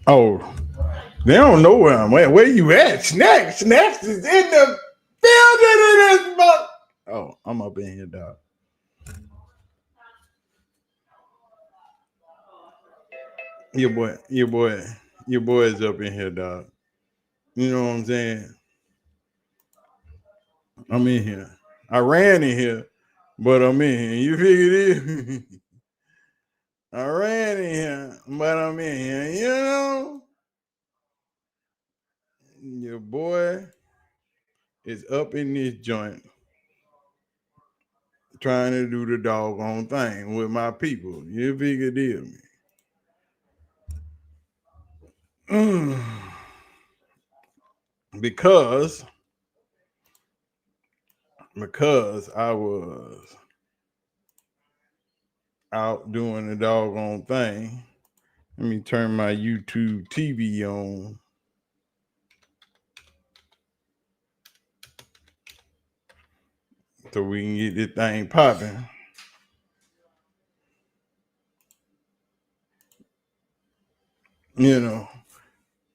Oh, they don't know where I'm at. Where you at? Snacks is in the building in this month. Oh, I'm up in here, dog. Your boy, your boy is up in here, dog. You know what I'm saying? I'm in here. I ran in here, but I'm in here. You figure it? I ran in here, but I'm in here. You know, your boy is up in this joint trying to do the doggone thing with my people. You figure deal me. because I was out doing the doggone thing. Let me turn my YouTube TV on. So we can get this thing popping. You know,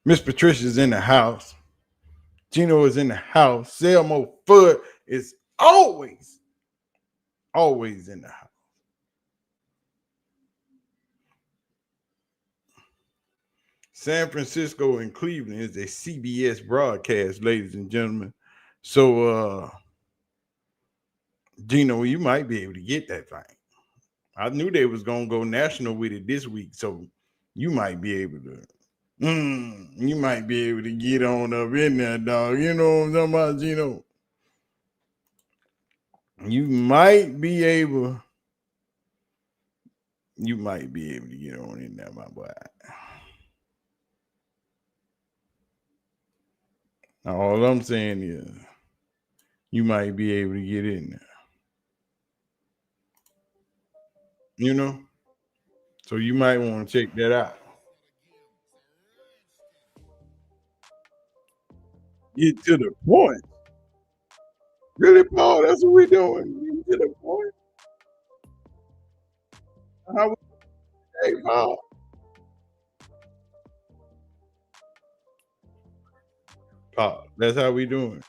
Miss Patricia's in the house. Gino is in the house. Selmo Fudd is always in the house. San Francisco and Cleveland is a CBS broadcast, ladies and gentlemen. So, Gino, you might be able to get that thing. I knew they was gonna go national with it this week, so you might be able to. You might be able to get on up in there, dog. You know what I'm talking about, Gino? You might be able. You might be able to get on in there, my boy. All I'm saying is, you might be able to get in there. You know, so you might want to check that out. Get to the point. Really, Paul? That's what we're doing. Get to the point. How we, hey, Paul? Paul, that's how we doing.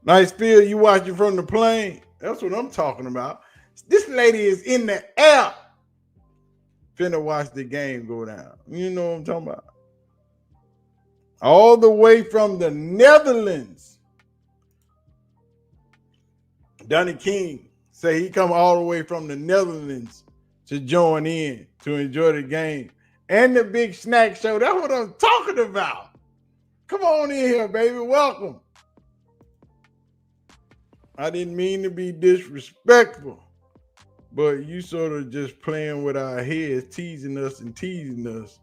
Nice feel you watching from the plane. That's what I'm talking about. This lady is in the air. Finna watch the game go down. You know what I'm talking about? All the way from the Netherlands. Donnie King say he come all the way from the Netherlands to join in to enjoy the game and the big snack show. That's what I'm talking about. Come on in here, baby. Welcome. I didn't mean to be disrespectful, but you sort of just playing with our heads, teasing us and teasing us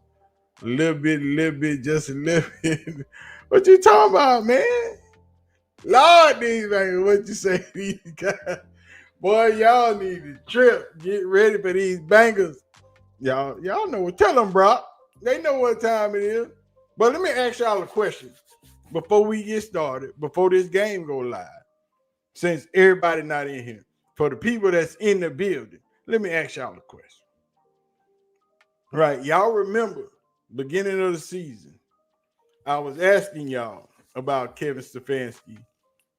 a little bit, just a little bit. What you talking about, man? Lord, these bangers, what you say these guys? Boy, y'all need a trip. Get ready for these bangers. Y'all know what. Tell them, bro. They know what time it is. But let me ask y'all a question before we get started, before this game go live. Since everybody not in here, for the people that's in the building, let me ask y'all a question. Right, y'all remember beginning of the season, I was asking y'all about Kevin Stefanski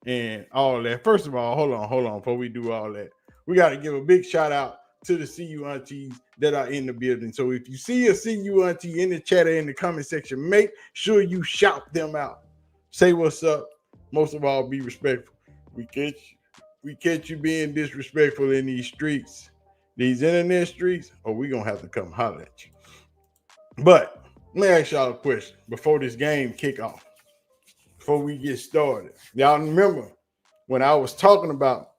and all that. First of all, hold on. Before we do all that, we got to give a big shout out to the CU aunties that are in the building. So if you see a CU auntie in the chat or in the comment section, make sure you shout them out. Say what's up. Most of all, be respectful. We catch you being disrespectful in these streets, these internet streets, or we gonna have to come holler at you. But let me ask y'all a question before this game kick off. Before we get started, y'all remember when I was talking about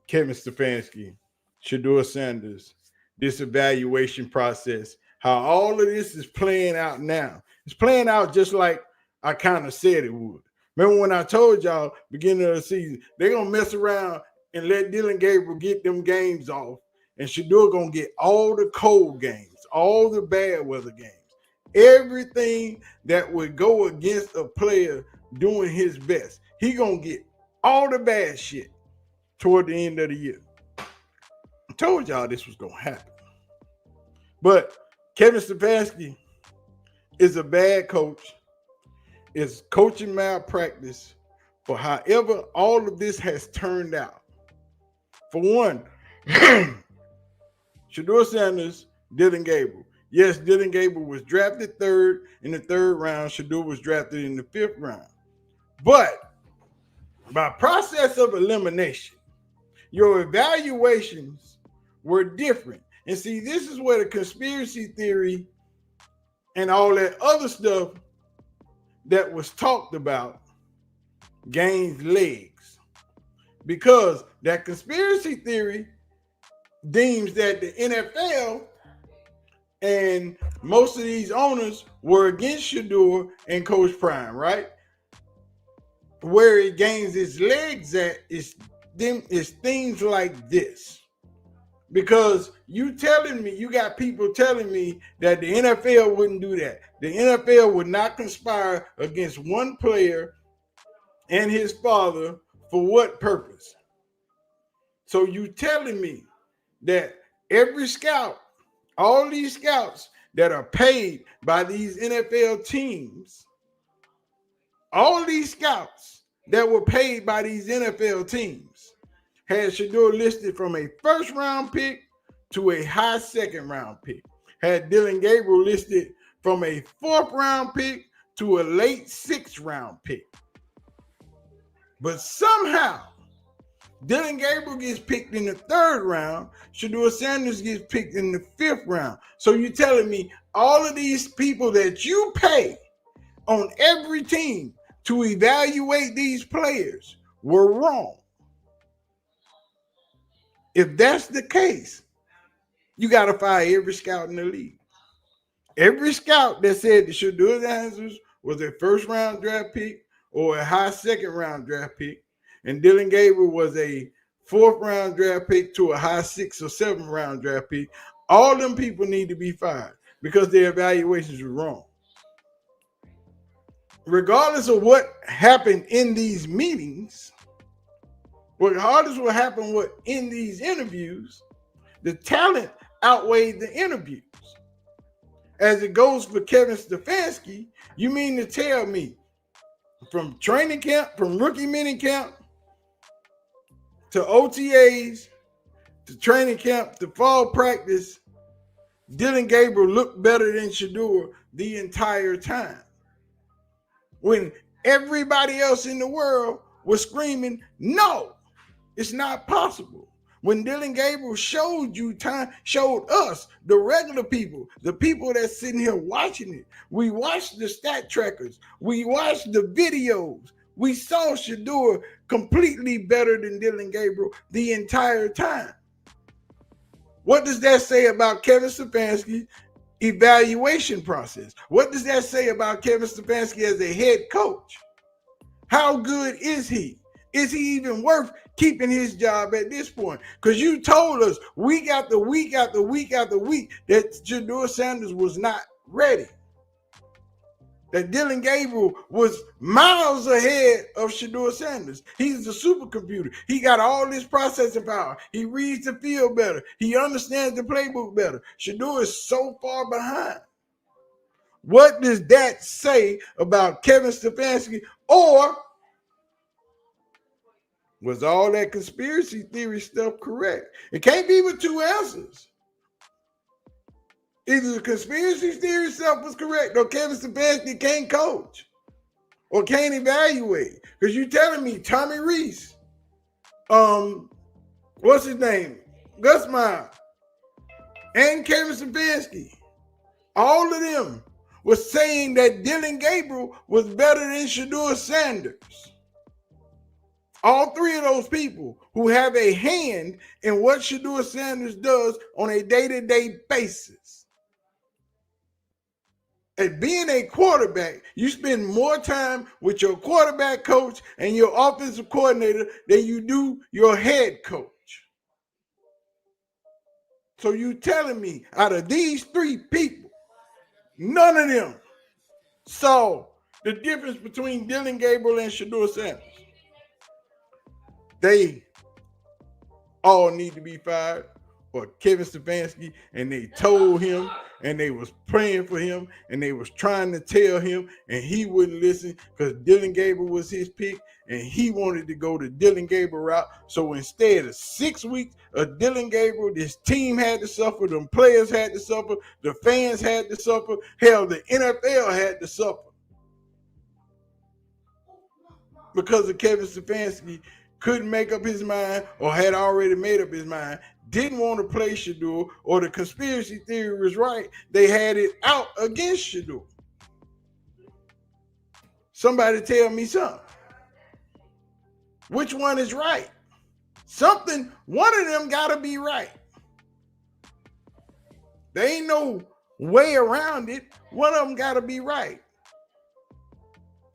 Kevin Stefanski, Shedeur Sanders, this evaluation process, how all of this is playing out now. It's playing out just like I kind of said it would. Remember when I told y'all beginning of the season, they're going to mess around and let Dylan Gabriel get them games off, and Shedeur going to get all the cold games, all the bad weather games, everything that would go against a player doing his best. He going to get all the bad shit toward the end of the year. Told y'all this was going to happen. But Kevin Stefanski is a bad coach. It's coaching malpractice for however all of this has turned out. For one, Shedeur Sanders, Dylan Gabriel. Yes, Dylan Gabriel was drafted third in the third round. Shedeur was drafted in the fifth round. But by process of elimination, your evaluations were different. And see, this is where the conspiracy theory and all that other stuff that was talked about gains legs. Because that conspiracy theory deems that the NFL and most of these owners were against Shedeur and Coach Prime, right? Where it gains its legs at is things like this. Because you got people telling me that the NFL wouldn't do that. The NFL would not conspire against one player and his father for what purpose? So you telling me that every scout, all these scouts that are paid by these NFL teams, all these scouts that were paid by these NFL teams had Shedeur listed from a first round pick to a high second round pick. Had Dylan Gabriel listed from a fourth round pick to a late sixth round pick. But somehow, Dylan Gabriel gets picked in the third round. Shedeur Sanders gets picked in the fifth round. So you're telling me all of these people that you pay on every team to evaluate these players were wrong. If that's the case, you got to fire every scout in the league. Every scout that said that Shedeur Sanders was a first round draft pick or a high second round draft pick, and Dylan Gabriel was a fourth round draft pick to a high sixth or seventh round draft pick, all them people need to be fired because their evaluations were wrong. Regardless of what happened in these meetings, regardless of what happened in these interviews, the talent outweighed the interviews. As it goes for Kevin Stefanski, you mean to tell me from training camp, from rookie mini camp, to OTAs, to training camp, to fall practice, Dylan Gabriel looked better than Shedeur the entire time? When everybody else in the world was screaming, no, it's not possible. When Dylan Gabriel showed us, the regular people, the people that's sitting here watching it, we watched the stat trackers, we watched the videos, we saw Shedeur completely better than Dylan Gabriel the entire time. What does that say about Kevin Stefanski's evaluation process? What does that say about Kevin Stefanski as a head coach? How good is he? Is he even worth keeping his job at this point? Because you told us week after week after week after week that Shedeur Sanders was not ready. That Dylan Gabriel was miles ahead of Shedeur Sanders. He's a supercomputer. He got all this processing power. He reads the field better. He understands the playbook better. Shedeur is so far behind. What does that say about Kevin Stefanski? Or was all that conspiracy theory stuff correct? It can't be with two answers. Either the conspiracy theory stuff was correct or Kevin Stefanski can't coach or can't evaluate. Because you're telling me Tommy Reese, what's his name? Gus Miles, and Kevin Stefanski, all of them was saying that Dylan Gabriel was better than Shedeur Sanders. All three of those people who have a hand in what Shedeur Sanders does on a day-to-day basis. And being a quarterback, you spend more time with your quarterback coach and your offensive coordinator than you do your head coach. So you telling me out of these three people, none of them saw the difference between Dylan Gabriel and Shedeur Sanders? They all need to be fired, or Kevin Stefanski, and they told him, and they was praying for him, and they was trying to tell him, and he wouldn't listen because Dylan Gabriel was his pick, and he wanted to go the Dylan Gabriel route. So instead of 6 weeks of Dylan Gabriel, this team had to suffer, them players had to suffer, the fans had to suffer, hell, the NFL had to suffer because of Kevin Stefanski couldn't make up his mind or had already made up his mind, didn't want to play Shedeur, or the conspiracy theory was right. They had it out against Shedeur. Somebody tell me something. Which one is right? Something, one of them got to be right. There ain't no way around it. One of them got to be right.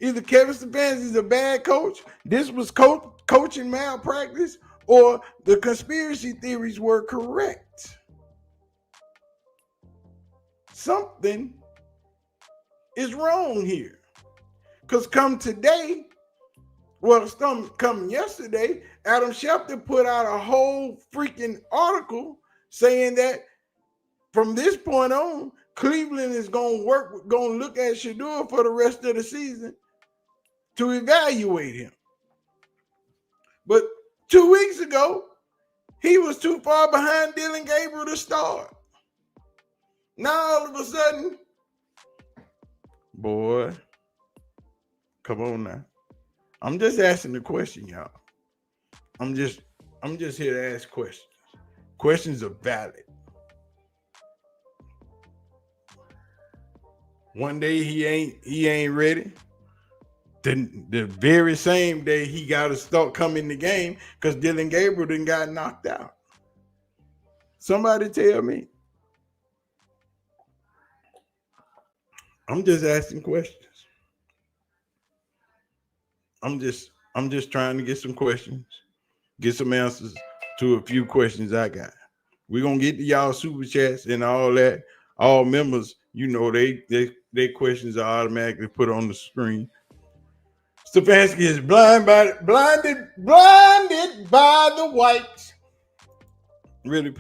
Either Kevin Stefanski is a bad coach, this was coaching malpractice, or the conspiracy theories were correct. Something is wrong here. Because come yesterday, Adam Schefter put out a whole freaking article saying that from this point on, Cleveland is going to look at Shedeur for the rest of the season to evaluate him. But 2 weeks ago, he was too far behind Dylan Gabriel to start. Now all of a sudden, boy, come on now. I'm just asking the question, y'all. I'm just here to ask questions. Questions are valid. One day he ain't ready. The very same day he got to start coming the game because Dylan Gabriel done got knocked out. Somebody tell me. I'm just asking questions. I'm just trying to get some questions, get some answers to a few questions I got. We're gonna get to y'all super chats and all that. All members, you know, they questions are automatically put on the screen. Stefanski is blinded by the whites. Really,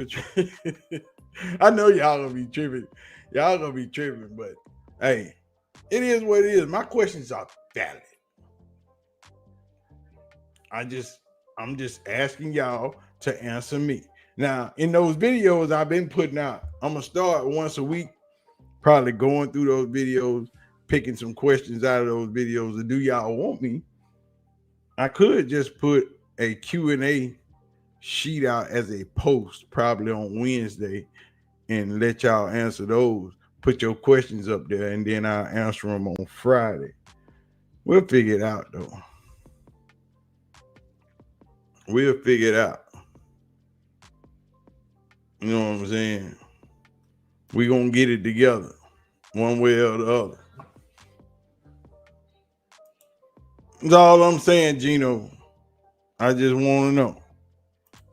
I know y'all gonna be tripping. Y'all gonna be tripping, but hey, it is what it is. My questions are valid. I'm just asking y'all to answer me. Now, in those videos I've been putting out, I'm gonna start once a week, probably going through those videos, picking some questions out of those videos. And do y'all want me? I could just put a Q&A sheet out as a post probably on Wednesday and let y'all answer those. Put your questions up there and then I'll answer them on Friday. We'll figure it out though. We'll figure it out. You know what I'm saying? We're going to get it together one way or the other. That's all I'm saying, Gino. I just want to know.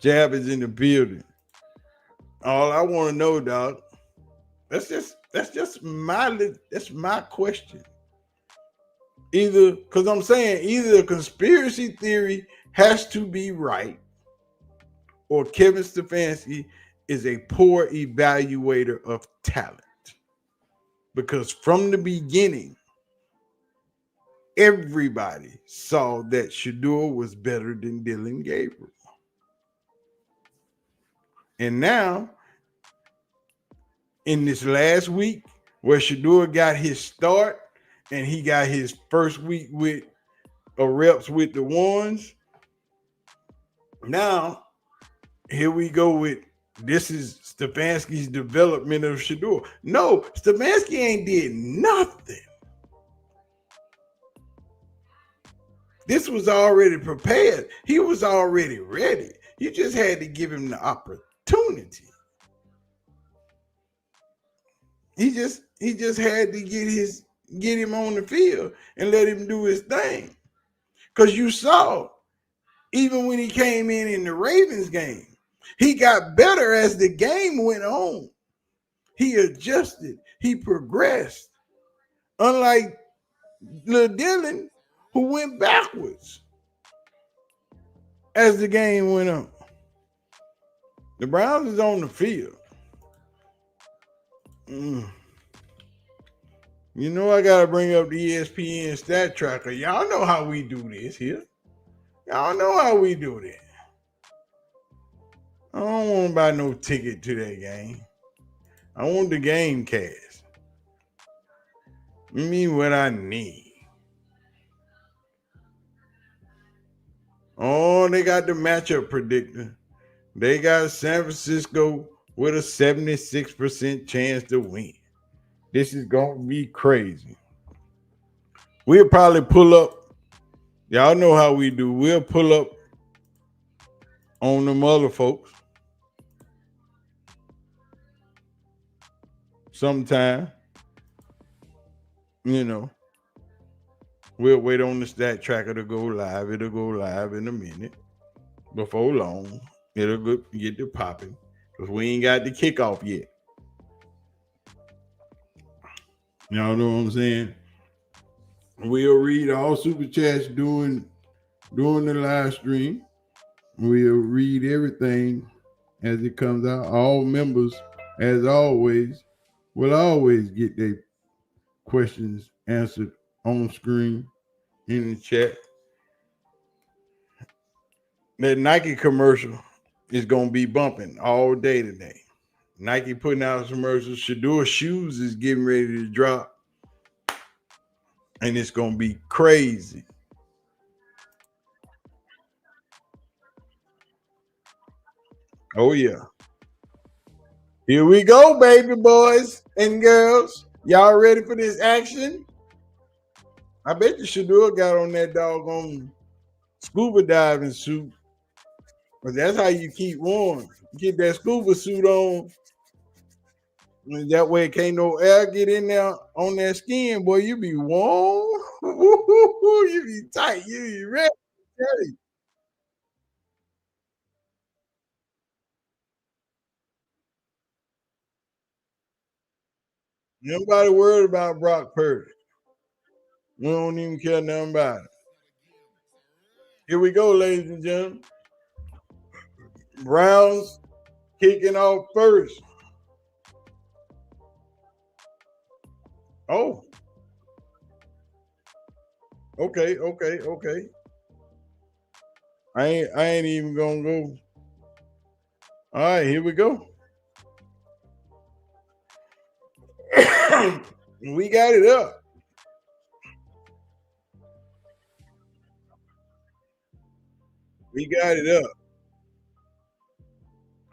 Jab is in the building. All I want to know, dog, that's my question. Because I'm saying either a conspiracy theory has to be right or Kevin Stefanski is a poor evaluator of talent. Because from the beginning, everybody saw that Shedeur was better than Dylan Gabriel. And now, in this last week, where Shedeur got his start and he got his first week with reps with the ones, now here we go with this is Stefanski's development of Shedeur. No, Stefanski ain't did nothing. This was already prepared. He was already ready. You just had to give him the opportunity. He just had to get him on the field and let him do his thing. Because you saw, even when he came in the Ravens game, he got better as the game went on. He adjusted. He progressed. Unlike Lil Dylan, who went backwards as the game went on. The Browns is on the field. You know I gotta bring up the ESPN stat tracker. Y'all know how we do this here. Y'all know how we do this. I don't want to buy no ticket to that game. I want the game cast. Give me what I need. Oh, they got the matchup predictor. They got San Francisco with a 76% chance to win. This is going to be crazy. We'll probably pull up. Y'all know how we do. We'll pull up on them other folks sometime. You know, we'll wait on the stat tracker to go live. It'll go live in a minute. Before long, it'll get to popping because we ain't got the kickoff yet. Y'all know what I'm saying? We'll read all super chats during the live stream. We'll read everything as it comes out. All members, as always, will always get their questions answered on screen in the chat. That Nike commercial is going to be bumping all day today. Nike putting out commercials. Shedeur shoes is getting ready to drop. And it's going to be crazy. Oh, yeah. Here we go, baby boys and girls. Y'all ready for this action? I bet you Shedeur got on that doggone scuba diving suit. But that's how you keep warm. You get that scuba suit on. And that way can't no air get in there on that skin, boy. You be warm. You be tight. You be ready. Nobody worried about Brock Purdy. We don't even care nothing about it. Here we go, ladies and gentlemen. Browns kicking off first. Oh. Okay. I ain't even gonna go. All right, here we go. We got it up. We got it up.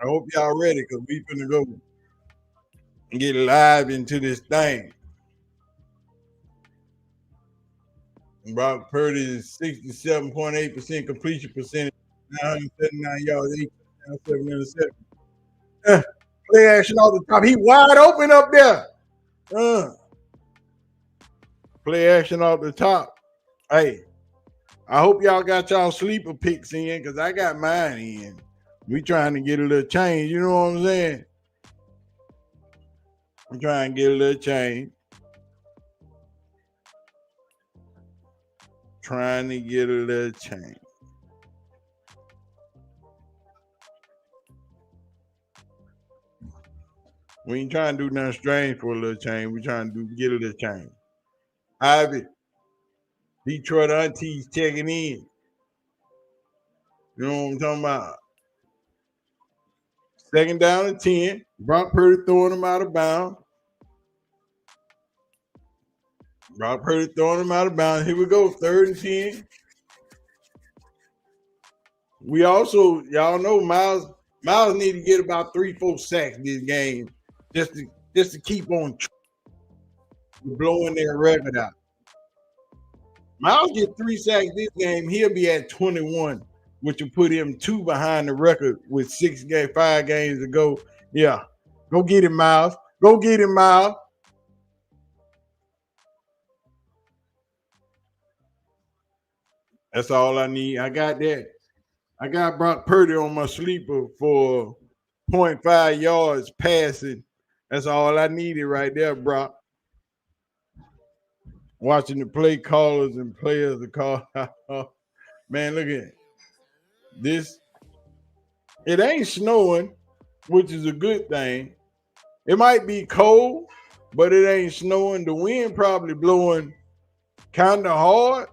I hope y'all ready because we finna go and get live into this thing. Brock Purdy is 67.8% completion percentage, 979 yards, 7 interceptions. Play action off the top. He wide open up there. Play action off the top. Hey, I hope y'all got y'all sleeper picks in because I got mine in. We trying to get a little change. You know what I'm saying? I'm trying to get a little change. Trying to get a little change. We ain't trying to do nothing strange for a little change. We trying to get a little change. Ivy, Detroit aunties checking in. You know what I'm talking about? Second down and 10. Brock Purdy throwing him out of bounds. Brock Purdy throwing him out of bounds. Here we go. 3rd and 10. We also, y'all know Miles need to get about 3-4 sacks this game just to keep on blowing their record out. Miles get 3 sacks this game, he'll be at 21, which will put him 2 behind the record with 5 games to go. Yeah, go get him, Miles. Go get him, Miles. That's all I need. I got that. I got Brock Purdy on my sleeper for 0.5 yards passing. That's all I needed right there, Brock. Watching the play callers and players to call. Man, look at this. It ain't snowing, which is a good thing. It might be cold, but it ain't snowing. The wind probably blowing kind of hard,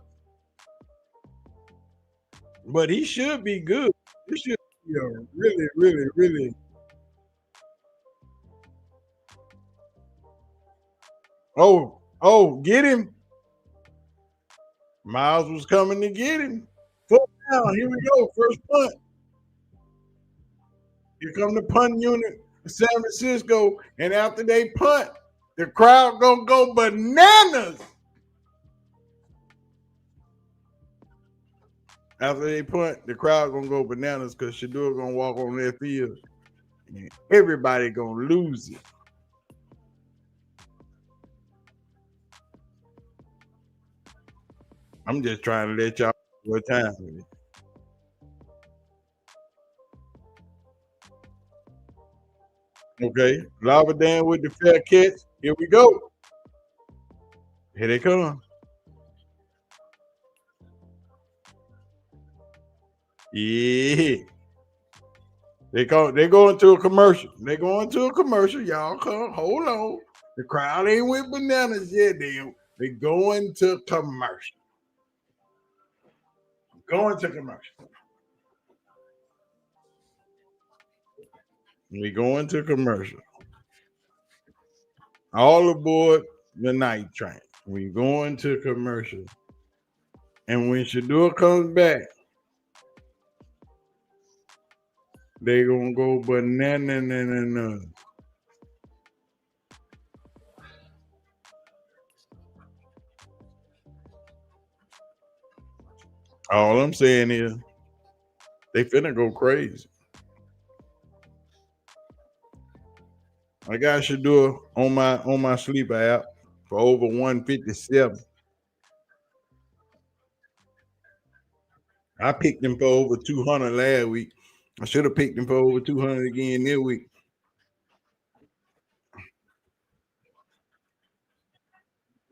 but he should be good. He should be a really, really, really. Oh, get him. Miles was coming to get him. Foot down. Here we go. First punt. Here come the punt unit of San Francisco. And after they punt, the crowd gonna go bananas. After they punt, the crowd gonna go bananas because Shedeur gonna walk on that field. And everybody gonna lose it. I'm just trying to let y'all know what time it is. Okay. Lava Dan with the fair catch. Here we go. Here they come. Yeah. They go into a commercial. They go into a commercial. Y'all come, hold on. The crowd ain't with bananas yet. They go into commercial. Go into commercial. We go into commercial. All aboard the night train. We go into commercial. And when Shedeur comes back, they gonna go bananas. All I'm saying is they finna go crazy. I got Shedeur on my sleeper app for over 157. I picked him for over 200 last week. I should have picked him for over 200 again this week.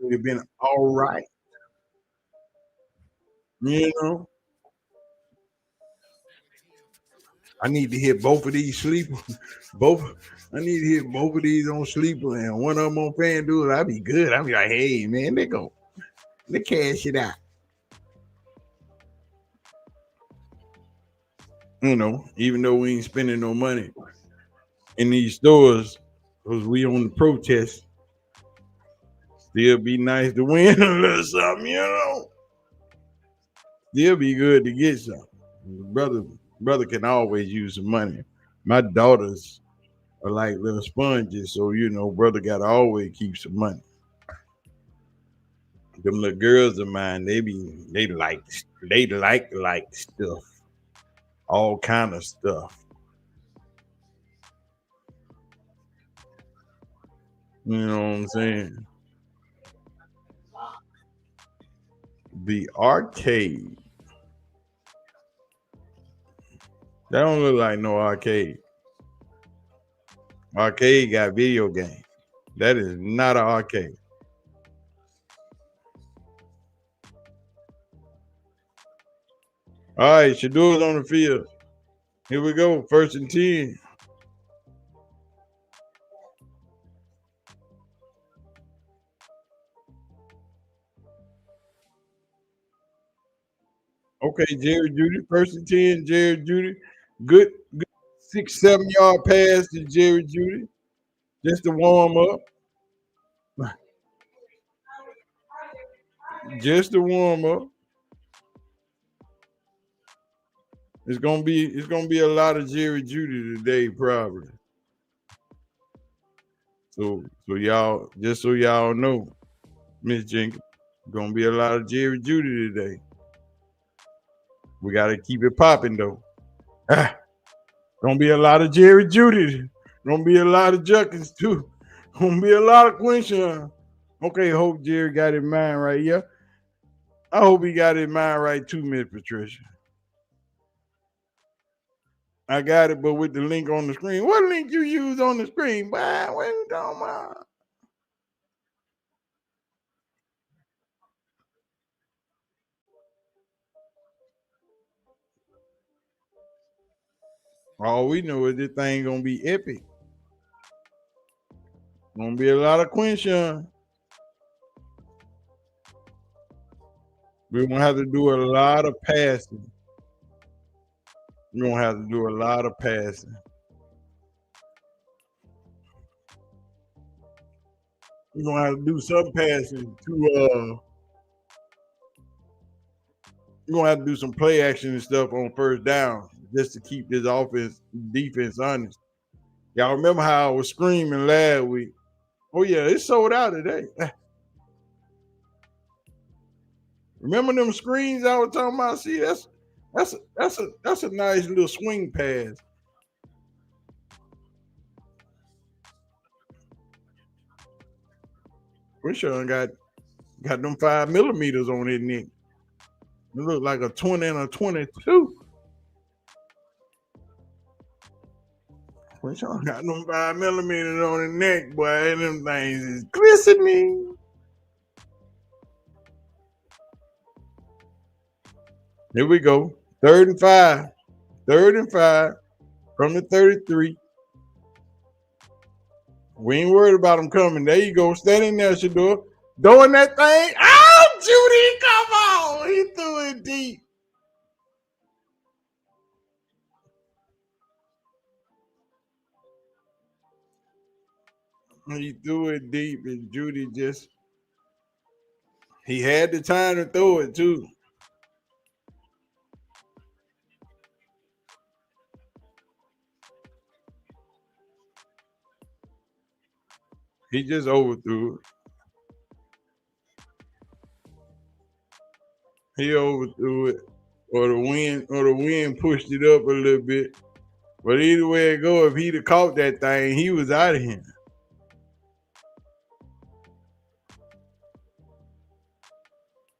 Would have been all right. You know, I need to hit both of these sleepers. Both. I need to hit both of these on sleeper and one of them on FanDuel. I'd be good. I'd be like, hey man, they cash it out. You know, even though we ain't spending no money in these stores because we on the protest, still be nice to win a little something, you know. Still be good to get some. Brother can always use some money. My daughters are like little sponges, so you know, brother gotta always keep some money. Them little girls of mine, they like stuff, all kind of stuff. You know what I'm saying? The arcade. That don't look like no arcade. Arcade got video game. That is not an arcade. All right, Shadeur's on the field. Here we go. First and 10. Okay, Jerry Judy. First and 10, Jerry Judy. Good 6, 7 yard pass to Jerry Judy. Just to warm up. Just to warm up. It's gonna be a lot of Jerry Judy today, probably. So y'all, just so y'all know, Miss Jenkins, gonna be a lot of Jerry Judy today. We gotta keep it popping though. Ah, gonna be a lot of Jerry Judy. Gonna be a lot of Junkins too. Gonna be a lot of Quinshawn. Okay, hope Jerry got his mind right. Yeah, I hope he got his mind right too, Miss Patricia. I got it, but with the link on the screen. What link you use on the screen? Boy, what you talking about? All we know is this thing gonna be epic. Gonna be a lot of Quinshawn. We're gonna have to do a lot of passing. We're gonna have to do a lot of passing. We're gonna have to do some passing to we're gonna have to do some play action and stuff on first down just to keep this defense honest. Y'all remember how I was screaming last week? Oh yeah, it's sold out today. Remember them screens I was talking about? See, that's a nice little swing pass. Quinshawn got them 5mm on his neck. It look like a 20 and a 22. Quinshawn got them 5mm on his neck, boy, and them things is glistening. Here we go. 3rd and 5. 3rd and 5 from the 33. We ain't worried about them coming. There you go. Standing there, Shedeur. Throwing that thing. Oh, Judy, come on. He threw it deep. He threw it deep, and Judy he had the time to throw it, too. He just overthrew it. He overthrew it, or the wind pushed it up a little bit. But either way it go, if he'd have caught that thing, he was out of here.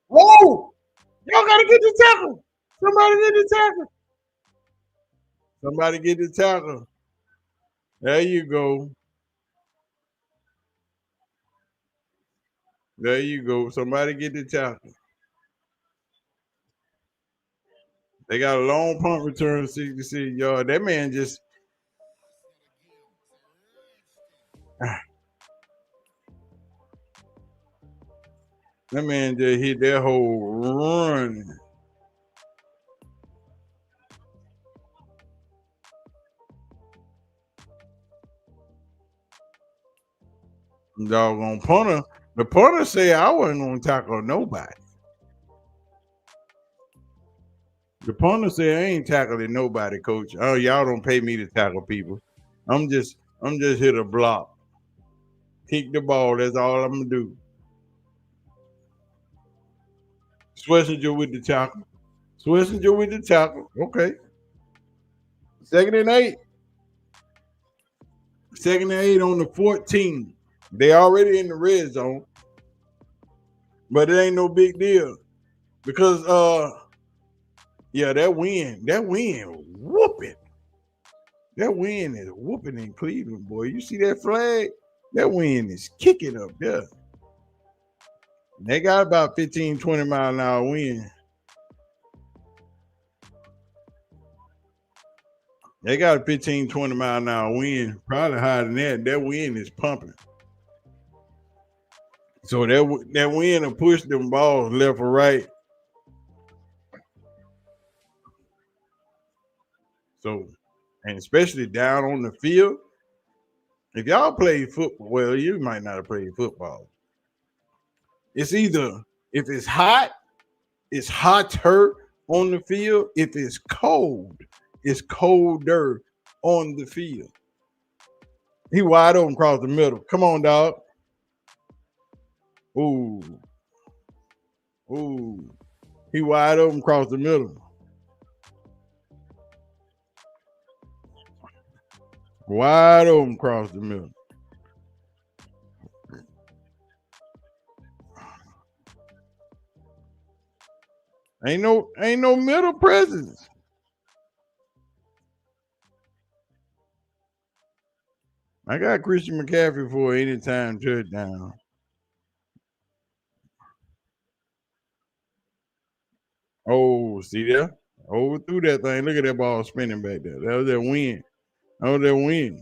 Whoa! Y'all gotta get the tackle. Somebody get the tackle. Somebody get the tackle. There you go. There you go. Somebody get the tackle. They got a long punt return, 66 yards. That man just hit that whole run. Doggone punter. The punter said I wasn't gonna tackle nobody. The punter said I ain't tackling nobody, coach. Oh, y'all don't pay me to tackle people. I'm just here to block. Kick the ball. That's all I'm gonna do. Schlesinger with the tackle. Schlesinger with the tackle. Okay. 2nd and 8. 2nd and 8 on the 14. They already in the red zone. But it ain't no big deal. Because yeah, that wind whooping. That wind is whooping in Cleveland, boy. You see that flag? That wind is kicking up there. They got about 15, 20 mile an hour wind. They got a 15, 20 mile an hour wind. Probably higher than that. That wind is pumping. So that wind will push them balls left or right. So, and especially down on the field. If y'all play football, well, you might not have played football. It's either if it's hot, it's hotter on the field. If it's cold, it's colder on the field. He wide open across the middle. Come on, dog. Ooh. Ooh. He wide open across the middle. Wide open across the middle. Ain't no middle presence. I got Christian McCaffrey for an anytime touchdown. Oh, see there? Overthrew that thing. Look at that ball spinning back there. That was that wind. That was that wind.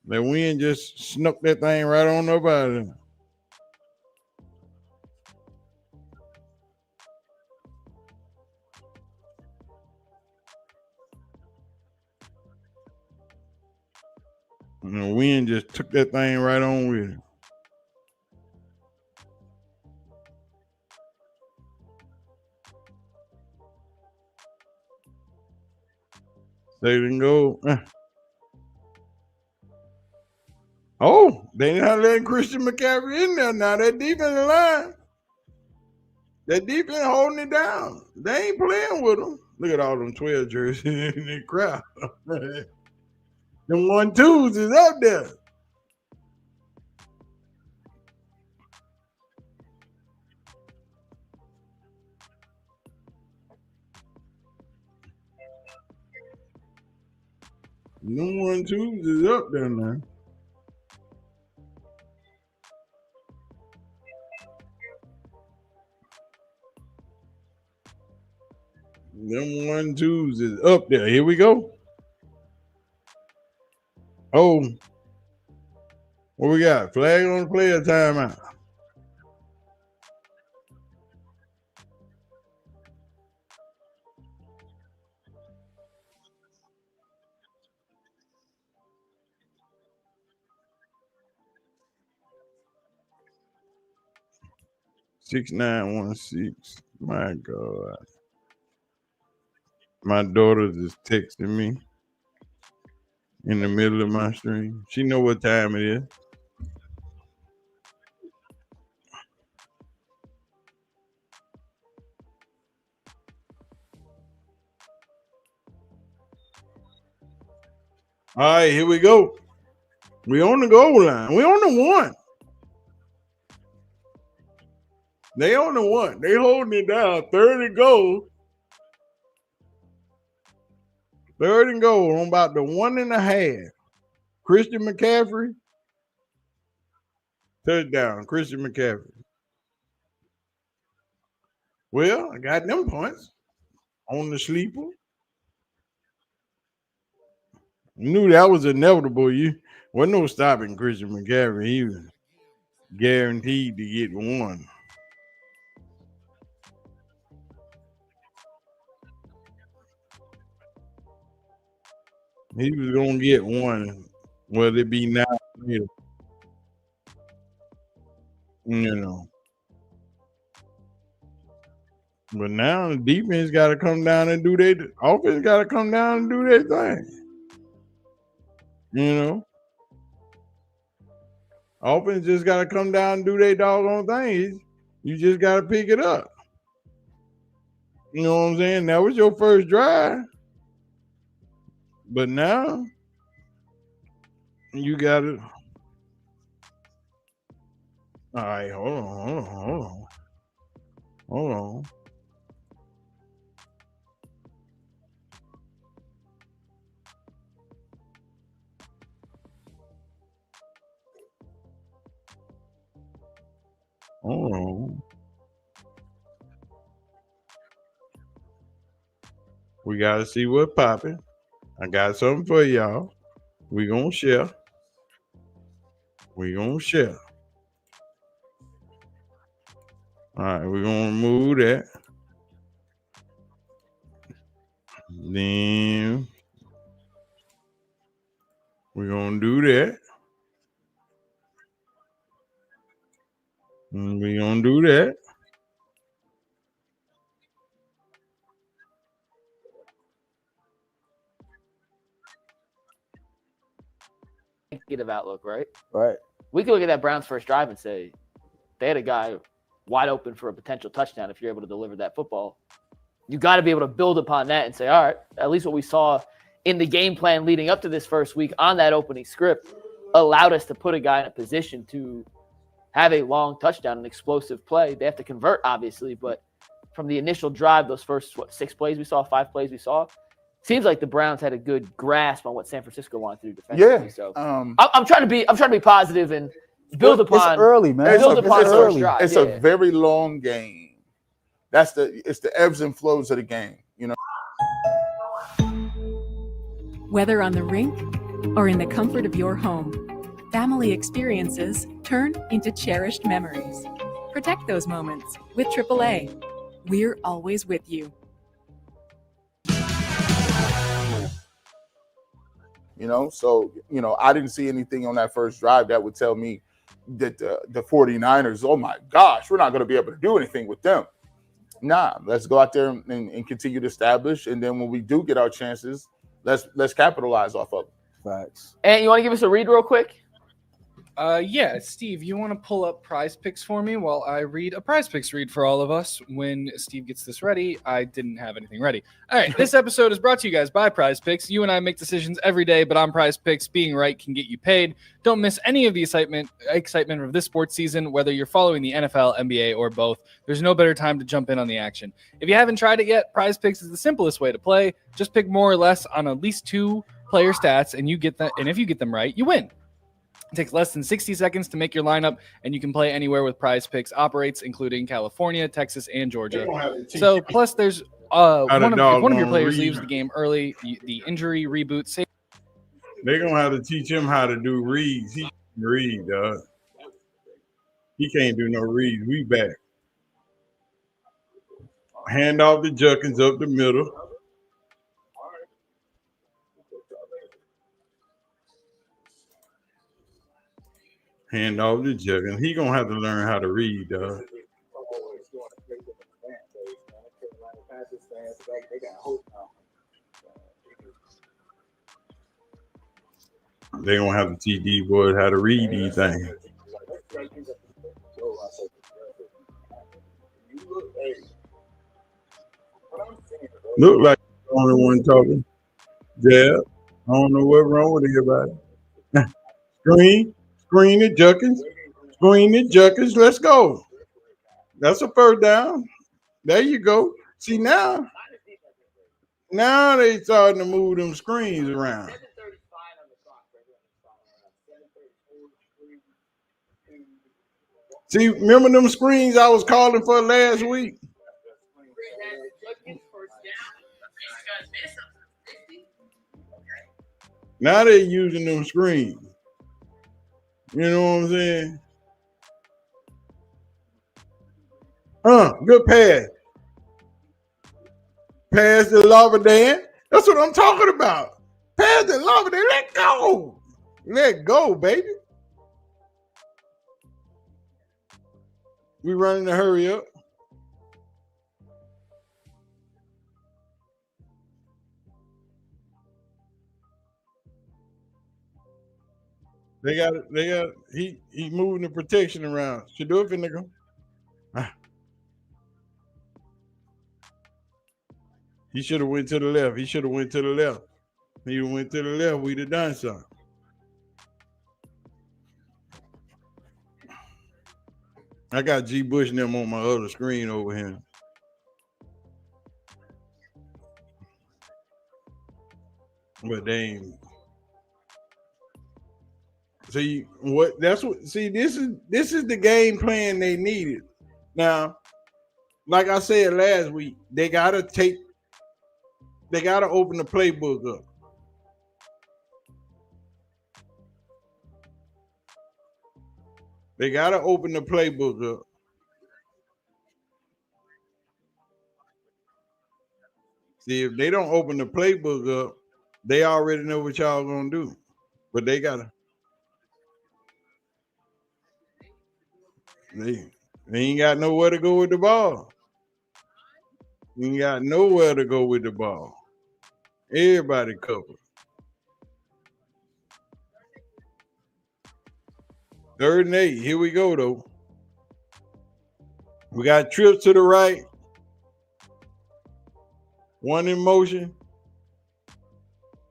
That wind just snuck that thing right on up out of there. And the wind just took that thing right on with it. They didn't go. Oh, they not letting Christian McCaffrey in there now. That defensive line. That defense holding it down. They ain't playing with them. Look at all them 12 jerseys in the crowd. Them 1-2s is up there. Them 1-2s is up there now. Them 1-2s is up there. Here we go. Oh, what we got? Flag on the player timeout. $6916. My God. My daughter just texting me in the middle of my stream. She know what time it is. All right, here we go. We on the goal line. We on the one. They on the one. They holding it down. 3rd and goal. 3rd and goal on about the 1.5. Christian McCaffrey. Touchdown. Christian McCaffrey. Well, I got them points on the sleeper. Knew that was inevitable. You wasn't no stopping Christian McCaffrey. He was guaranteed to get one. He was gonna get one, whether it be now or later. You know. But now the defense got to come down and do their offense. Got to come down and do their thing. You know, offense just got to come down and do their doggone things. You just got to pick it up. You know what I'm saying? That was your first drive, but now you got to. All right, hold on. Hold on. We got to see what popping. I got something for y'all. We gonna share. All right, we're gonna remove that. Then we're gonna do that. And we're gonna do that. Negative outlook, right? Right. We can look at that Browns first drive and say they had a guy wide open for a potential touchdown. If you're able to deliver that football, you got to be able to build upon that and say, all right, at least what we saw in the game plan leading up to this first week on that opening script allowed us to put a guy in a position to have a long touchdown, an explosive play. They have to convert, obviously, but from the initial drive, those first 5 plays we saw, seems like the Browns had a good grasp on what San Francisco wanted to do defensively. Yeah. So I'm trying to be positive and build upon. It's early, man. It's a very long game. It's the ebbs and flows of the game. You know. Whether on the rink or in the comfort of your home, family experiences turn into cherished memories. Protect those moments with AAA. We're always with you. So, I didn't see anything on that first drive that would tell me that the 49ers, oh my gosh, we're not going to be able to do anything with them. Nah, let's go out there and continue to establish. And then when we do get our chances, let's capitalize off of it. Facts. And you want to give us a read real quick? Yeah, Steve, you want to pull up Prize Picks for me while I read a Prize Picks read for all of us. When Steve gets this ready, I didn't have anything ready. All right, this episode is brought to you guys by Prize Picks. You and I make decisions every day, but on Prize Picks, being right can get you paid. Don't miss any of the excitement of this sports season, whether you're following the NFL, NBA, or both. There's no better time to jump in on the action. If you haven't tried it yet, Prize Picks is the simplest way to play. Just pick more or less on at least 2 player stats, and if you get them right, you win. It takes less than 60 seconds to make your lineup, and you can play anywhere with Prize Picks. Operates including California, Texas, and Georgia. So, plus there's if one of your players leaves the game early, the injury reboot saves. They're going to have to teach him how to do reads. He can't read, dog. He can't do no reads. We back. Hand off the Juckins up the middle. Hand off the Juggins. He gonna have to learn how to read, dog. They gonna have to teach these boys how to read these things. Look like the only one talking. Yeah, I don't know what's wrong with everybody. Screen it, Juckins. Screen it, Juckins. Let's go. That's a first down. There you go. See, now they starting to move them screens around. See, remember them screens I was calling for last week? Now they're using them screens. You know what I'm saying? Good pass. Pass to Lavadan. That's what I'm talking about. Pass to Lavadan. Let go. Let go, baby. We running to hurry up. They got he moving the protection around. Shedeur finna go. He should have went to the left. He went to the left. We'd have done something. I got G. Bush and them on my other screen over here. But they ain't. See what? See, this is the game plan they needed. Now, like I said last week, they gotta open the playbook up. They gotta open the playbook up. See, if they don't open the playbook up, they already know what y'all gonna do. But they gotta. They ain't got nowhere to go with the ball. You ain't got nowhere to go with the ball. Everybody covered. 3rd and 8. Here we go, though. We got trips to the right. One in motion.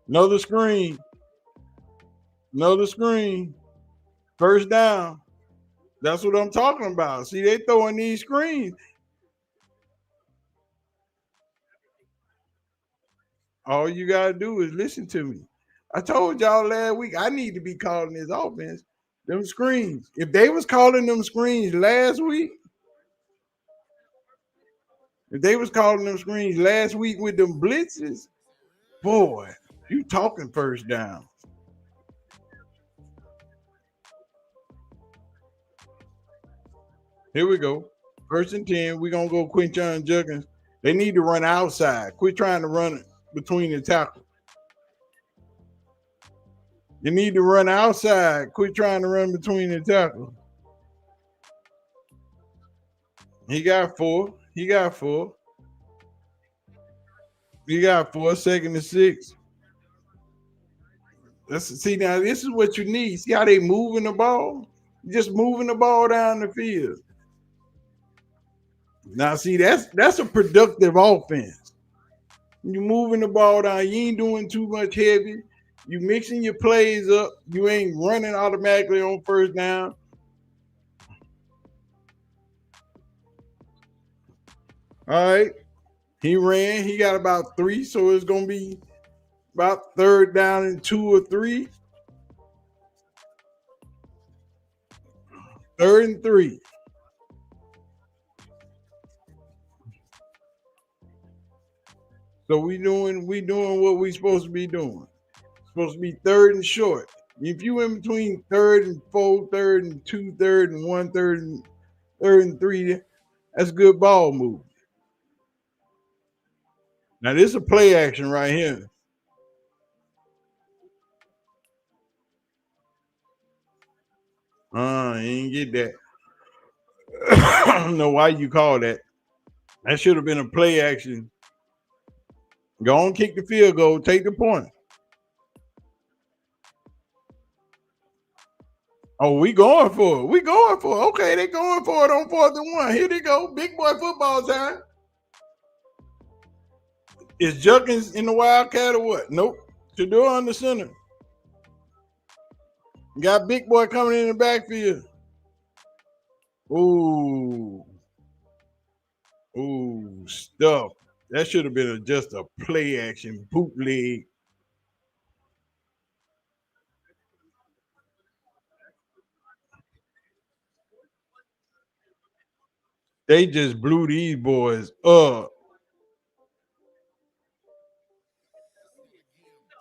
Another screen. First down. That's what I'm talking about. See, they throwing these screens. All you got to do is listen to me. I told y'all last week, I need to be calling this offense them screens. If they was calling them screens last week with them blitzes, boy, You talking first down. Here we go. 1st and 10. We're going to go Quinton Judkins. They need to run outside. Quit trying to run between the tackles. You need to run outside. Quit trying to run between the tackles. He got 4. He got 4. 2nd and 6. See, now this is what you need. See how they moving the ball? Just moving the ball down the field. Now, see, that's a productive offense. You moving the ball down. You ain't doing too much heavy. You mixing your plays up. You ain't running automatically on 1st down. All right. He ran. He got about 3, so it's going to be about 3rd down and 2 or 3. 3rd and 3. So we doing what we supposed to be doing. Supposed to be 3rd and short. If you in between 3rd and 4, 3rd and 2, 3rd and 1, 3rd and 3, that's good ball movement. Now this is a play action right here. You didn't get that. I don't know why you call that. That should have been a play action. Go on, kick the field goal, take the point. Oh, we going for it. We going for it. Okay, they going for it on 4th and 1. Here they go. Big boy football time. Is Judkins in the Wildcat or what? Nope. Shedeur on the center. Got big boy coming in the backfield. Ooh, stuff. That should have been just a play action bootleg. They just blew these boys up.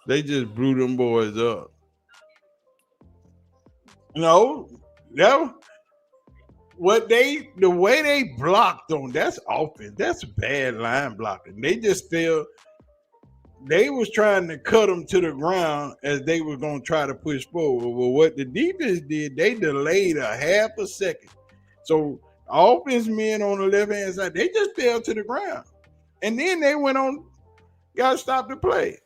They just blew them boys up. No, the way they blocked on, that's offense. That's bad line blocking. They just feel they was trying to cut them to the ground as they were going to try to push forward. Well, what the defense did, they delayed a half a second. So offense men on the left-hand side, they just fell to the ground. And then they went on, got to stop the play.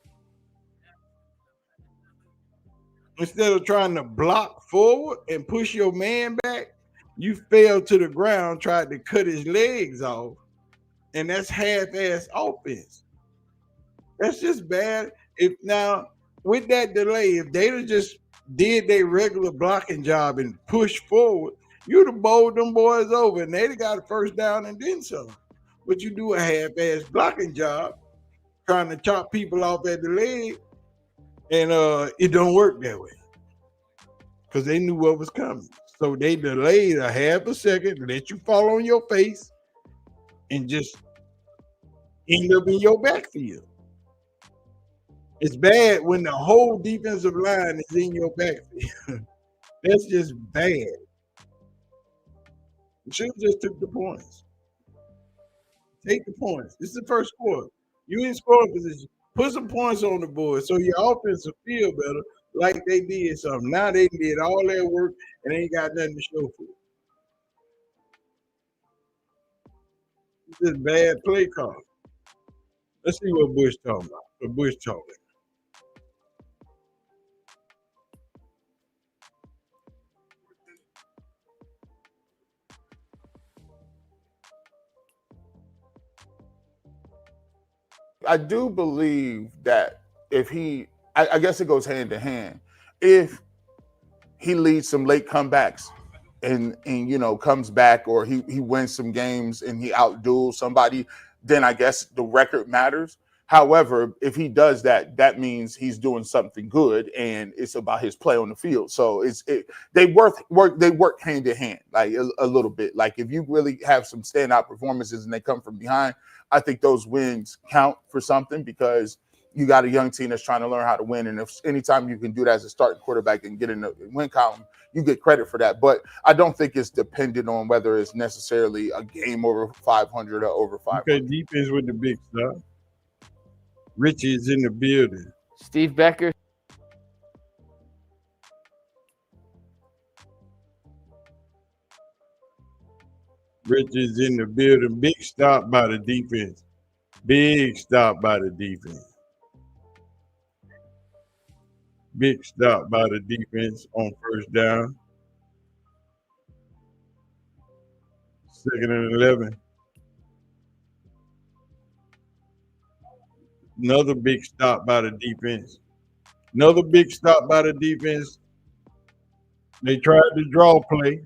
Instead of trying to block forward and push your man back, you fell to the ground, tried to cut his legs off, and that's half-ass offense. That's just bad. If now with that delay, if they'd have just did their regular blocking job and pushed forward, you'd have bowled them boys over and they'd have got a 1st down and then some. But you do a half-ass blocking job, trying to chop people off at the leg, and it don't work that way because they knew what was coming. So they delayed a half a second, let you fall on your face, and just end up in your backfield. It's bad when the whole defensive line is in your backfield. That's just bad. You should have just took the points. Take the points. This is the 1st quarter. You in scoring position. Put some points on the board so your offense will feel better, like they did something. Now they did all their work and they ain't got nothing to show for it. This is bad play call. Let's see what Bush talking about. What Bush talking. I do believe that if I guess it goes hand to hand. If he leads some late comebacks and comes back, or he wins some games and he outduels somebody, then I guess the record matters. However, if he does that, that means he's doing something good, and it's about his play on the field. So they work hand to hand, like a little bit. Like if you really have some standout performances and they come from behind, I think those wins count for something because you got a young team that's trying to learn how to win. And if anytime you can do that as a starting quarterback and get in the win column, you get credit for that. But I don't think it's dependent on whether it's necessarily a game over 500 or over 500. Okay, defense with the big stuff. Richie is in the building. Steve Becker. Richie is in the building. Big stop by the defense. Big stop by the defense. Big stop by the defense on first down. 2nd and 11. Another big stop by the defense. Another big stop by the defense. They tried to draw play.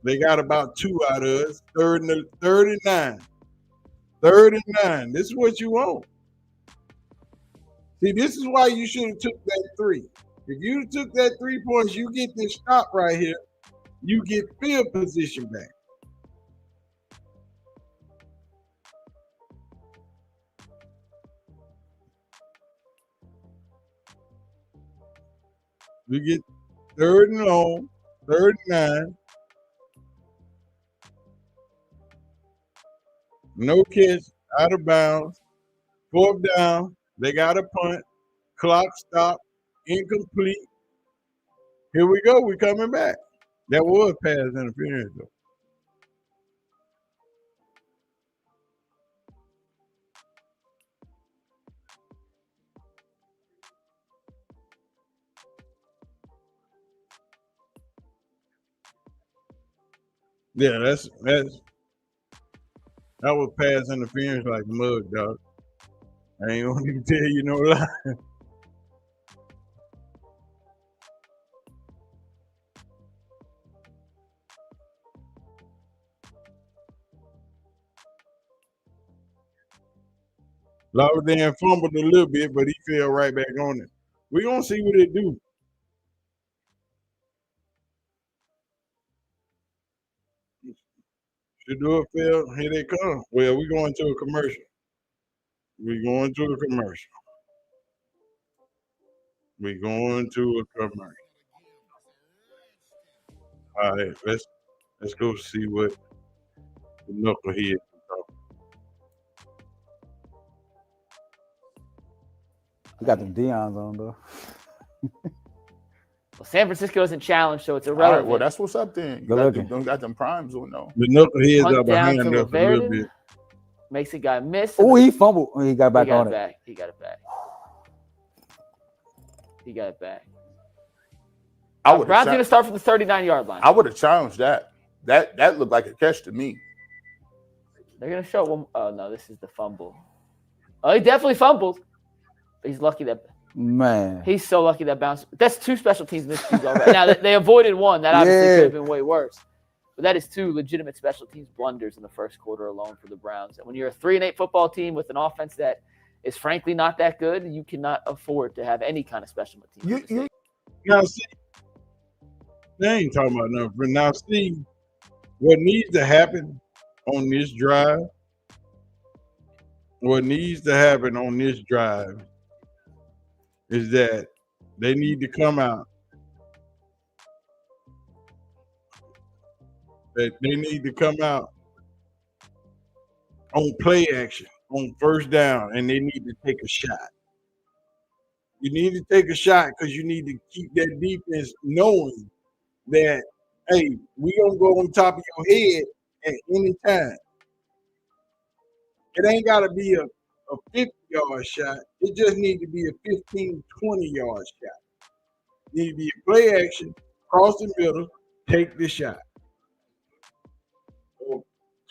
They got about 2 out of us. 3rd and 39. 3rd and 9. This is what you want. See, this is why you should have took that 3. If you took that 3 points, you get this stop right here. You get field position back. We get 3rd and long, 3rd and 9. No catch, out of bounds. 4th down. They got a punt. Clock stop. Incomplete. Here we go. We're coming back. That was pass interference, though. Yeah, that was pass interference like mud, dog. I ain't gonna even tell you no lie. Lauderdale fumbled a little bit, but he fell right back on it. We're gonna see what it do. Shedeur fell, here they come. Well, we're going to a commercial. We're going to a commercial. We're going to a commercial. All right, let's go see what the knucklehead is talking. We got them Dion's on though. Well, San Francisco isn't challenged, so it's All irrelevant. right, well, that's what's up then. You got them primes on though. The knuckleheads Punt are down behind to us a little Laverden. bit. Makes a guy miss. Oh, he fumbled. He got back on it. Back. He got it back. He got it back. Brown's going to start from the 39-yard line. I would have challenged that. That looked like a catch to me. They're going to show one. Oh, no, this is the fumble. Oh, he definitely fumbled. He's lucky that. Man. He's so lucky that bounced. That's 2 special teams missed already. Now, they avoided one. That obviously could have been way worse. But that is 2 legitimate special teams blunders in the first quarter alone for the Browns. And when you're a 3-8 football team with an offense that is frankly not that good, you cannot afford to have any kind of special teams. Now, see, they ain't talking about nothing. But now, see, what needs to happen on this drive, is that they need to come out. That they need to come out on play action, on first down, and they need to take a shot. You need to take a shot because you need to keep that defense knowing that, hey, we gonna go on top of your head at any time. It ain't gotta be a 50-yard shot. It just need to be a 15, 20-yard shot. It need to be a play action, cross the middle, take the shot. Or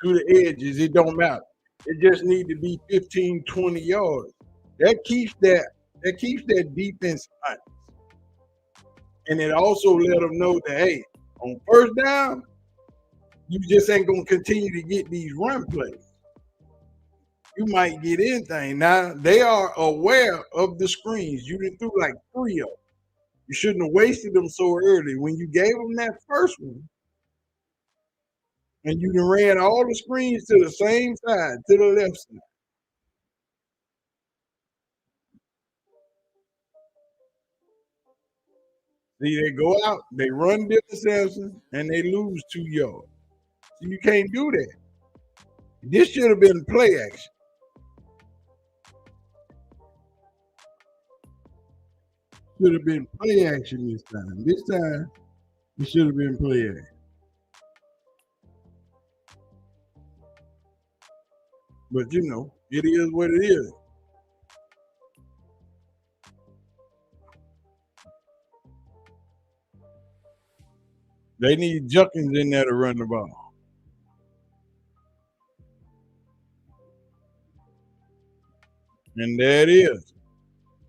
to the edges, it don't matter. It just need to be 15, 20 yards. That keeps that defense honest. And it also let them know that, hey, on first down, you just ain't going to continue to get these run plays. You might get anything. Now, they are aware of the screens. You done threw like 3 of them. You shouldn't have wasted them so early. When you gave them that first one, and you done ran all the screens to the same side, to the left side. See, they go out, they run Dylan Sampson, and they lose 2 yards. So you can't do that. This should have been play action. Should have been play action this time. This time, it should have been play action. But you know, it is what it is. They need Junkins in there to run the ball. And there it is.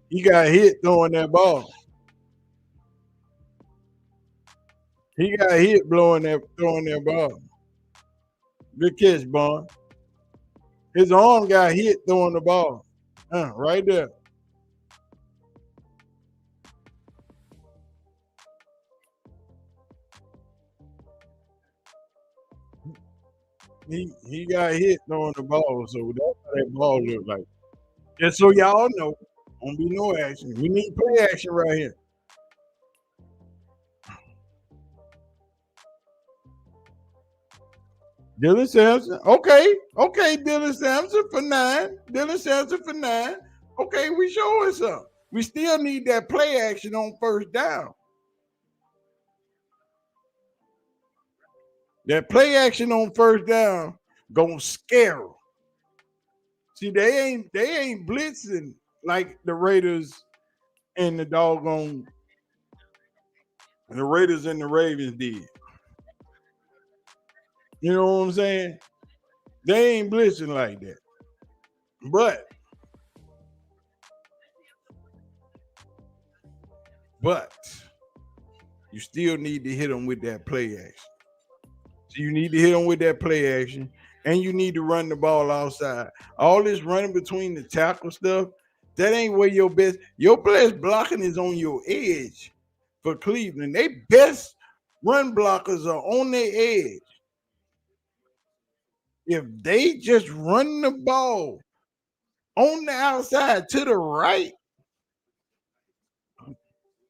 He got hit throwing that ball. He got hit throwing that ball. Good catch, Bond. His arm got hit throwing the ball. Right there. He got hit throwing the ball, so that's what that ball looked like. Just so y'all know, won't be no action. We need play action right here. Dylan Sampson. Okay, Dylan Sampson for 9. Dylan Sampson for 9. Okay, we showing something. We still need that play action on first down. That play action on first down gonna scare them. See, they ain't blitzing like the Raiders and the Raiders and the Ravens did. You know what I'm saying? They ain't blitzing like that. But you still need to hit them with that play action. So you need to hit them with that play action, and you need to run the ball outside. All this running between the tackle stuff, that ain't where your best blocking is on your edge for Cleveland. They best run blockers are on their edge. If they just run the ball on the outside to the right,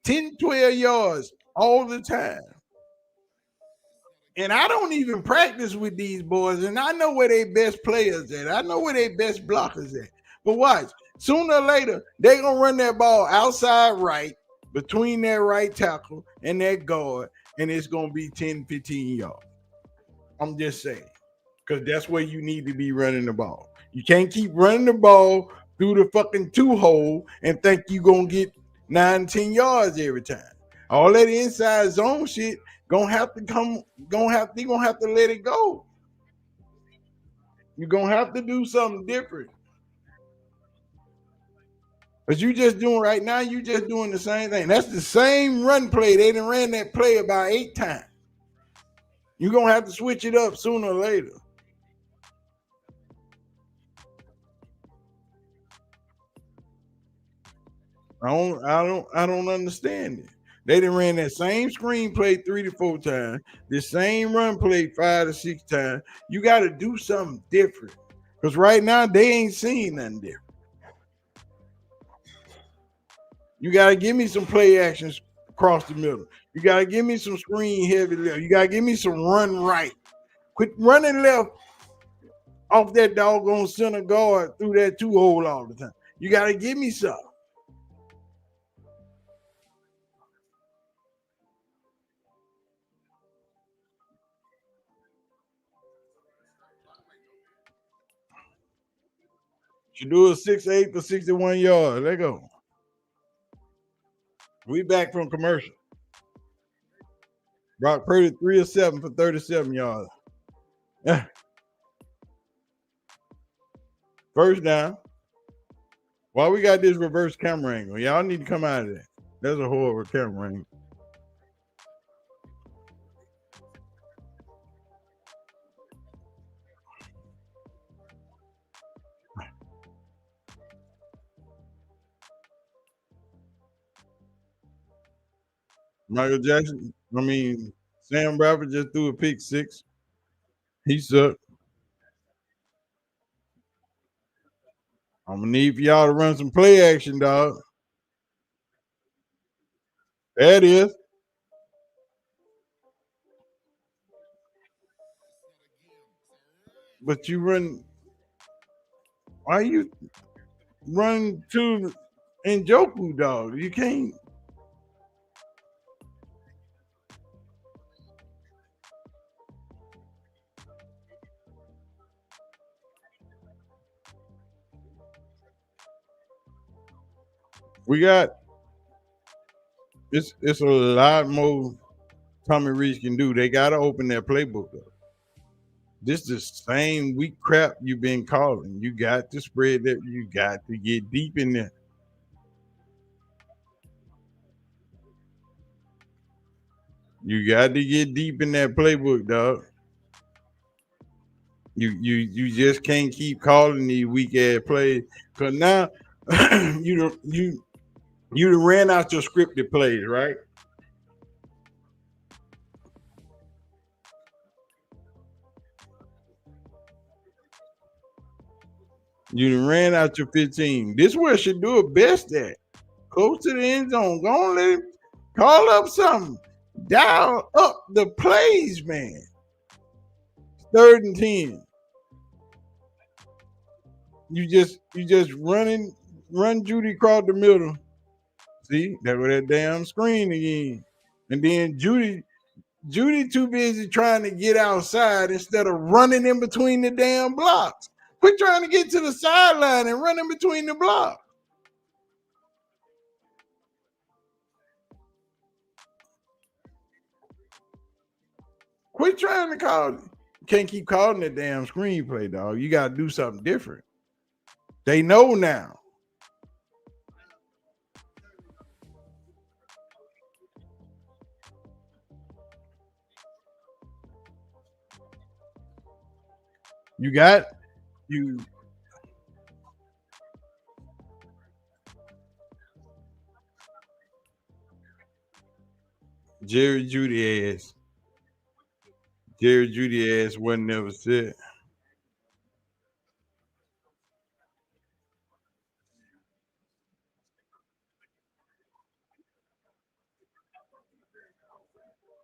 10, 12 yards all the time. And I don't even practice with these boys, and I know where they best players at. I know where they best blockers at. But watch, sooner or later, they're going to run that ball outside right between that right tackle and that guard, and it's going to be 10, 15 yards. I'm just saying, because that's where you need to be running the ball. You can't keep running the ball through the fucking 2-hole and think you're going to get 9, 10 yards every time. All that inside zone shit gonna have to let it go. You're gonna have to do something different. But you just doing right now, you just doing the same thing. That's the same run play. They done ran that play about 8 times. You're gonna have to switch it up sooner or later. I don't understand it. They done ran that same screen play 3 to 4 times, the same run play 5 to 6 times. You got to do something different. Because right now, they ain't seeing nothing different. You got to give me some play actions across the middle. You got to give me some screen heavy left. You got to give me some run right. Quit running left off that doggone center guard through that 2-hole all the time. You got to give me something. Shedeur 6'8" for 61 yards. Let go. We back from commercial. Brock Purdy 3 of 7 for 37 yards. First down. Why we got this reverse camera angle? Y'all need to come out of that. That's a horrible camera angle. Sam Bradford just threw a pick 6. He sucked. I'm going to need for y'all to run some play action, dog. There it is. But you run. Why you run to Njoku, dog? You can't. We got it's a lot more Tommy Reese can do. They gotta open their playbook up. This is the same weak crap you've been calling. You got to spread that. You got to get deep in there. You got to get deep in that playbook, dog. You just can't keep calling these weak ass plays because now you done ran out your scripted plays, right? You done ran out your 15. This is where Shedeur best at. Close to the end zone. Go on, let him call up something. Dial up the plays, man. 3rd and 10. You just run Judy across the middle. See, there go that damn screen again. And then Judy too busy trying to get outside instead of running in between the damn blocks. Quit trying to get to the sideline and run in between the blocks. Quit trying to call it. You can't keep calling that damn screenplay, dog. You got to do something different. They know now. You got you. Jerry Judy ass. Jerry Judy ass wasn't never said.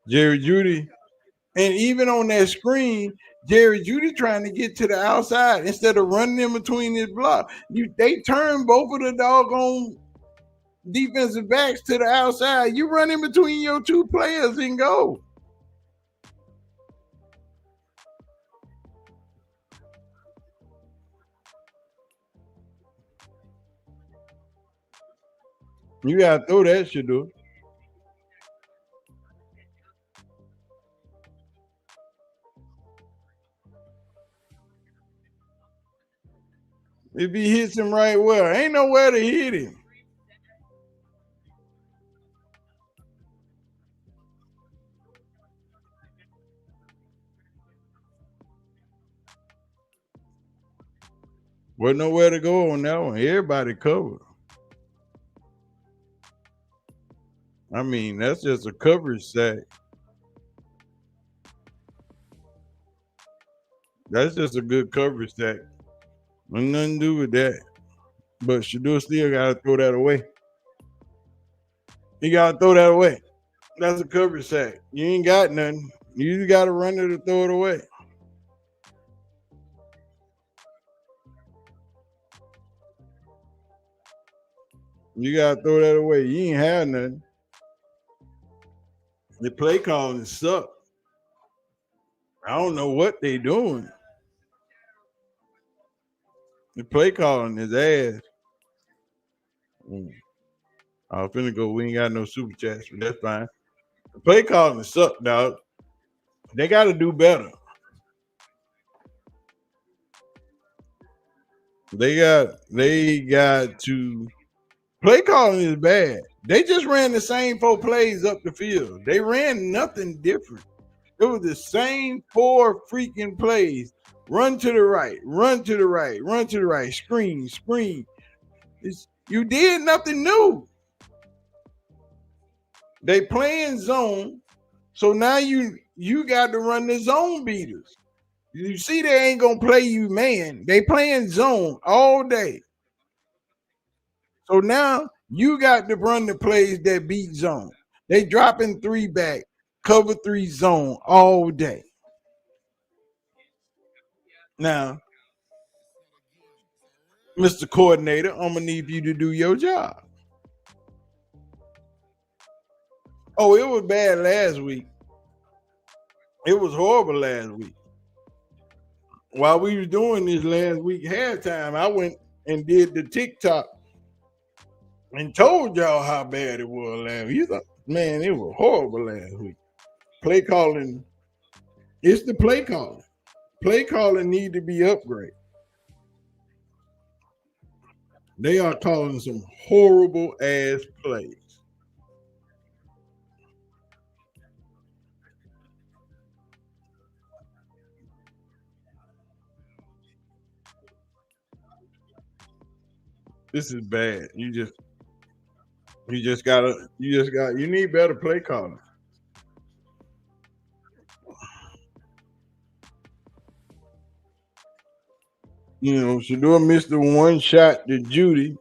Jerry Judy. And even on that screen, Jerry Judy trying to get to the outside instead of running in between his block. They turn both of the doggone defensive backs to the outside. You run in between your two players and go. You gotta throw that shit, dude. If he hits him right well, ain't nowhere to hit him. Wasn't nowhere to go on that one. Everybody covered. I mean, that's just a coverage sack. That's just a good coverage sack. Nothing to do with that. But Shedeur still got to throw that away. He got to throw that away. That's a coverage sack. You ain't got nothing. You just got to run it or throw it away. You got to throw that away. You ain't had nothing. The play calling suck. I don't know what they doing. The play calling is ass. I was finna go. We ain't got no super chats, but that's fine. The play calling suck, dog. They got to do better. They got to. Play calling is bad. They just ran the same 4 plays up the field. They ran nothing different. It was the same 4 freaking plays. Run to the right, run to the right, run to the right, screen. You did nothing new. They playing zone, so now you got to run the zone beaters. You see they ain't going to play you man. They playing zone all day. So now you got to run the plays that beat zone. They dropping 3 back, cover 3 zone all day. Now, Mr. Coordinator, I'm gonna need you to do your job. Oh, it was bad last week. It was horrible last week. While we was doing this last week halftime, I went and did the TikTok and told y'all how bad it was last week. Man, it was horrible last week. Play calling, it's the play calling. Play calling need to be upgraded. They are calling some horrible ass plays. This is bad. You need better play calling. You know, Shedeur missed the one shot to Judy.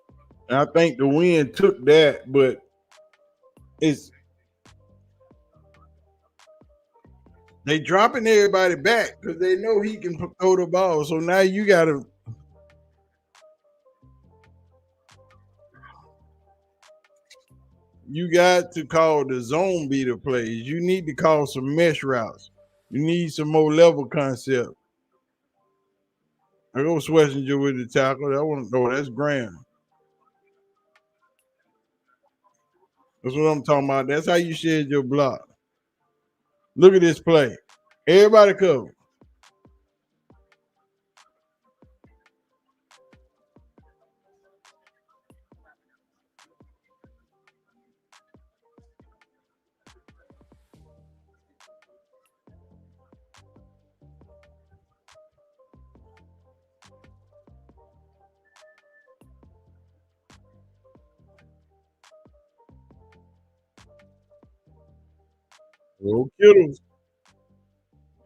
And I think the wind took that, but they dropping everybody back because they know he can throw the ball. So now you got to call the zone beater plays. You need to call some mesh routes. You need some more level concept. I go Schlesinger with the tackle. I want to go. That's Graham. That's what I'm talking about. That's how you shed your block. Look at this play. Everybody cover. Go Kittles.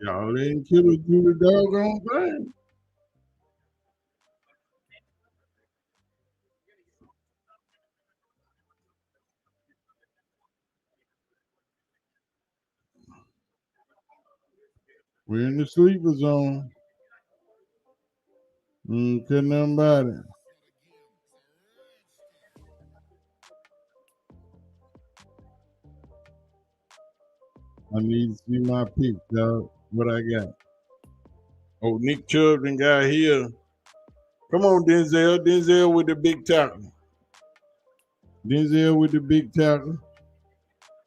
Y'all ain't Kittles do the doggone thing. We're in the sleeper zone. Couldn't nothing about it. I need to see my pick, dog. What I got? Oh, Nick Chubb and got here. Come on, Denzel. Denzel with the big tackle. Denzel with the big tackle.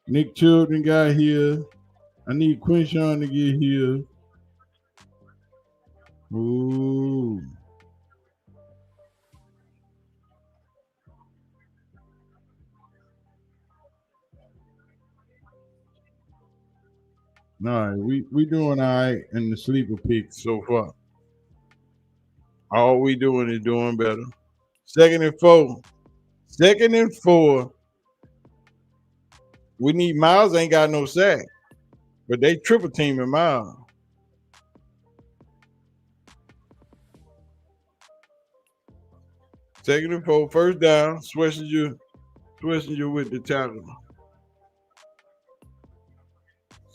Nick Chubb and got here. I need Quinshawn to get here. Ooh. All right, we doing all right in the sleeper picks so far. All we doing is doing better. 2nd and 4. 2nd and 4. We need Miles ain't got no sack, but they triple teaming Miles. Second and 4, first down. Schlesinger with the tackle.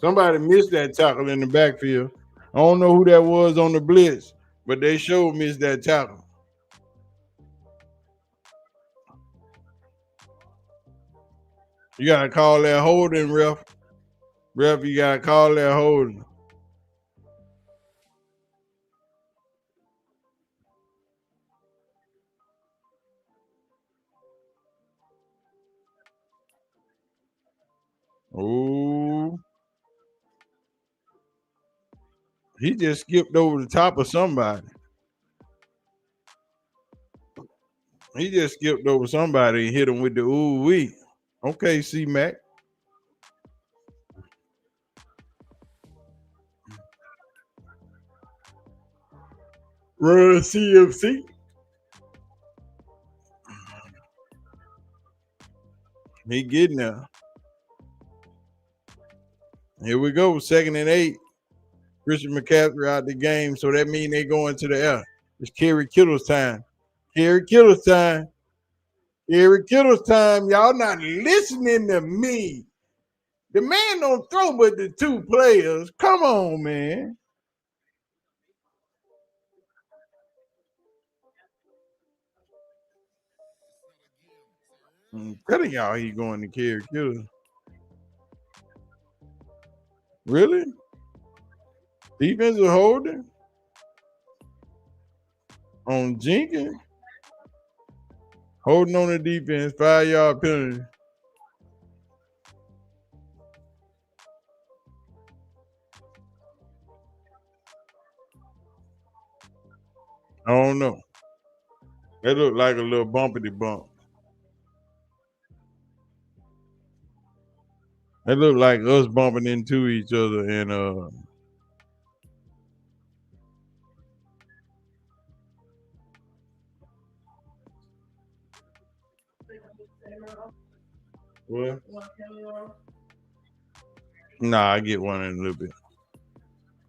Somebody missed that tackle in the backfield. I don't know who that was on the blitz, but they sure missed that tackle. You gotta call that holding, ref. Ref, you gotta call that holding. Oh, he just skipped over the top of somebody. He just skipped over somebody and hit him with the ooh-wee. Okay, C-Mac. Run CFC. He getting there. Here we go, 2nd and 8. Christian McCaffrey out the game, so that means they going to the air. It's Kerry Kittles time. Kerry Kittles time. Kerry Kittles time. Y'all not listening to me. The man don't throw but the 2 players. Come on, man. I'm telling y'all he going to carry killer. Really? Defensive holding on Jenkins. Holding on the defense, 5-yard penalty. I don't know. That looked like a little bumpity bump. That looked like us bumping into each other and what? Nah, I get one in a little bit.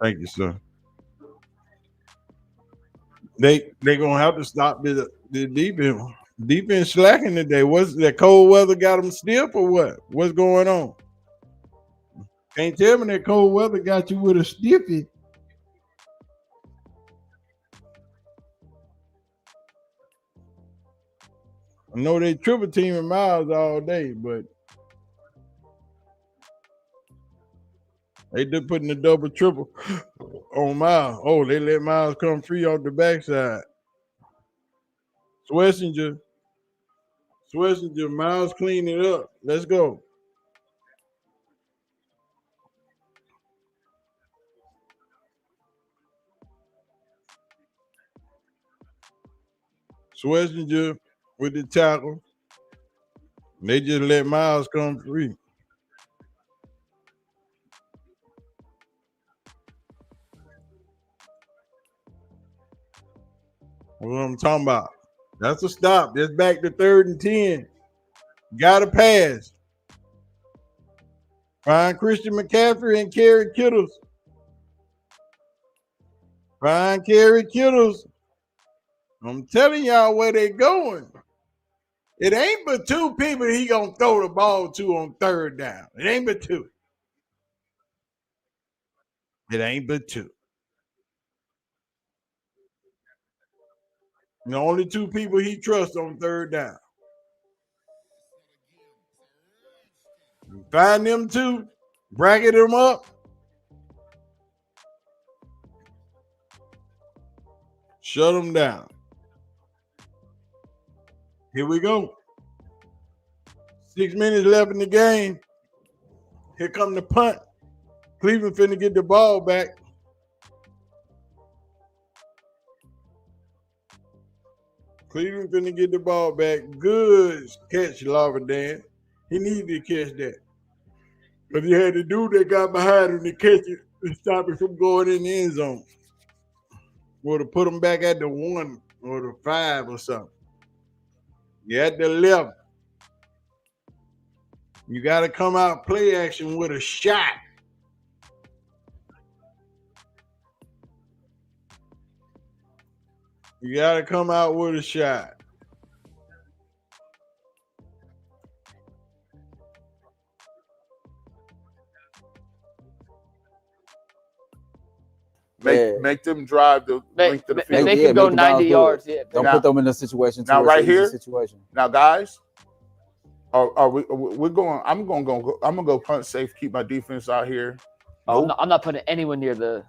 Thank you, sir. They gonna have to stop the defense. Defense slacking today. What's that cold weather got them stiff or what? What's going on? Can't tell me that cold weather got you with a stiffy. I know they triple teaming Miles all day, but they did putting the double triple on Miles. Oh, they let Miles come free off the backside. Swessinger, Miles clean it up. Let's go. Swessinger with the tackle. They just let Miles come free. That's what I'm talking about. That's a stop. That's back to 3rd and 10. Got to pass. Find Christian McCaffrey and Kerry Kittles. Find Kerry Kittles. I'm telling y'all where they going. It ain't but 2 people he gonna throw the ball to on 3rd down. It ain't but 2. It ain't but 2. The only 2 people he trusts on 3rd down. Find them 2, bracket them up. Shut them down. Here we go. 6 minutes left in the game. Here come the punt. Cleveland finna get the ball back. Cleveland finna get the ball back. Good catch, Lavadan. He needed to catch that. But he had the dude that got behind him to catch it and stop it from going in the end zone. Or to put him back at the 1 or the 5 or something. You at the left. You got to come out play action with a shot. You got to come out with a shot. Make them drive the length of the field. They can go 90 yards. Yeah. Don't put them in a situation. Now, right here, situation. Now, guys, we're going. I'm gonna go punt safe. Keep my defense out here. Oh, nope. I'm not putting anyone near the.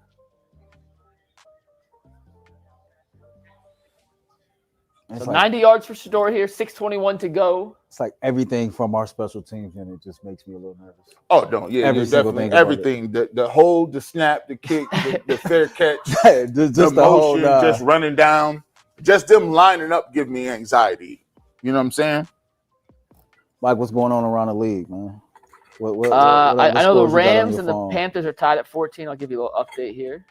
So like, 90 yards for Shedeur here, 6:21 to go. It's like everything from our special teams, and it just makes me a little nervous. Oh, no, yeah, definitely everything. The hold, the snap, the kick, the fair catch, just the motion, just running down, just them lining up give me anxiety. You know what I'm saying? Like what's going on around the league, man? I know the Rams and the Panthers are tied at 14. I'll give you a little update here.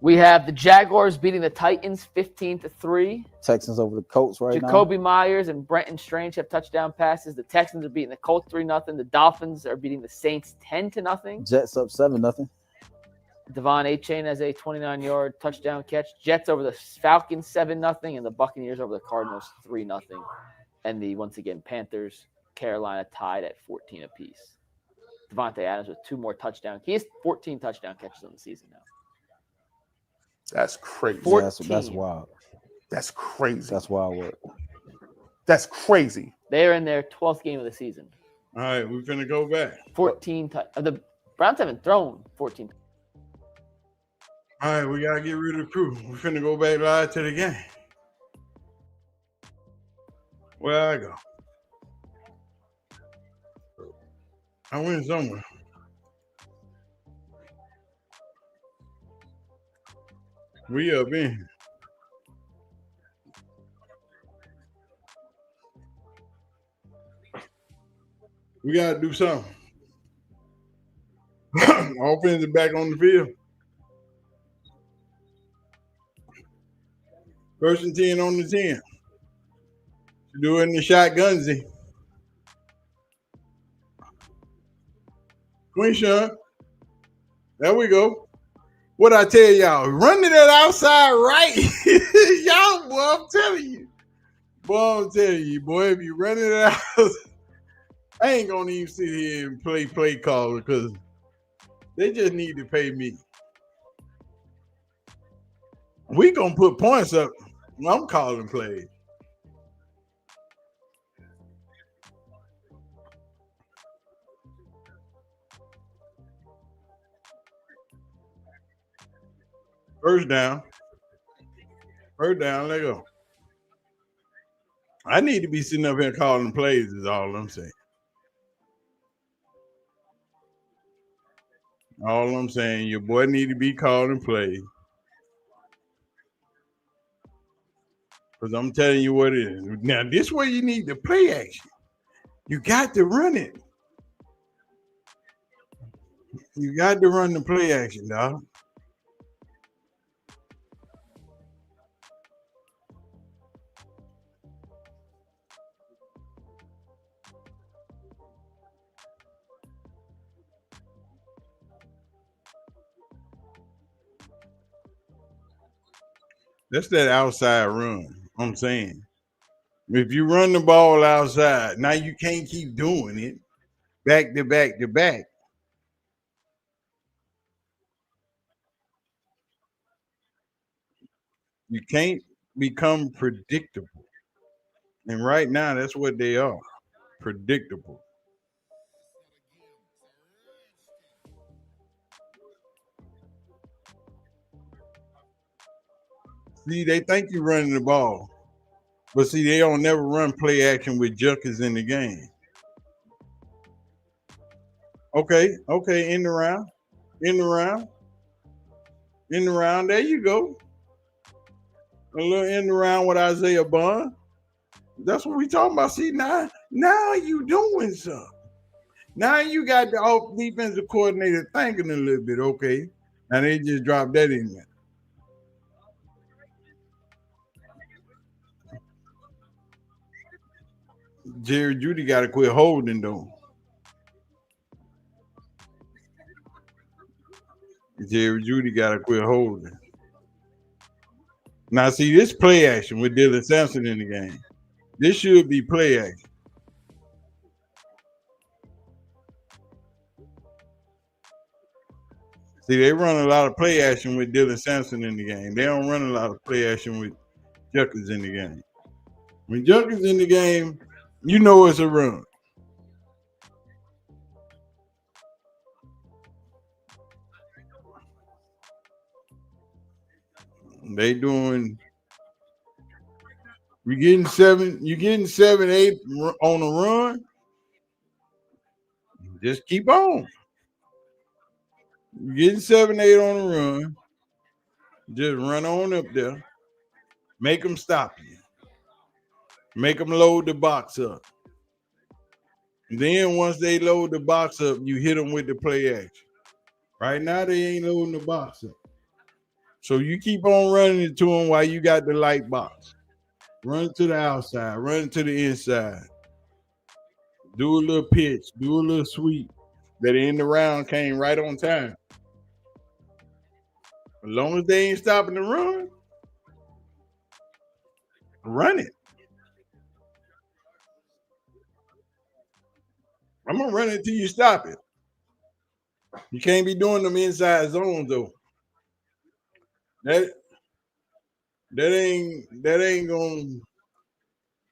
We have the Jaguars beating the Titans 15-3. Texans over the Colts right now. Jacoby Myers and Brenton Strange have touchdown passes. The Texans are beating the Colts 3-0. The Dolphins are beating the Saints 10-0. Jets up 7-0. Devon Achane has a 29-yard touchdown catch. Jets over the Falcons 7-0, and the Buccaneers over the Cardinals 3-0. And the once again Panthers, Carolina tied at 14 apiece. Devontae Adams with 2 more touchdowns. He has 14 touchdown catches on the season now. That's crazy. Yeah, that's wild. That's crazy. That's wild work. That's crazy. They're in their 12th game of the season. All right, we're finna go back. 14 the Browns haven't thrown 14. All right, we gotta get rid of the crew. We're finna go back live to the game. Where I go? I went somewhere. We up in here. We gotta do something. Offense is back on the field. 1st and 10 on the 10. Do it in the shotgunsy. Queen Sean. There we go. What I tell y'all? Running that outside right. Y'all, boy, I'm telling you. Boy, I'm telling you, boy, if you run it out, I ain't gonna even sit here and play call because they just need to pay me. We gonna put points up. I'm calling plays. First down. Let go. I need to be sitting up here calling plays is all I'm saying. All I'm saying, your boy need to be calling plays. Because I'm telling you what it is. Now, this way you need the play action. You got to run it. You got to run the play action, dog. That's that outside run. I'm saying. If you run the ball outside, now you can't keep doing it back to back to back. You can't become predictable. And right now, that's what they are. Predictable. See, they think you're running the ball. But see, they don't never run play action with junkers in the game. Okay, in the round. There you go. A little in the round with Isaiah Bond. That's what we talking about. See, now you doing something. Now you got the defensive coordinator thinking a little bit. Okay, now they just dropped that in there. Jerry Judy got to quit holding though. Jerry Judy got to quit holding. Now see this play action with Dylan Sampson in the game. This should be play action. See, they run a lot of play action with Dylan Sampson in the game. They don't run a lot of play action with Junkers in the game. When Junkers in the game, you know it's a run. They doing. You're getting 7-8 on a run. Just keep on. You're getting 7-8 on a run. Just run on up there. Make them stop you. Make them load the box up. Then once they load the box up, you hit them with the play action. Right now, they ain't loading the box up. So you keep on running it to them while you got the light box. Run to the outside. Run to the inside. Do a little pitch. Do a little sweep. That end the round came right on time. As long as they ain't stopping the run it. I'm going to run it till you stop it. You can't be doing them inside zones, though. That ain't going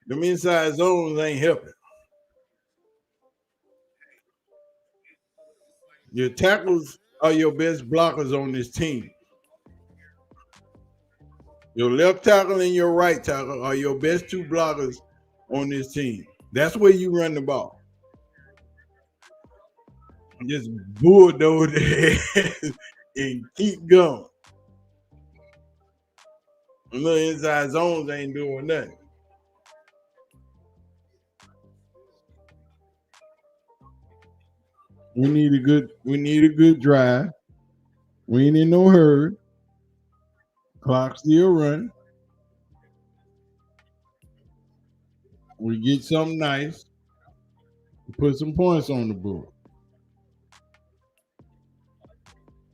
Them inside zones ain't helping. Your tackles are your best blockers on this team. Your left tackle and your right tackle are your best two blockers on this team. That's where you run the ball. Just bulldoze it and keep going. The little inside zones ain't doing nothing. We need a good drive. We ain't in no hurry. Clock still running. We get something nice. Put some points on the board.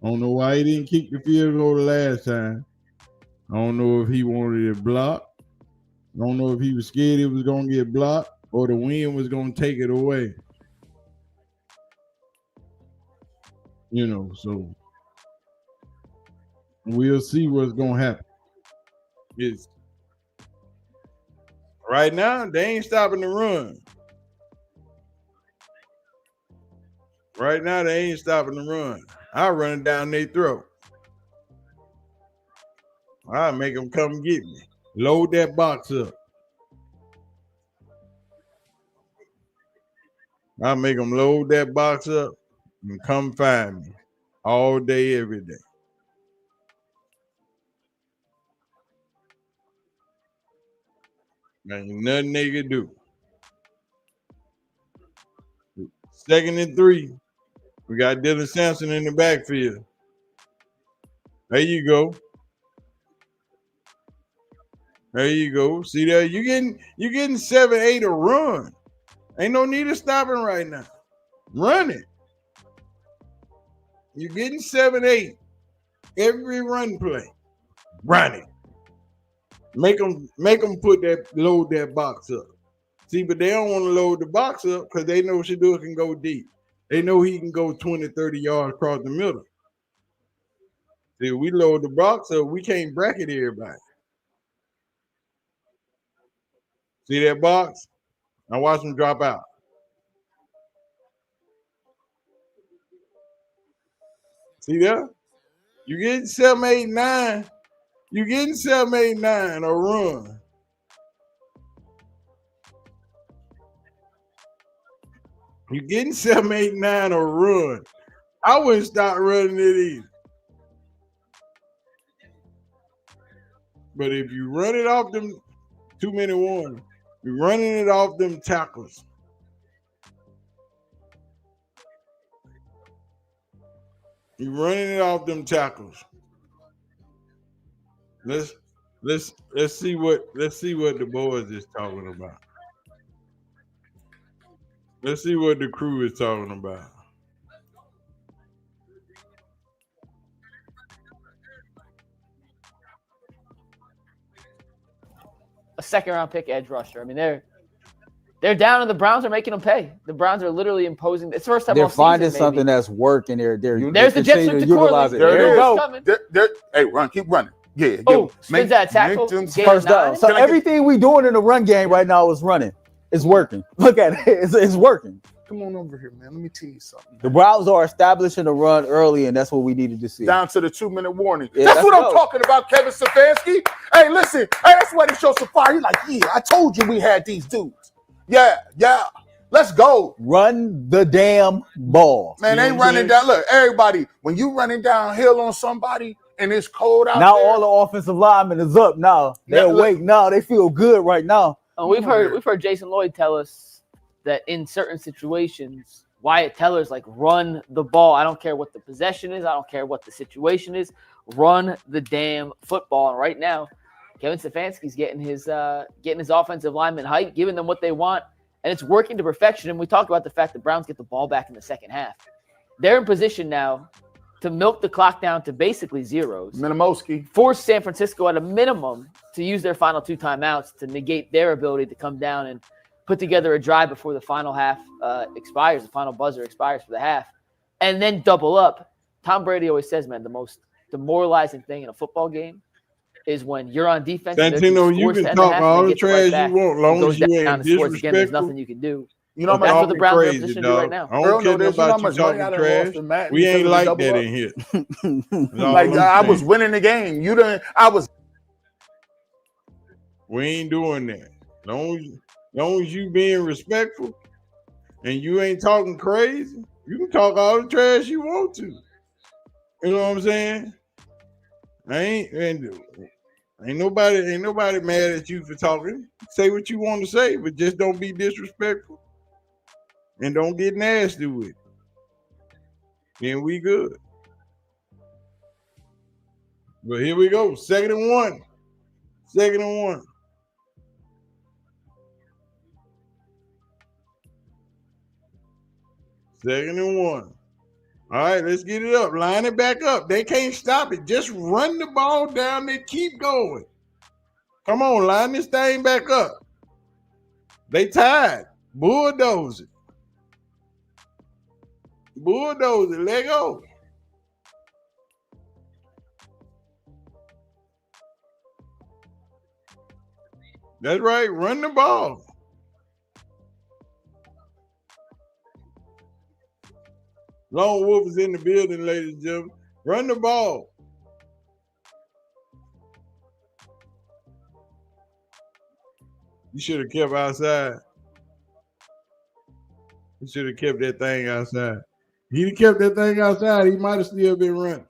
I don't know why he didn't kick the field goal the last time. I don't know if he wanted it blocked. I don't know if he was scared it was going to get blocked or the wind was going to take it away. You know, so we'll see what's going to happen. It's, right now, they ain't stopping the run. Right now, they ain't stopping the run. I'll run it down their throat. I'll make them come get me. Load that box up. I'll make them load that box up and come find me all day, every day. Ain't nothing they can do. 2nd and 3. We got Dylan Sampson in the backfield. There you go. There you go. See there? You getting 7-8 a run. Ain't no need of stopping right now. Run it. You're getting 7-8 every run play. Run it. Make them load that box up. See, but they don't want to load the box up because they know Shedeur can go deep. They know he can go 20, 30 yards across the middle. See, we load the box up, we can't bracket everybody. See that box? Now watch them drop out. See that? You getting 7, 8, 9. You getting 7, 8, 9 a run. You getting 7, 8, 9 a run. I wouldn't stop running it either. But if you run it off them, too many warnings. You're running it off them tackles. You're running it off them tackles. Let's see what the boys is talking about. Let's see what the crew is talking about. A 2nd-round pick edge rusher. I mean, they're down, and the Browns are making them pay. The Browns are literally imposing. It's the first time They're all finding season, something that's working. There's the jet sweep to Corley. There it is. is. Hey, run, keep running. Yeah. Oh, spins that tackle. First down. So everything we doing in the run game right now is running. It's working. Look at it. It's working. Come on over here, man. Let me tell you something. The Browns are establishing the run early, and that's what we needed to see. Down to the 2-minute warning. Yeah, that's what I'm talking about, Kevin Stefanski. Hey, listen. Hey, that's why they show some fire. You're like, yeah, I told you we had these dudes. Yeah. Let's go. Run the damn ball. Man, they running down. Look, everybody, when you running downhill on somebody and it's cold out now there. All the offensive linemen is up now. They're awake now. They feel good right now. We've heard Jason Lloyd tell us that in certain situations, Wyatt Teller's like, run the ball. I don't care what the possession is. I don't care what the situation is. Run the damn football. And right now, Kevin Stefanski's getting his offensive linemen hyped, giving them what they want, and it's working to perfection. And we talked about the fact that Browns get the ball back in the second half. They're in position now to milk the clock down to basically zeros. Minimowski. Force San Francisco at a minimum to use their final 2 timeouts to negate their ability to come down and put together a drive before the final half expires, the final buzzer expires for the half, and then double up. Tom Brady always says, man, the most demoralizing thing in a football game is when you're on defense. And Santino, you can talk all the trash you want, long as you ain't disrespectful. There's nothing you can do. You know, That's what the Browns are in crazy, position to do right now. I don't care there's about how you much money I talking done lost trash. in Madden We because ain't of the like double that up. in here. Like I was winning the game. You didn't. I was. We ain't doing that. Long as you being respectful and you ain't talking crazy, you can talk all the trash you want to. You know what I'm saying? Ain't nobody mad at you for talking. Say what you want to say, but just don't be disrespectful and don't get nasty with it. Then we good. But here we go. 2nd and 1. 2nd and 1. Second and 1. All right, let's get it up. Line it back up. They can't stop it. Just run the ball down there. Keep going. Come on, line this thing back up. They tied. Bulldoze it. Bulldoze it. Let go. That's right. Run the ball. Lone Wolf is in the building, ladies and gentlemen. Run the ball. You should have kept outside. You should have kept that thing outside. He'd have kept that thing outside, he might have still been running.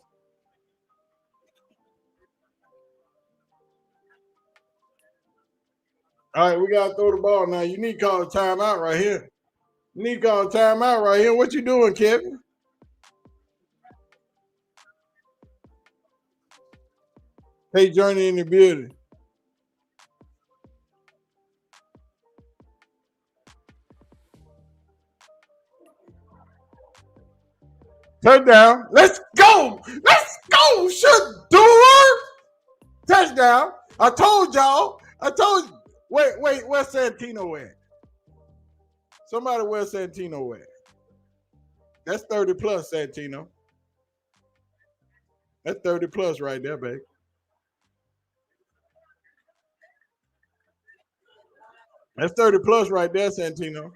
All right, we got to throw the ball now. You need to call a timeout right here. You need to call a timeout right here. What you doing, Kevin? Hey, Journey in the building. Touchdown. Let's go. Let's go. Shedeur. Touchdown. I told y'all. Wait, where's Santino at? Somebody, where's Santino at? That's 30 plus, Santino. That's 30 plus right there, baby. That's 30 plus right there, Santino.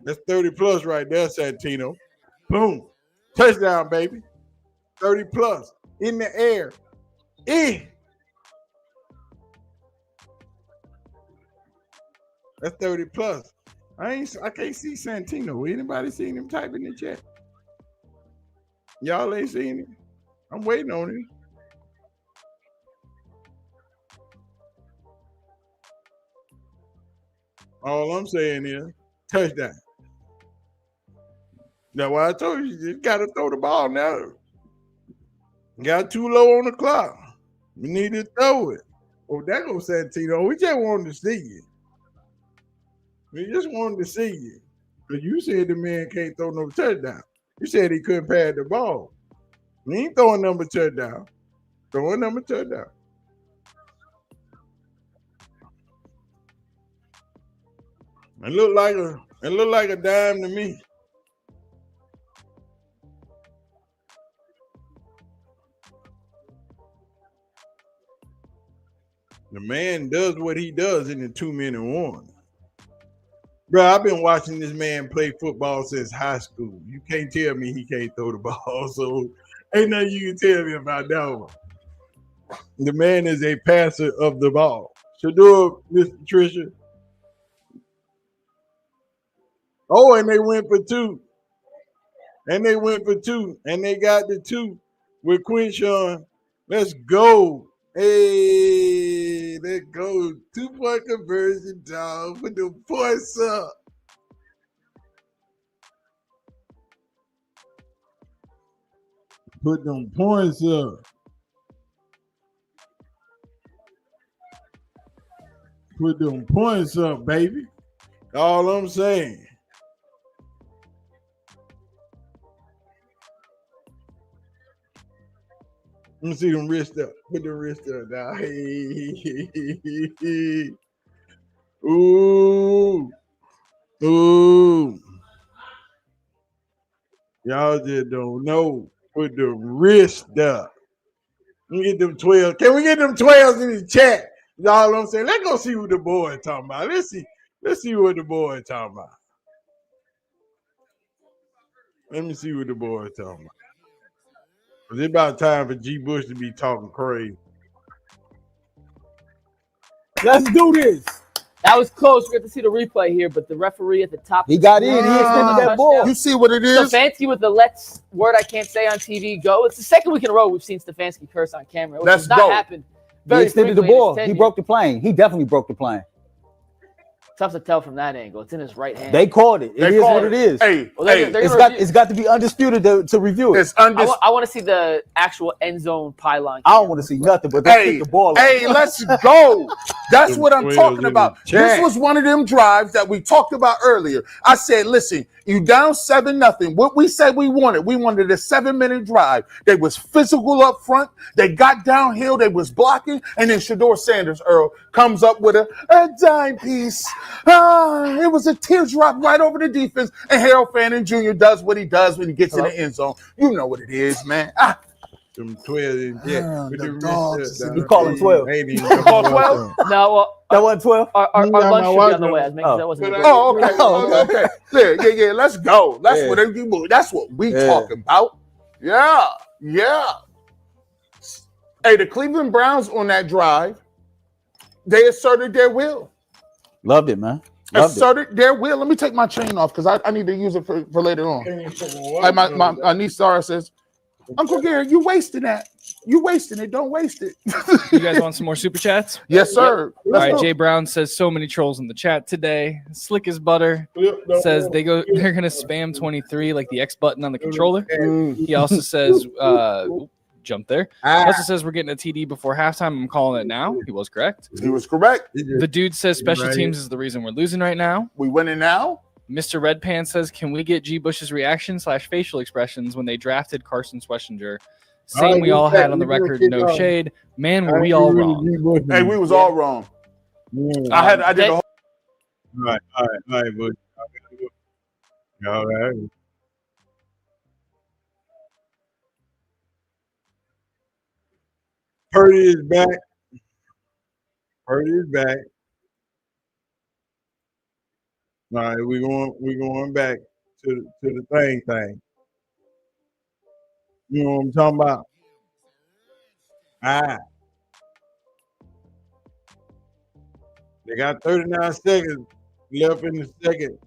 That's 30 plus right there, Santino. Boom. Touchdown, baby. 30 plus. In the air. That's 30 plus. I can't see Santino. Anybody seen him type in the chat? Y'all ain't seen him. I'm waiting on him. All I'm saying is touchdown. That's why I told you just gotta throw the ball now. Got too low on the clock. We need to throw it. Oh, there goes Santino. We just wanted to see you. We just wanted to see you. Because you said the man can't throw no touchdown. You said he couldn't pass the ball. We ain't throwing number touchdown. Throwing number touchdown. It looked like a dime to me. The man does what he does in the 2-minute warning. Bro, I've been watching this man play football since high school. You can't tell me he can't throw the ball, so ain't nothing you can tell me about that one. The man is a passer of the ball. Shedeur, Mr. Tricia. Oh, and they went for 2. And they went for 2. And they got the 2 with Quinshawn. Let's go. Hey, let's go. 2-point conversion, dog. Put the points up. Put them points up. Put them points up, baby. All I'm saying. Let me see them wrist up. Put the wrist up now. Hey. Ooh. Ooh. Y'all just don't know. Put the wrist up. Let me get them 12. Can we get them 12s in the chat? Y'all know what I'm saying? Let's go see what the boy talking about. Let's see what the boy talking about. Let me see what the boy talking about. It's about time for G. Bush to be talking crazy. Let's do this. That was close. We have to see the replay here, but the referee at the top. He got in. He extended that ball. You see what it is? Stefanski with the let's word I can't say on TV go. It's the second week in a row we've seen Stefanski curse on camera, which Let's has not go. happened He very extended the frequently in his ball. He tenure. broke the plane. He definitely broke the plane. Tough to tell from that angle. It's in his right hand. They called it. It They is called what it is. Hey, Well, they're gonna It's got to be undisputed to review it. it's undisputed. I want to see the actual end zone pylon. I don't want to see nothing, but they Hey, kick the ball. hey, let's go. That's what I'm 12s talking in the about. chat. This was one of them drives that we talked about earlier. I said, listen, you down 7-0. What we said we wanted a 7-minute drive. They was physical up front. They got downhill. They was blocking. And then Shedeur Sanders, Earl, comes up with a dime piece. It was a teardrop right over the defense. And Harold Fannin Jr. does what he does when he gets in the end zone. You know what it is, man. Them 12 in the chat. With the the dogs. wrist up. We call them 12. Ain't even You call 12? No, well, That wasn't 12? our You got lunch my should be on the watch way. on. I was making that wasn't a good. Oh, okay. Oh, Okay. Yeah. Let's go. That's Yeah. that's what we Yeah. talking about. Yeah. Hey, the Cleveland Browns on that drive, they asserted their will. Loved it, man. Loved it. Asserted their will. Let me take my chain off because I need to use it for later on. Like my niece Sarah says, Uncle Gary, you wasting that. You wasting it. Don't waste it. You guys want some more super chats? Yes, sir. All right, Jay Brown says so many trolls in the chat today. Slick as butter says they're gonna spam 23 like the X button on the controller. He also says jump there. He also says we're getting a TD before halftime. I'm calling it now. He was correct. He was correct. The dude says special teams is the reason we're losing right now. We winning now. Mr. Red Pants says, can we get G. Bush's reaction / facial expressions when they drafted Carson Schlesinger? Same we all had on the record, no shade. Man, were we all wrong. Hey, we was all wrong. I did a whole. All right, Bush. All right. Purdy is back. All right, we going back to the thing. You know what I'm talking about? They got 39 seconds left in the second.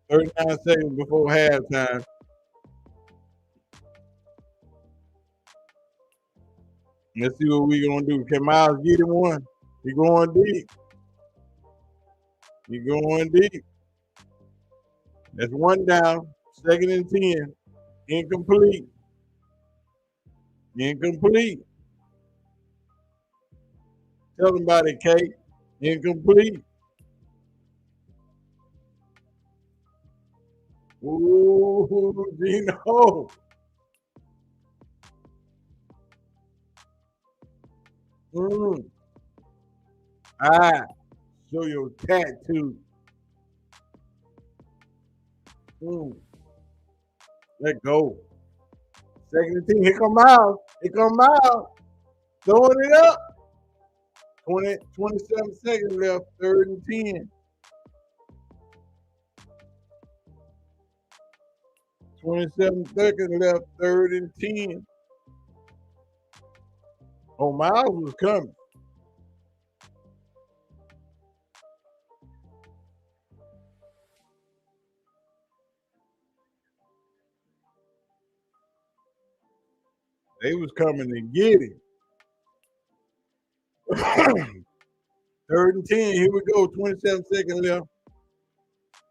39 seconds before halftime. Let's see what we gonna do. Can Miles get him one? He going deep. That's one down. 2nd and 10. Incomplete. Tell them about it, Kate. Incomplete. Ooh, Gino. Show your tattoo. Let go. 2nd and 10. Here come Miles. Throwing it up. 27 seconds left. 3rd and 10. 27 seconds left. 3rd and 10. Oh, Miles was coming. They was coming to get him. 3rd and 10. Here we go. 27 seconds left.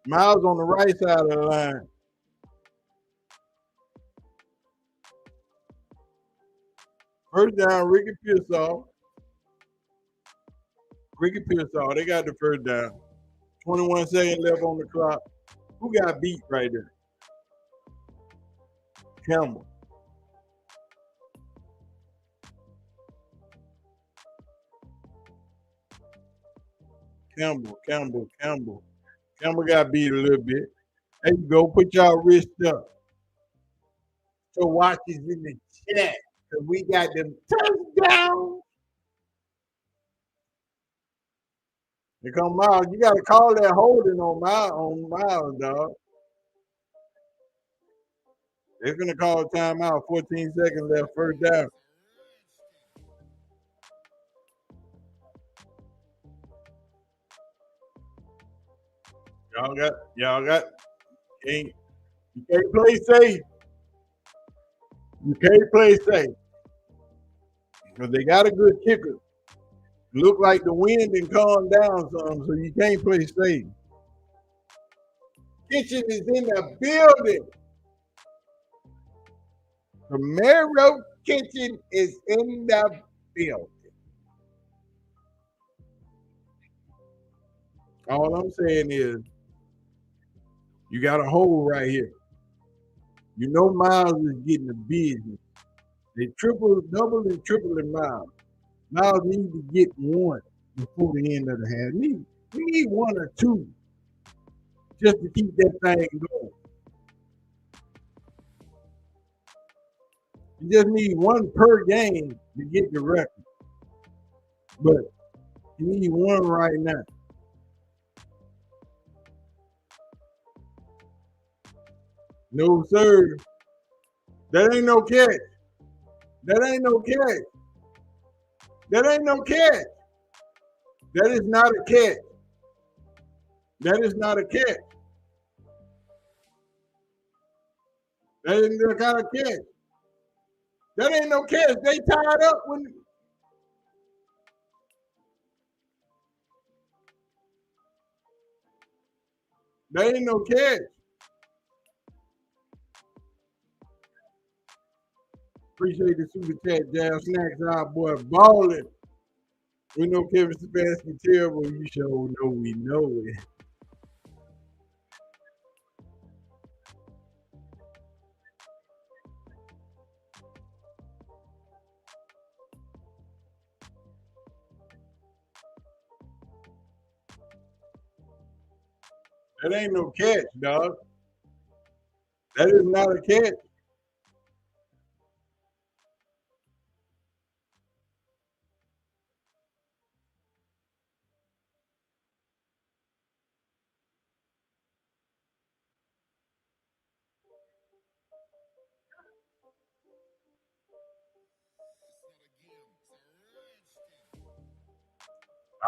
Miles on the right side of the line. First down, Ricky Pearsall. They got the first down. 21 seconds left on the clock. Who got beat right there? Campbell. Campbell got beat a little bit. There you go. Put y'all wrist up. So watch is in the chat. Cause we got them touchdowns. Here come Miles. You gotta call that holding on Miles, dog. They're gonna call timeout. 14 seconds left. First down. Y'all got. You can't play safe. You can't play safe. Because they got a good kicker. Look like the wind and calm down some, so you can't play safe. Kitchen is in the building. Camaro Kitchen is in the building. All I'm saying is, you got a hole right here. You know Miles is getting the business. They double and triple Miles. Miles needs to get one before the end of the half. We need one or two just to keep that thing going. You just need one per game to get the record. But you need one right now. No, sir. That ain't no catch. That ain't no catch. That ain't no catch. That is not a catch. That is not a catch. That ain't the kind of catch. That ain't no catch. They tied up when. That ain't no catch. Appreciate the super chat, Jam Snacks. Our boy balling. We know Kevin Stefanski terrible. You sure know we know it. That ain't no catch, dog. That is not a catch.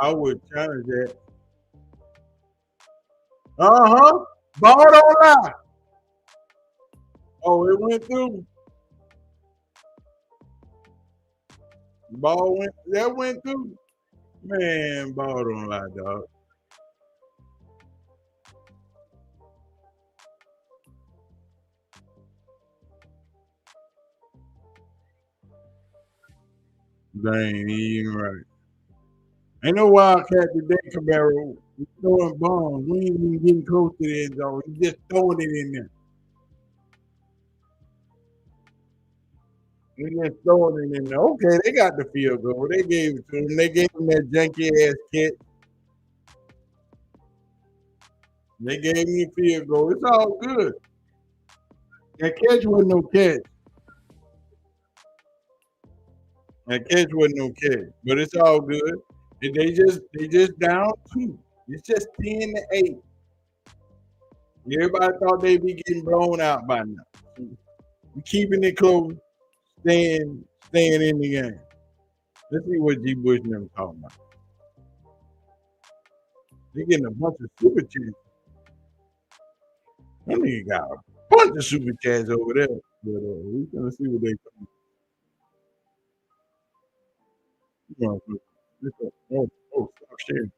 I would challenge that. Ball don't lie. Oh, it went through. That went through. Man, ball don't lie, dog. That ain't even right. Ain't no wildcat today, Camaro. We throwing bombs. We ain't even getting close to the end zone. You just throwing it in there. We just throwing it in there. Okay, they got the field goal. They gave it to him. They gave him that janky ass catch. They gave me a field goal. It's all good. That catch wasn't no catch. That catch wasn't no catch. But it's all good. They just down 2. It's just 10-8. Everybody thought they'd be getting blown out by now. We keeping it close, staying in the game. Let's see what G. Bush and them talking about. They're getting a bunch of super chats. That nigga got a bunch of super chats over there. But we're gonna see what they talking. Oh, stop sharing.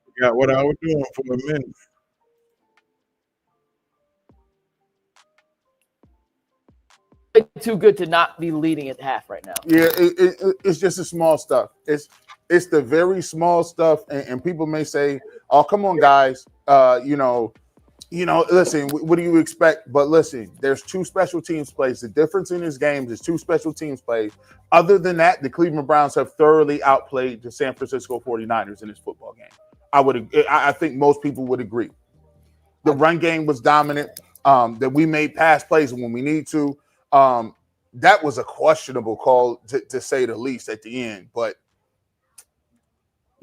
Forgot what I was doing for a minute. Too good to not be leading at half right now. Yeah, it's just the small stuff. It's the very small stuff, and people may say, "Oh, come on, guys, listen, what do you expect?" But listen, there's 2 special teams plays. The difference in this game is 2 special teams plays. Other than that, the Cleveland Browns have thoroughly outplayed the San Francisco 49ers in this football game. I think most people would agree. The run game was dominant. That we made pass plays when we need to. That was a questionable call to say the least at the end. But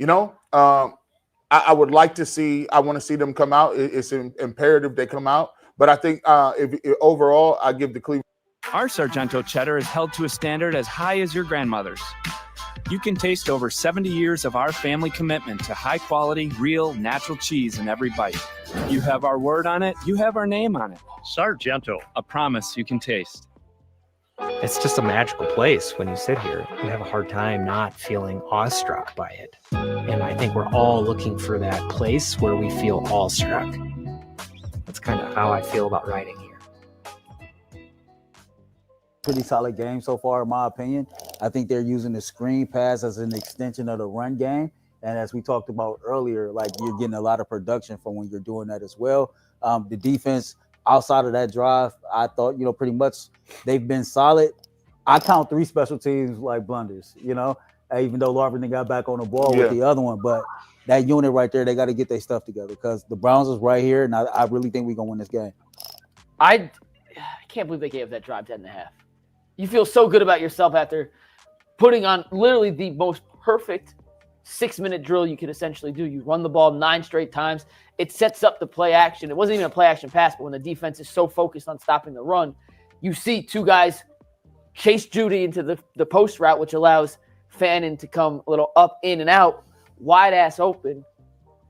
I would like to see. I want to see them come out. It's imperative they come out. But I think if overall, I give the Cleveland. Our Sargento cheddar is held to a standard as high as your grandmother's. You can taste over 70 years of our family commitment to high quality, real, natural cheese in every bite. You have our word on it, you have our name on it. Sargento, a promise you can taste. It's just a magical place when you sit here. You have a hard time not feeling awestruck by it. And I think we're all looking for that place where we feel awestruck. That's kind of how I feel about writing here. Pretty solid game so far, in my opinion. I think they're using the screen pass as an extension of the run game. And as we talked about earlier, like you're getting a lot of production from when you're doing that as well. The defense outside of that drive, I thought, pretty much they've been solid. I count 3 special teams like blunders, even though Larvin got back on the ball with the other one. But that unit right there, they got to get their stuff together because the Browns is right here. And I really think we're going to win this game. I can't believe they gave that drive 10.5. You feel so good about yourself after putting on literally the most perfect 6-minute drill you could essentially do. You run the ball 9 straight times. It sets up the play action. It wasn't even a play action pass, but when the defense is so focused on stopping the run, you see 2 guys chase Judy into the post route, which allows Fannin to come a little up, in, and out, wide ass open,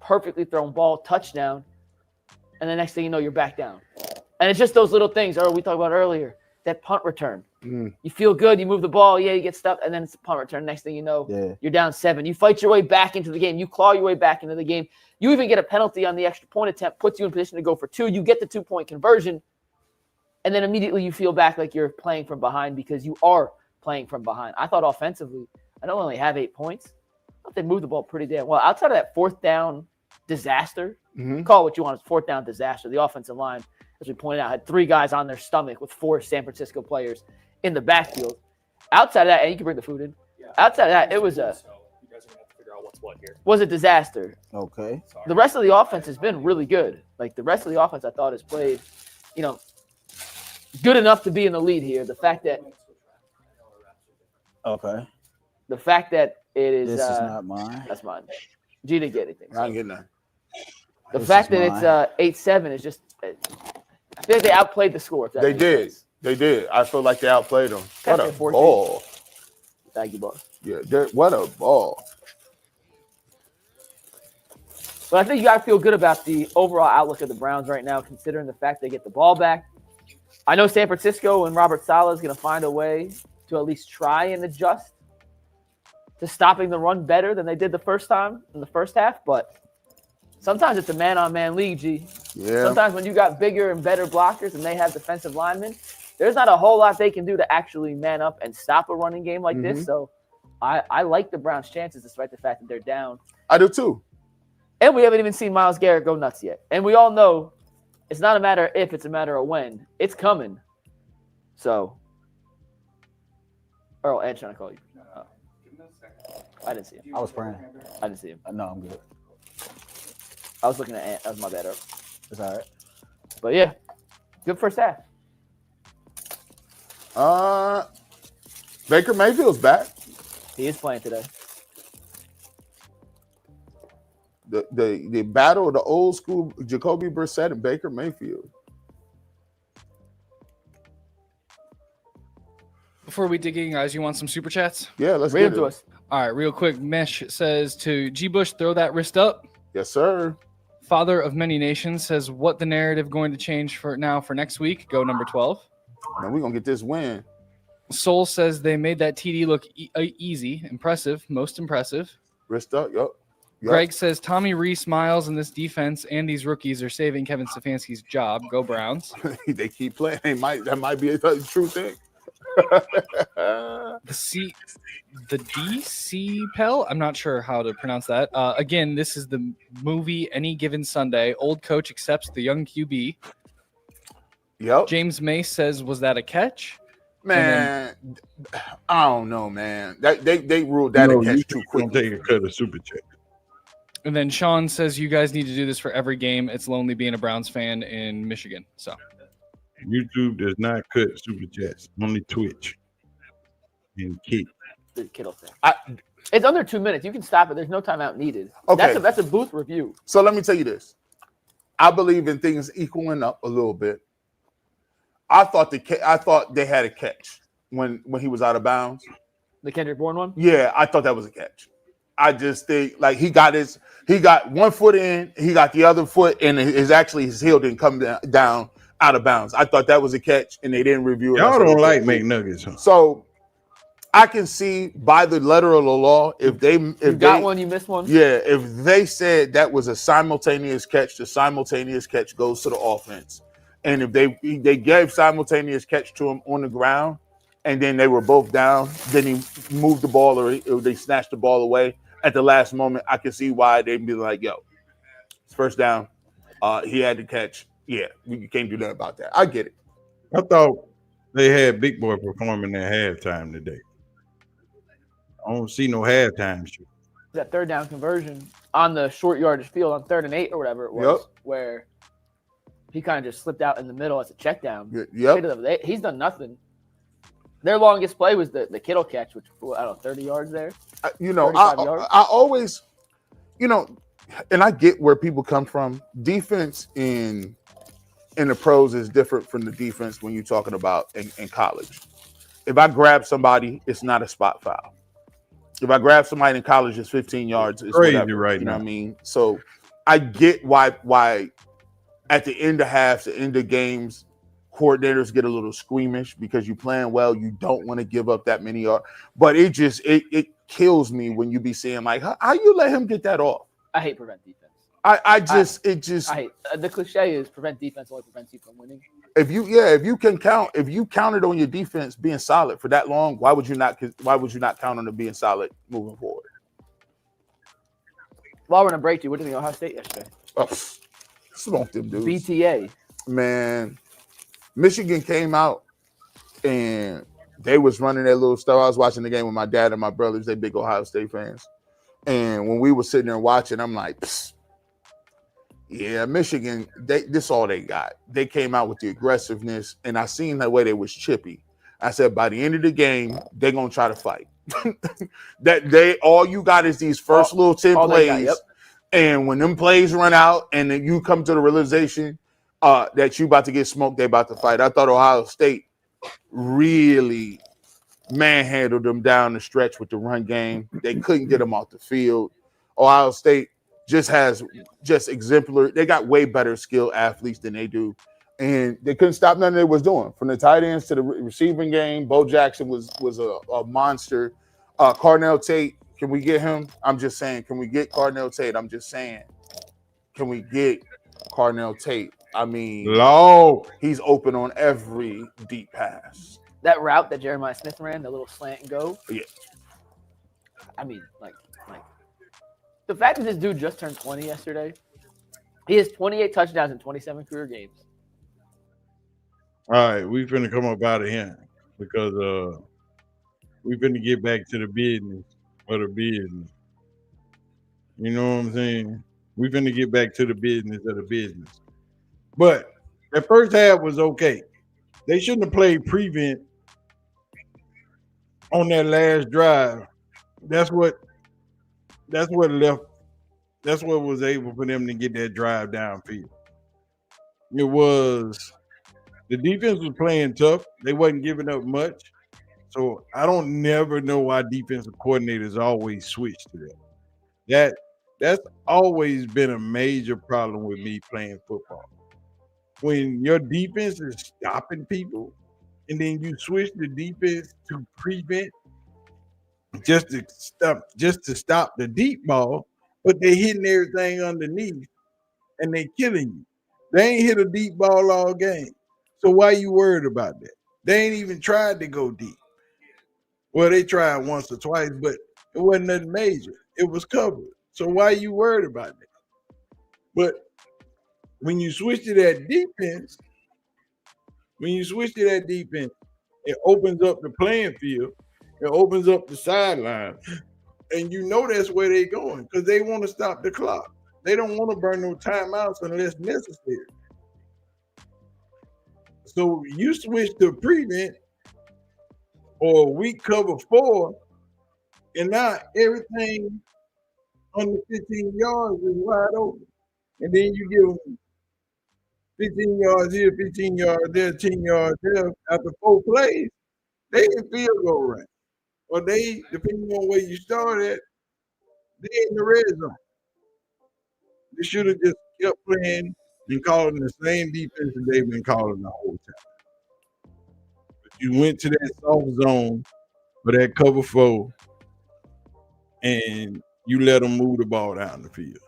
perfectly thrown ball, touchdown. And the next thing you know, you're back down. And it's just those little things, we talked about earlier, that punt return. You feel good, you move the ball, you get stuffed, and then it's a punt return. Next thing you know, you're down 7. You fight your way back into the game. You claw your way back into the game. You even get a penalty on the extra point attempt, puts you in position to go for 2. You get the 2-point conversion, and then immediately you feel back like you're playing from behind because you are playing from behind. I thought offensively, I don't only have 8 points. I thought they moved the ball pretty damn well. Outside of that 4th down disaster, call it what you want, it's 4th down disaster. The offensive line, as we pointed out, had 3 guys on their stomach with 4 San Francisco players in the backfield. Outside of that, and you can bring the food in. Yeah. Outside of that, it was a you guys are gonna have to figure out what's what here. Was a disaster. Okay. The rest of the offense has been really good. Like the rest of the offense, I thought has played, good enough to be in the lead here. The fact that the fact that it is this is not mine. That's mine. G didn't get anything. I didn't get none. The fact that it's 8-7 is just. I feel like they outplayed the score. They did. They did. I feel like they outplayed them. What a ball. Thank you, boss. Yeah, what a ball. But I think you got to feel good about the overall outlook of the Browns right now, considering the fact they get the ball back. I know San Francisco and Robert Saleh is going to find a way to at least try and adjust to stopping the run better than they did the first time in the first half, but sometimes it's a man-on-man league, G. Yeah. Sometimes when you got bigger and better blockers and they have defensive linemen, there's not a whole lot they can do to actually man up and stop a running game like this. So I like the Browns' chances despite the fact that they're down. I do too. And we haven't even seen Myles Garrett go nuts yet. And we all know it's not a matter of if, it's a matter of when. It's coming. So, Earl, Ed's trying to call you. I didn't see him. I was praying. I didn't see him. No, I'm good. I was looking at Ant. That was my bad, Earl. It's all right. But yeah, good first half. Baker Mayfield's back. He is playing today. The battle of the old school Jacoby Brissett and Baker Mayfield. Before we dig in, guys, you want some super chats? Yeah, let's read get them to it. us. All right, real quick. Mesh says to G. Bush, throw that wrist up. Yes, sir. Father of Many Nations says, what the narrative going to change for next week? Go number 12. Man, we're going to get this win. Soul says they made that TD look easy, impressive, most impressive. Wrist up, yep. Greg says Tommy Reese, Miles, and this defense and these rookies are saving Kevin Stefanski's job. Go Browns. They keep playing. That might be a true thing. The DC Pell. I'm not sure how to pronounce that. Again, this is the movie Any Given Sunday. Old coach accepts the young QB. Yep. James Mace says, was that a catch? Man, I don't know, man. They ruled that a catch too quick. Take a cut of super check. And then Sean says you guys need to do this for every game. It's lonely being a Browns fan in Michigan. So YouTube does not cut super chats, only Twitch and Kick. The Kittle thing. It's under 2 minutes. You can stop it. There's no timeout needed. Okay. That's a booth review. So let me tell you this. I believe in things equaling up a little bit. I thought they had a catch when he was out of bounds. The Kendrick Bourne one? Yeah, I thought that was a catch. I just think like he got one foot in, he got the other foot, and his heel didn't come down out of bounds. I thought that was a catch, and they didn't review it. Y'all don't like McNuggets, huh? So I can see by the letter of the law if you got one, you missed one. Yeah, if they said that was a simultaneous catch, the simultaneous catch goes to the offense. And if they gave simultaneous catch to him on the ground, and then they were both down, then he moved the ball or they snatched the ball away at the last moment, I can see why they'd be like, yo, it's first down. He had to catch. Yeah, you can't do nothing about that. I get it. I thought they had Big Boy performing at halftime today. I don't see no halftime shoot. That third down conversion on the short yardage field on 3rd and 8 or whatever it was, where he kind of just slipped out in the middle as a check down. Yep. He's done nothing. Their longest play was the Kittle catch, which, I don't know, 30 yards there. I always, and I get where people come from. Defense in the pros is different from the defense when you're talking about in college. If I grab somebody, it's not a spot foul. If I grab somebody in college, it's 15 yards. It's crazy whatever, right you now. know what I mean? So I get why at the end of halves, the end of games, coordinators get a little squeamish because you're playing well. You don't want to give up that many yards. But it kills me when you be saying, like, how you let him get that off? I hate prevent defense. I hate the cliche is prevent defense only prevents you from winning. If you counted on your defense being solid for that long, why would you not count on it being solid moving forward? While we're in a break, what did you think of Ohio State yesterday? Smoked them dudes. BTA. Man, Michigan came out and they was running their little stuff. I was watching the game with my dad and my brothers. They big Ohio State fans. And when we were sitting there watching, I'm like, yeah, Michigan, this all they got. They came out with the aggressiveness, and I seen the way they was chippy. I said, by the end of the game, they're going to try to fight. All you got is these first little 10 plays. And when them plays run out and then you come to the realization that you about to get smoked, they about to fight. I thought Ohio State really manhandled them down the stretch with the run game. They couldn't get them off the field. Ohio State just exemplary. They got way better skilled athletes than they do. And they couldn't stop nothing they was doing. From the tight ends to the receiving game, Bo Jackson was a monster. Carnell Tate, can we get him? I'm just saying, can we get Carnell Tate? I'm just saying, can we get Carnell Tate? I mean, he's open on every deep pass. That route that Jeremiah Smith ran, the little slant and go. Yeah. I mean, like the fact that this dude just turned 20 yesterday, he has 28 touchdowns in 27 career games. All right, we finna come up out of here because we finna get back to the business of the business. You know what I'm saying? We finna get back to the business of the business. But the first half was okay. They shouldn't have played prevent on that last drive. That's what was able for them to get that drive downfield. It was the defense was playing tough. They wasn't giving up much. So I don't never know why defensive coordinators always switch to that. That's always been a major problem with me playing football. When your defense is stopping people and then you switch the defense to prevent just to stop the deep ball, but they're hitting everything underneath and they're killing you. They ain't hit a deep ball all game. So why you worried about that? They ain't even tried to go deep. Well, they tried once or twice, but it wasn't nothing major. It was covered. So why you worried about that? But when you switch to that defense, it opens up the playing field. It opens up the sideline. And you know that's where they're going because they want to stop the clock. They don't want to burn no timeouts unless necessary. So you switch to prevent or weak cover 4, and now everything under 15 yards is wide open. And then you give them 15 yards here, 15 yards there, 10 yards there. After 4 plays, they in field goal range. Or they, depending on where you start at, they in the red zone. They should have just kept playing and calling the same defense that they've been calling the whole time. But you went to that soft zone for that cover 4, and you let them move the ball down the field.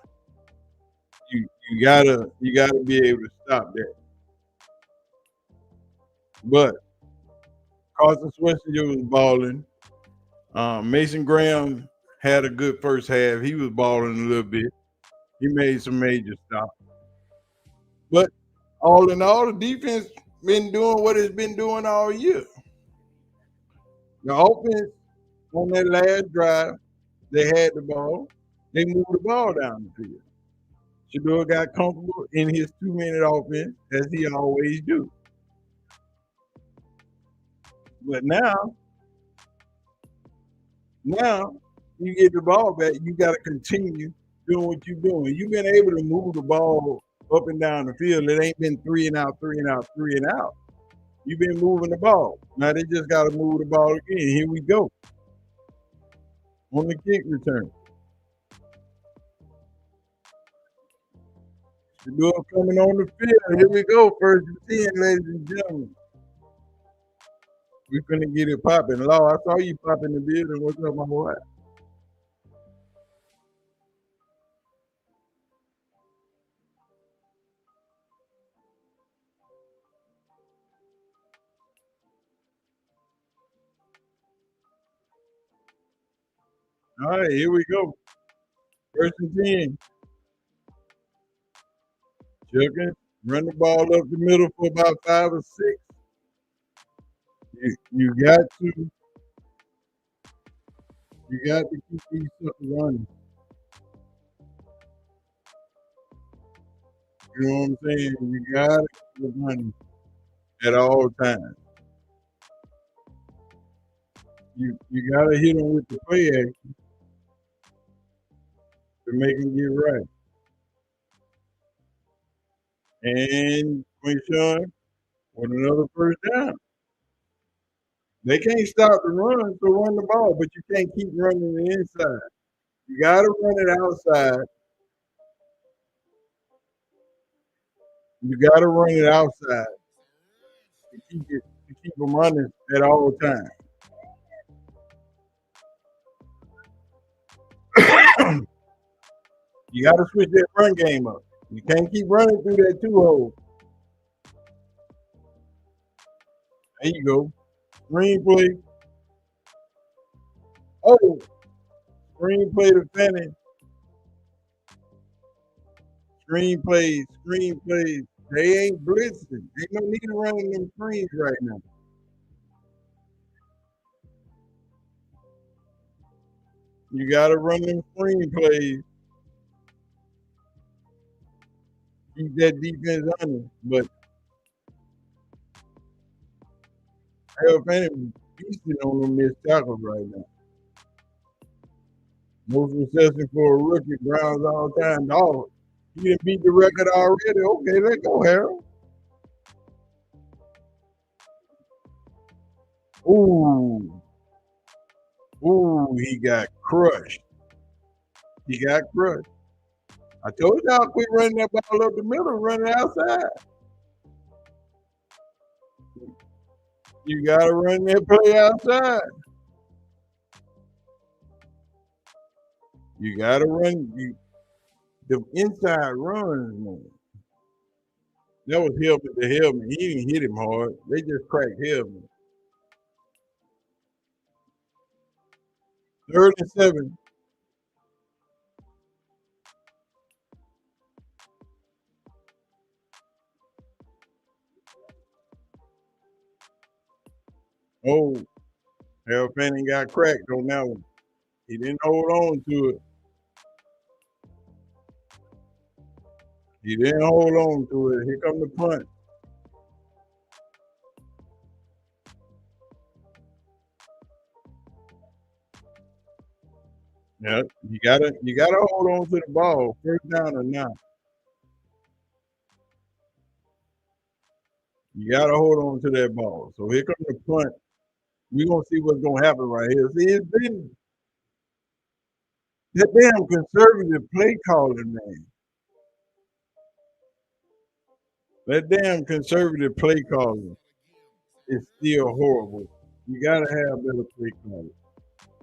You gotta be able to stop that. But Carson Swester was balling. Mason Graham had a good first half. He was balling a little bit. He made some major stops. But all in all, the defense been doing what it's been doing all year. The offense on that last drive, they had the ball. They moved the ball down the field. Shedeur got comfortable in his 2-minute offense, as he always do. But now you get the ball back, you got to continue doing what you're doing. You've been able to move the ball up and down the field. It ain't been 3 and out, 3 and out, 3 and out. You've been moving the ball. Now they just got to move the ball again. Here we go. On the kick return. Shedeur coming on the field. Here we go. 1st and 10, ladies and gentlemen. We finna get it popping. Law, I saw you popping the building. What's up, my boy? All right, here we go. 1st and 10. Chucking, run the ball up the middle for about 5 or 6. You got to keep these stuff running. You know what I'm saying? You got to keep it running at all times. You got to hit them with the play action to make them get right. And Quinshawn with another 1st down. They can't stop the run, so run the ball, but you can't keep running the inside. You got to run it outside. You got to run it outside to keep them running at all times. You got to switch that run game up. You can't keep running through that 2-hole. There you go. Screenplay. Oh, screenplay to Fanning. Screenplays. They ain't blitzing. Ain't no need to running them screens right now. You got to run them screenplays. Keep that defense on it. But Harold Fanning beasting on them missed tackles right now. Most reception for a rookie, Browns all time dog. He didn't beat the record already. Okay, let's go, Harold. Ooh, he got crushed. I told y'all quit running that ball up the middle, run it outside. You gotta run that play outside. You gotta run the inside runs, man. That was helmet to helmet. He didn't hit him hard. They just cracked helmet. 3rd and 7. Oh, Harold Fanning got cracked on that one. He didn't hold on to it. He didn't hold on to it. Here come the punt. Yeah, you gotta hold on to the ball. First down or not. You gotta hold on to that ball. So here comes the punt. We're gonna see what's gonna happen right here. See, it's been that damn conservative play calling, man. That damn conservative play calling is still horrible. You gotta have better play calling.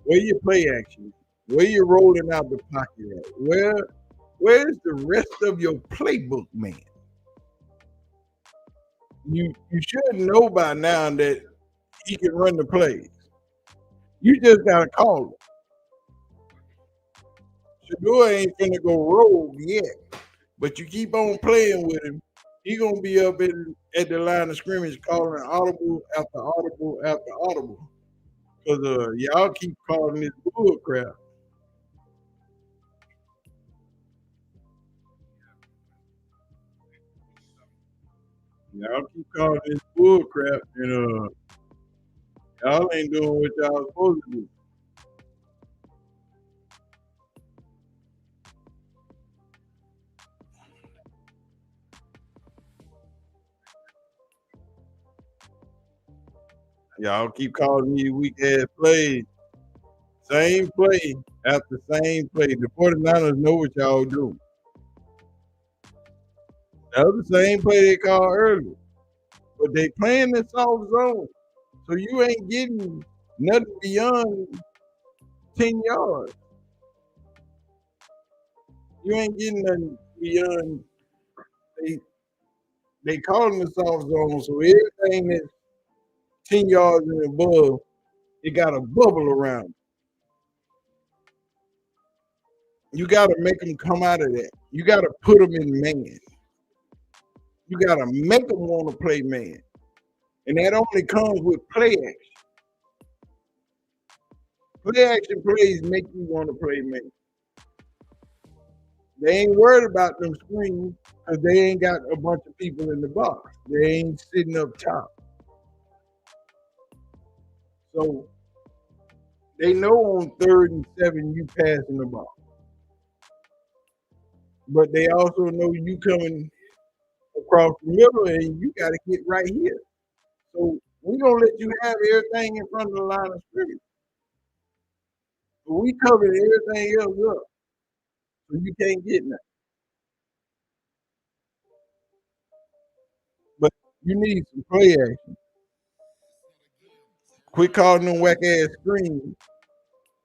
Where your play action? Where you rolling out the pocket at? Where's the rest of your playbook, man? You should know by now that he can run the plays. You just gotta call it. Shedeur ain't finna go rogue yet, but you keep on playing with him. He gonna be up at the line of scrimmage calling audible after audible after audible. Cause y'all keep calling this bull crap. Y'all keep calling this bull crap, and y'all ain't doing what y'all supposed to do. Y'all keep calling these weak ass plays. Same play after same play. The 49ers know what y'all do. That was the same play they called earlier. But they playing the soft zone. So you ain't getting nothing beyond 10 yards. You ain't getting nothing beyond they calling the soft zone. So everything that's 10 yards and above, it got a bubble around it. You got to make them come out of that. You got to put them in man. You got to make them want to play man. And that only comes with play action. Play action plays make you want to play man. They ain't worried about them screens because they ain't got a bunch of people in the box. They ain't sitting up top. So they know on 3rd and 7 you passing the ball. But they also know you coming across the middle and you got to get right here. So we're going to let you have everything in front of the line of scrimmage. But we covered everything else up. So you can't get nothing. But you need some play action. Quit calling them whack ass screens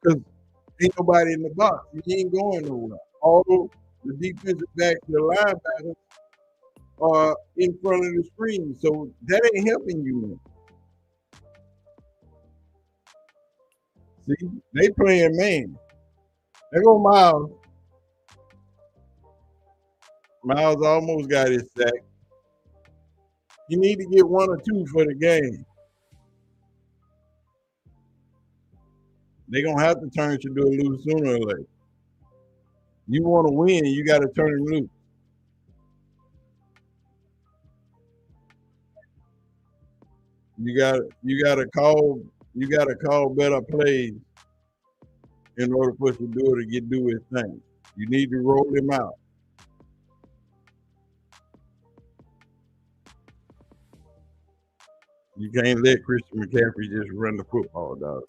because ain't nobody in the box. You ain't going nowhere. All the defensive backs, the linebackers are in front of the screen. So that ain't helping you. See, they playing man. There go Miles. Miles almost got his sack. You need to get 1 or 2 for the game. They're going to have to turn Shedeur loose sooner or later. You want to win, you got to turn him loose. You got to call better plays in order for Shedeur to do his thing. You need to roll him out. You can't let Christian McCaffrey just run the football, dog.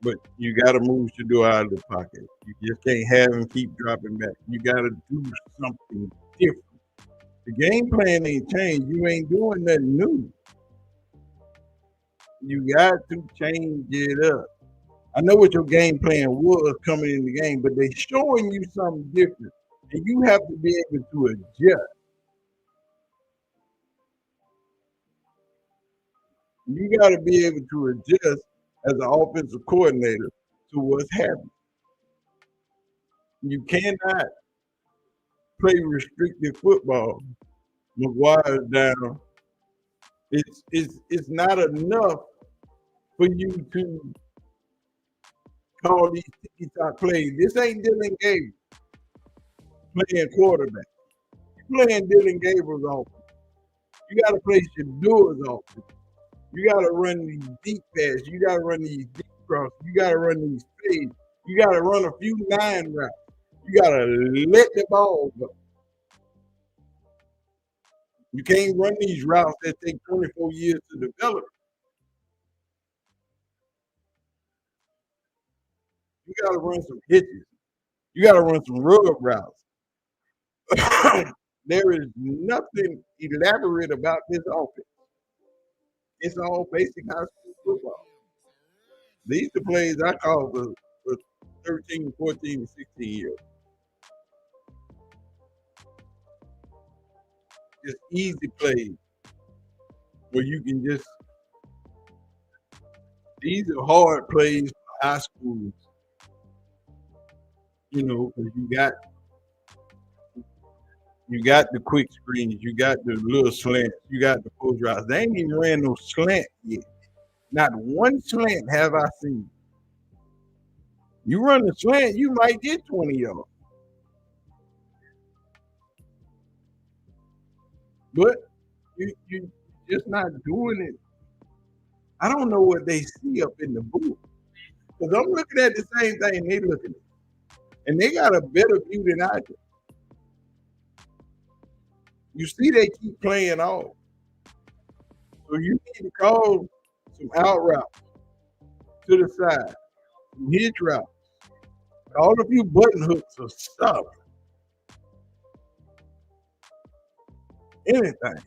But you got to move Shedeur out of the pocket. You just can't have him keep dropping back. You got to do something different. The game plan ain't changed. You ain't doing nothing new. You got to change it up. I know what your game plan was coming in the game, but they're showing you something different. And you have to be able to adjust. You got to be able to adjust as an offensive coordinator to what's happening. You cannot play restricted football. McGuire's down. It's not enough for you to call these tiki-top plays. This ain't Dylan Gabriel playing quarterback. You're playing Dylan Gabriel's offense. You got to play Shedeur's offense. You got to run these deep passes. You got to run these deep crosses. You got to run these fades. You got to run a few 9 routes. You got to let the ball go. You can't run these routes that take 24 years to develop. You got to run some hitches. You got to run some rub routes. There is nothing elaborate about this offense. It's all basic high school football. These are the plays I call for 13, 14, and 16 years. Just easy plays where you can just, these are hard plays for high schools. You know, because you got the quick screens, you got the little slants, you got the post routes. They ain't even ran no slant yet. Not one slant have I seen. You run the slant, you might get 20 yards. But you just not doing it. I don't know what they see up in the booth. Because I'm looking at the same thing they looking at. And they got a better view than I do. You see they keep playing off. So you need to call some out routes to the side, some hitch routes. All of you button hooks or stuff. Anything.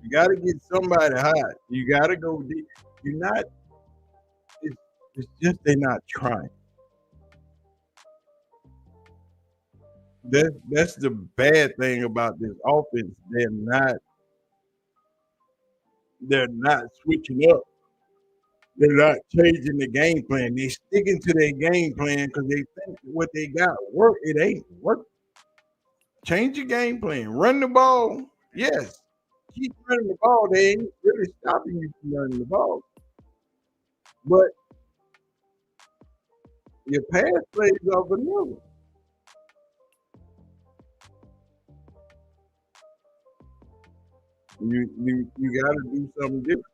You got to get somebody hot. You got to go deep. You're not, it's just they're not trying. That's the bad thing about this offense. They're not switching up. They're not changing the game plan. They sticking to their game plan because they think what they got work. It ain't work. Change your game plan. Run the ball. Yes. Keep running the ball. They ain't really stopping you from running the ball. But your pass plays are vanilla. You got to do something different.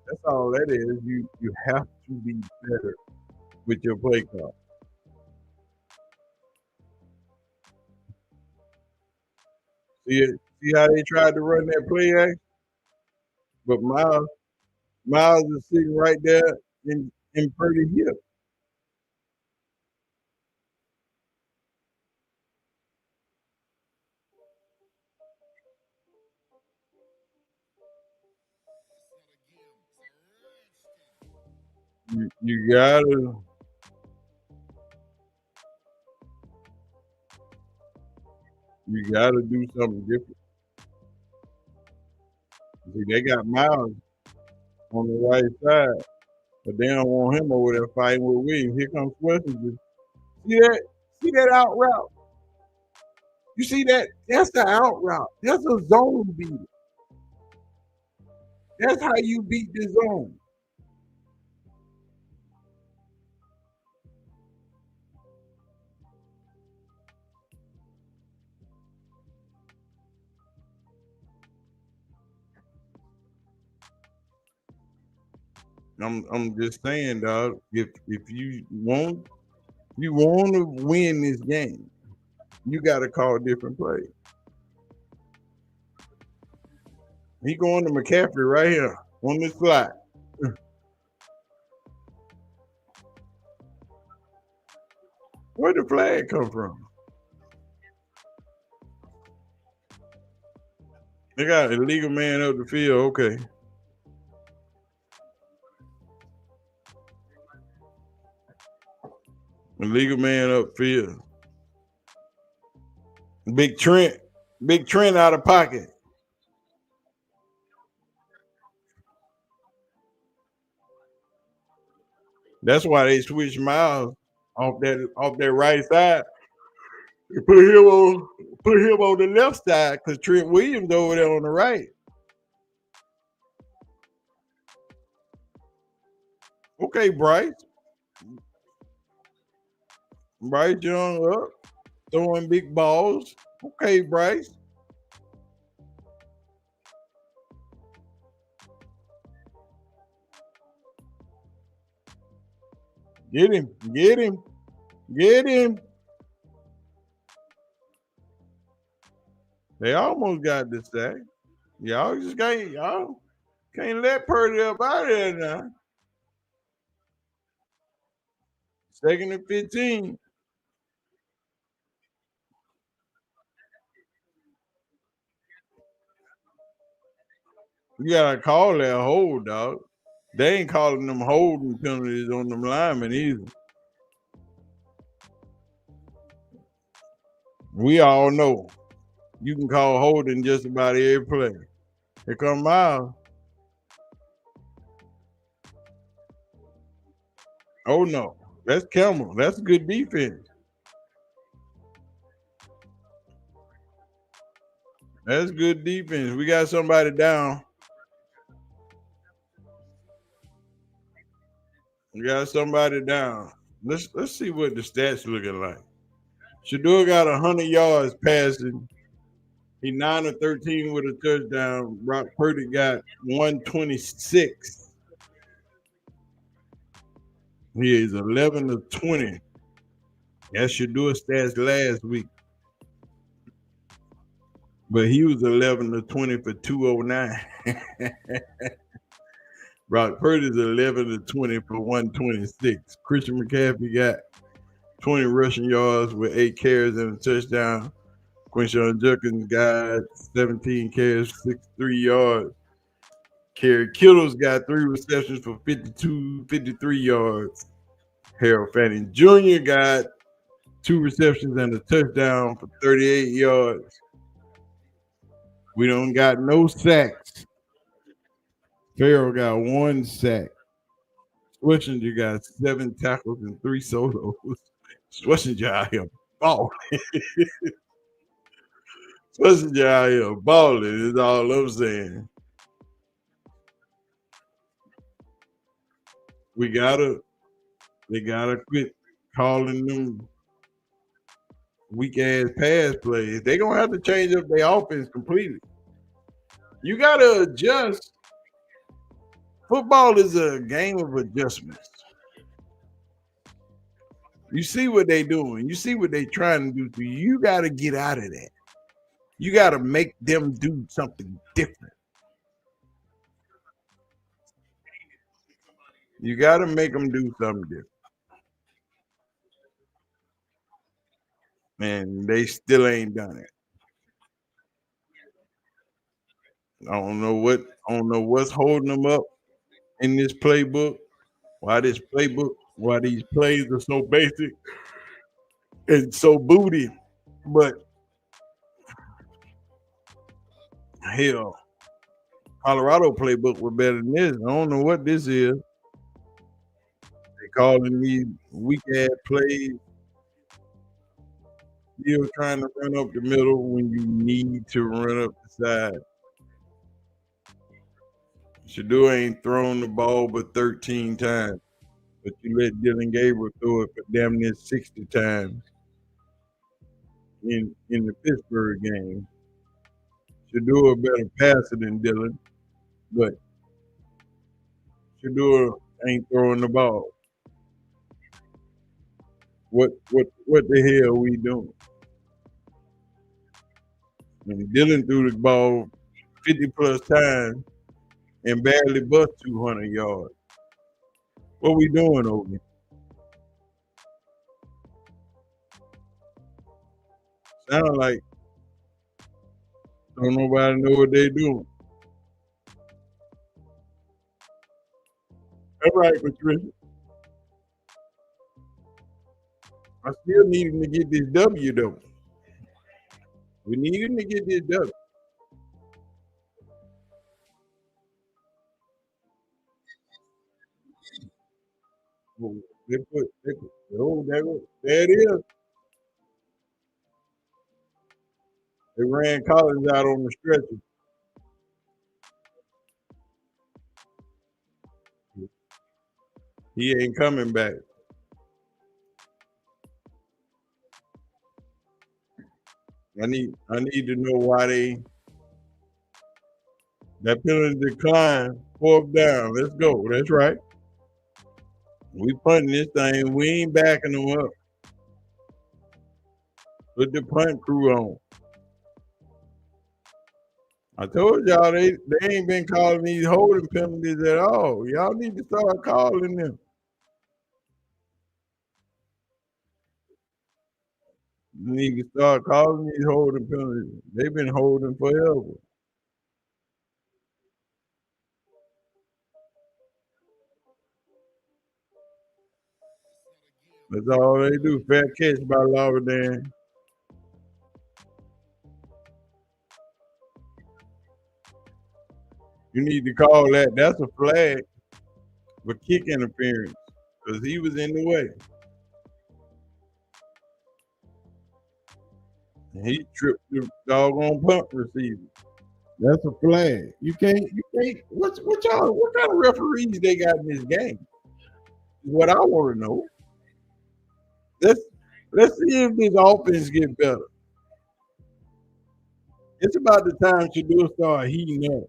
That's all that is. You have to be better with your play call. See how they tried to run that play act? But Miles is sitting right there in Purdy Hill. You gotta do something different. See, they got Miles on the right side, but they don't want him over there fighting with Williams. Here comes Weston. See that out route? You see that? That's the out route. That's a zone beater. That's how you beat the zone. I'm just saying, dog. If you want to win this game, you got to call a different play. He going to McCaffrey right here on this fly. Where'd the flag come from? They got an illegal man up the field. Okay. Illegal man upfield. Big Trent out of pocket. That's why they switched Miles off that right side. They put him on the left side because Trent Williams over there on the right. Okay, Bryce. Bryce Young up, throwing big balls. Okay, Bryce. Get him. Get him. Get him. They almost got the sack. Y'all can't let Purdy up out of there now. 2nd and 15. You gotta call that hold, dog. They ain't calling them holding penalties on them linemen either. We all know you can call holding just about every play. Here come Miles. Oh no, that's Campbell. That's good defense. That's good defense. We got somebody down. We got somebody down. Let's see what the stats looking like. Shedeur got 100 yards passing. He 9 of 13 with a touchdown. Brock Purdy got 126. He is 11 of 20. That Shedeur stats last week. But he was 11 of 20 for 209. Brock Purdy's 11 of 20 for 126. Christian McCaffrey got 20 rushing yards with 8 carries and a touchdown. Quinshon Judkins got 17 carries, 63 yards. Kerry Kittles got 3 receptions for 53 yards. Harold Fanning Jr. got 2 receptions and a touchdown for 38 yards. We don't got no sacks. Farrell got 1 sack. Schlesinger got 7 tackles and 3 solos. Schlesinger out here balling. Schlesinger out here balling is all I'm saying. They gotta quit calling them weak ass pass plays. They gonna have to change up their offense completely. You gotta adjust. Football is a game of adjustments. You see what they doing. You see what they trying to do to you. You gotta get out of that. You gotta make them do something different. You gotta make them do something different. And they still ain't done it. I don't know what's holding them up in this playbook. Why these plays are so basic and so booty. But hell, Colorado playbook was better than this. I don't know what this is. They calling these weak ass plays. Still trying to run up the middle when you need to run up the side. Shedeur ain't thrown the ball but 13 times. But you let Dylan Gabriel throw it for damn near 60 times in the Pittsburgh game. Shedeur a better passer than Dylan, but Shedeur ain't throwing the ball. What the hell are we doing? And Dylan threw the ball 50 plus times and barely bust 200 yards. What we doing over here? Sound like don't nobody know what they doing. That's right, Patricia. I still need him to get this W though. We need him to get this W. There it is. They ran Collins out on the stretcher. He ain't coming back. I need to know why that penalty decline, 4th down. Let's go. That's right. We punting this thing. We ain't backing them up. Put the punt crew on. I told y'all they ain't been calling these holding penalties at all. Y'all need to start calling them. You need to start calling these holding penalties. They've been holding forever. That's all they do. Fair catch by Lauderdale. You need to call that. That's a flag for kick interference because he was in the way. And he tripped the doggone punt receiver. That's a flag. You can't. What kind of referees they got in this game? Is what I want to know. Let's see if this offense get better. It's about the time Shedeur start heating up.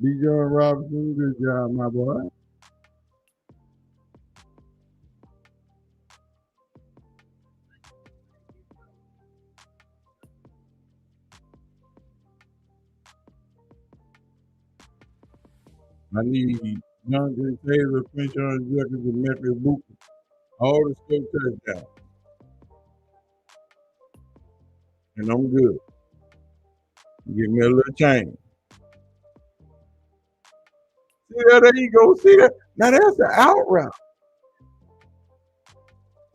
Bijan Robinson, good job, my boy. I need Jonathan Taylor, Quinshon Jefferson, and Metro Booker. All the scope touchdowns. And I'm good. Give me a little change. See that? There you go. See that? Now that's an out route.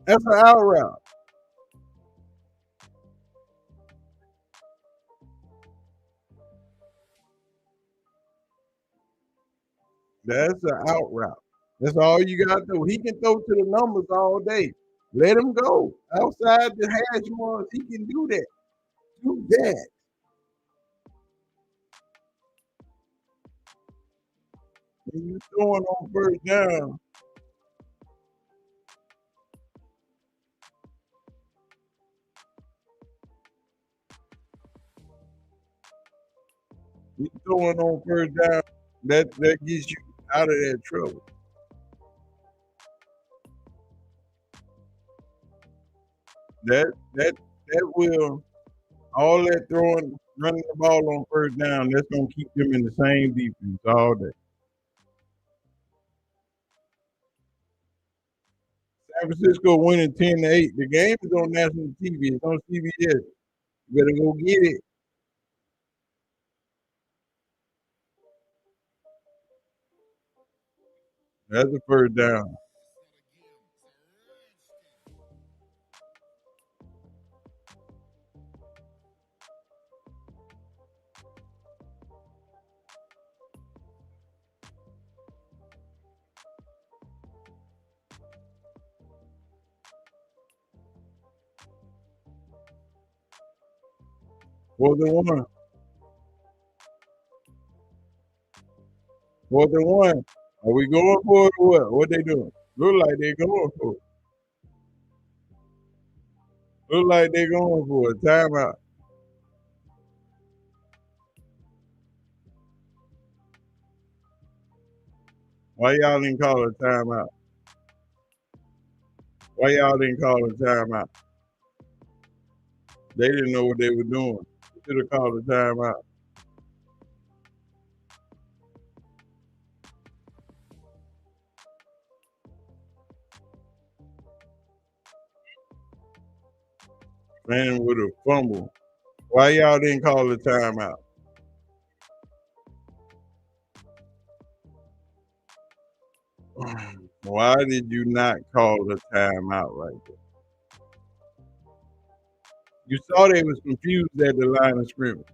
That's an out route. That's an out route. That's all you got to do. He can throw to the numbers all day. Let him go. Outside the hash marks, he can do that. Do that. When you throwing on 1st down, you throwing on 1st down, that gets you out of that trouble. That will, all that throwing, running the ball on 1st down, that's gonna keep them in the same defense all day. San Francisco winning 10-8. The game is on national TV. It's on CBS. You better go get it. That's a 1st down. Fourth and one. 4th and 1. Are we going for it or what? What they doing? Look like they going for it. Look like they going for it. Timeout. Why y'all didn't call a timeout? Why y'all didn't call a timeout? They didn't know what they were doing. They should have called a timeout. Man with a fumble. Why y'all didn't call a timeout? Why did you not call a timeout right there? You saw they was confused at the line of scrimmage,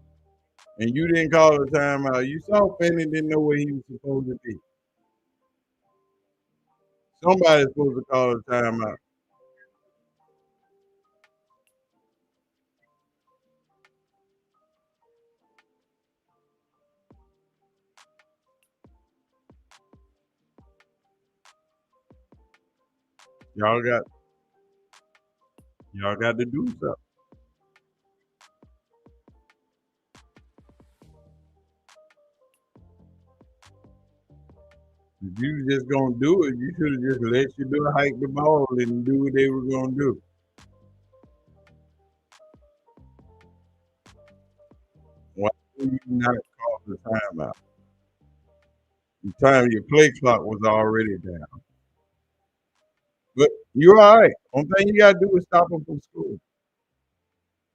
and you didn't call a timeout. You saw Fanning didn't know where he was supposed to be. Somebody's supposed to call a timeout. Y'all got to do something. If you just gonna do it, you should have just let Shedeur hike the ball and do what they were gonna do. Why did you not call the timeout? The time your play clock was already down. But you're all right. Only thing you gotta do is stop them from scoring.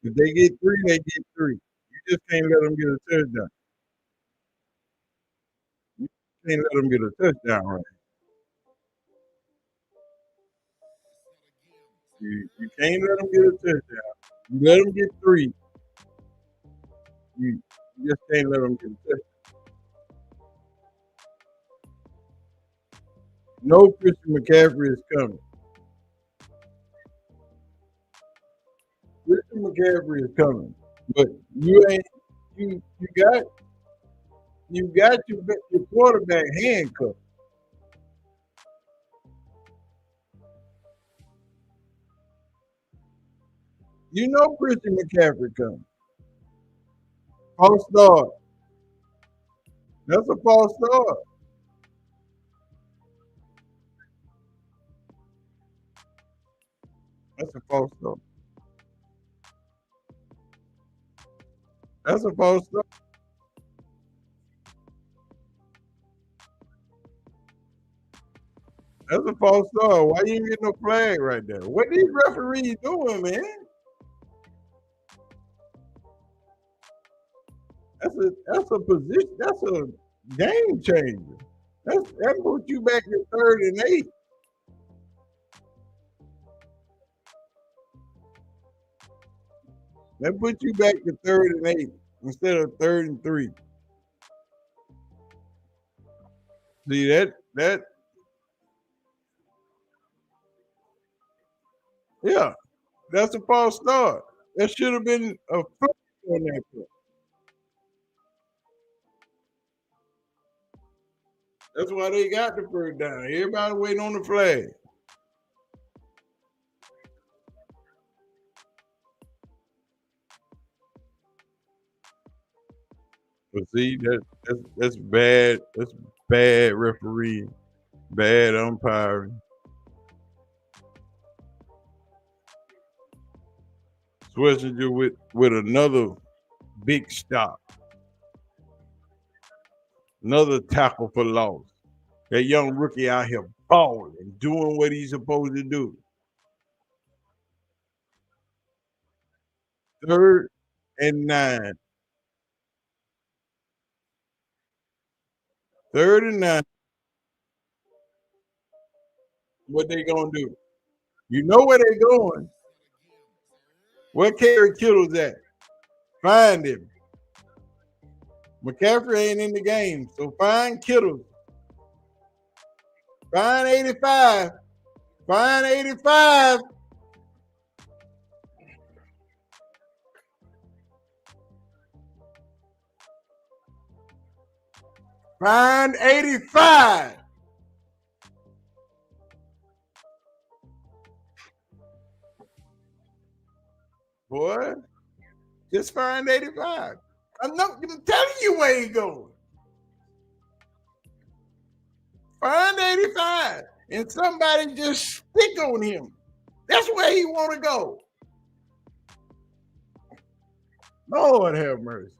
If they get 3, they get 3. You just can't let them get a touchdown. You can't let them get a touchdown, right? You can't let them get a touchdown. You let them get 3. You just can't let them get a touchdown. No Christian McCaffrey is coming. Christian McCaffrey is coming, but you got your quarterback handcuffed. You know Christian McCaffrey coming. False start. That's a false start. That's a false start. That's a false start. That's a false start. Why you ain't get no flag right there? What these referees doing, man? That's a position. That's a game changer. That puts you back in 3rd and 8. That puts you back to 3rd and 8 instead of 3rd and 3. See that yeah, that's a false start. That should have been a flag on that play. That's why they got the 1st down. Everybody waiting on the flag. But see, that's bad. That's bad refereeing, bad umpiring. Switching with another big stop, another tackle for loss. That young rookie out here balling, doing what he's supposed to do. 3rd and 9. 3rd and 9. What they gonna do? You know where they going. Where Kerry Kittle's at? Find him. McCaffrey ain't in the game, so find Kittle. Find 85. Find 85. Find 85. Boy, just find 85. I'm telling you where he going. Find 85. And somebody just stick on him. That's where he want to go. Lord have mercy.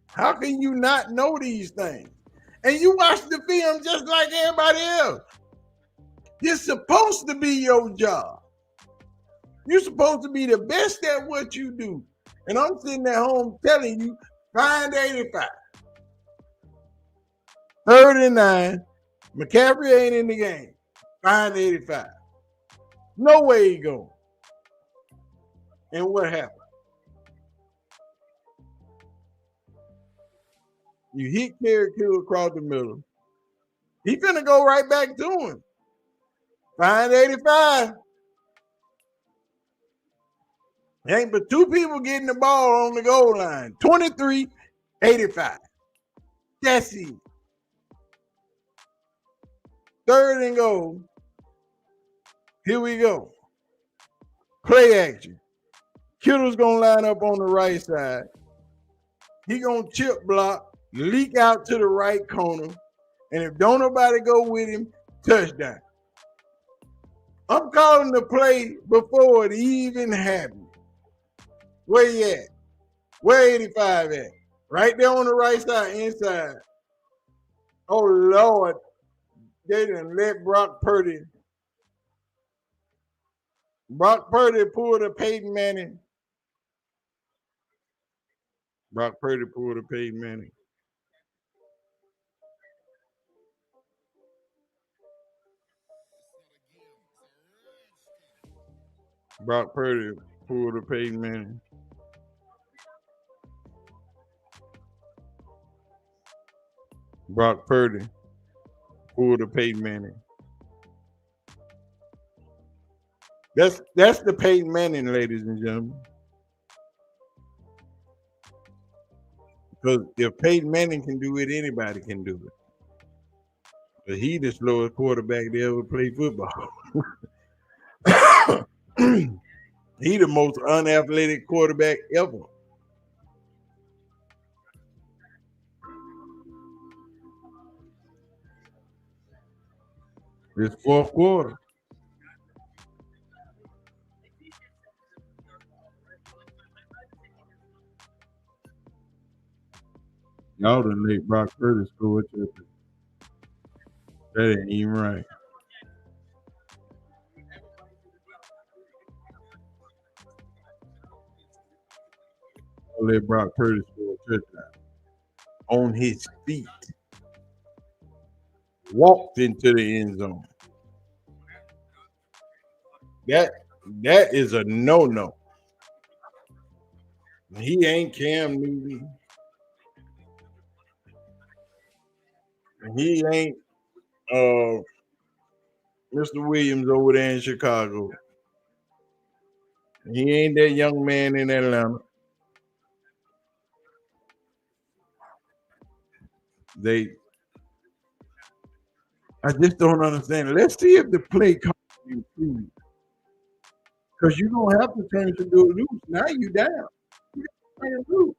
How can you not know these things? And you watch the film just like everybody else. It's supposed to be your job. You're supposed to be the best at what you do. And I'm sitting at home telling you, find 85. 3rd and 9. McCaffrey ain't in the game. Find 85. No way he going. And what happened? You hit Kerry Kill across the middle. He finna go right back to him. Find 85. Ain't but 2 people getting the ball on the goal line. 23, 85. That's it. 3rd and goal. Here we go. Play action. Kittle's going to line up on the right side. He going to chip block, leak out to the right corner. And if don't nobody go with him, touchdown. I'm calling the play before it even happened. Where you at? Where 85 at? Right there on the right side, inside. Oh, Lord. They didn't let Brock Purdy pulled a Peyton Manning. Brock Purdy pulled a Peyton Manning. Brock Purdy pulled a Peyton Manning. Brock Purdy pulled a Peyton Manning. That's the Peyton Manning, ladies and gentlemen. Because if Peyton Manning can do it, anybody can do it. But he the slowest quarterback to ever play football. He the most unathletic quarterback ever. It's 4th quarter. Y'all done let Brock Purdy score. That ain't even right. Y'all let Brock Purdy score a touchdown. On his feet. Walked into the end zone. That is a no-no. He ain't Cam Newton. He ain't Mr. Williams over there in Chicago. He ain't that young man in Atlanta. I just don't understand. Let's see if the play comes improves. Because you're going to have to turn Shedeur loose. Now you down. You got to turn it loose.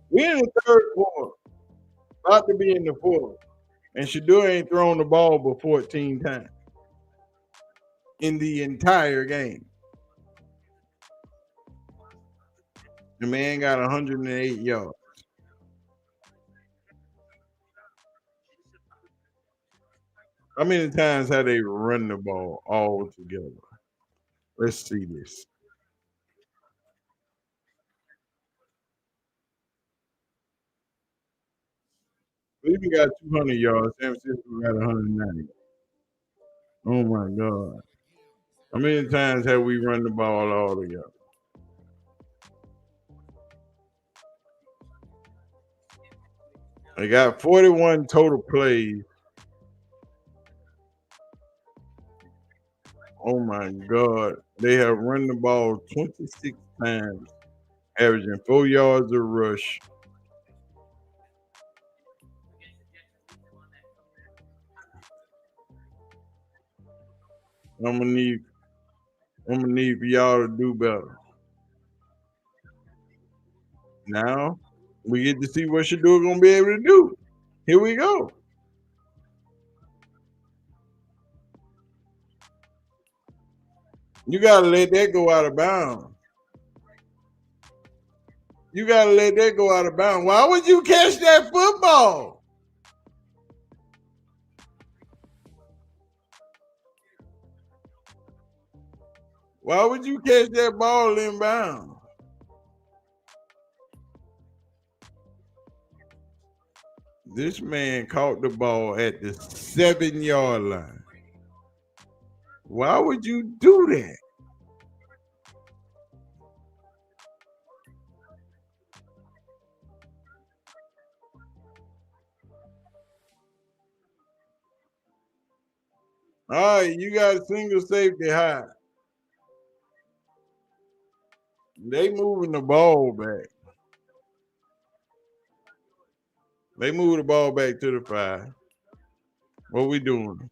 We're in the 3rd quarter. About to be in the 4th. And Shedeur ain't thrown the ball but 14 times. In the entire game. The man got 108 yards. How many times have they run the ball all together? Let's see this. Cleveland got 200 yards. San Francisco got 190. Oh, my God. How many times have we run the ball all together? They got 41 total plays. Oh, my God. They have run the ball 26 times, averaging 4 yards a rush. I'm gonna need for y'all to do better. Now we get to see what Shedeur gonna be able to do. Here we go. You gotta let that go out of bounds. You gotta let that go out of bounds. Why would you catch that football? Why would you catch that ball in bounds? This man caught the ball at the 7-yard line. Why would you do that? All right, you got a single safety high. They moving the ball back. They move the ball back to the 5. What we doing?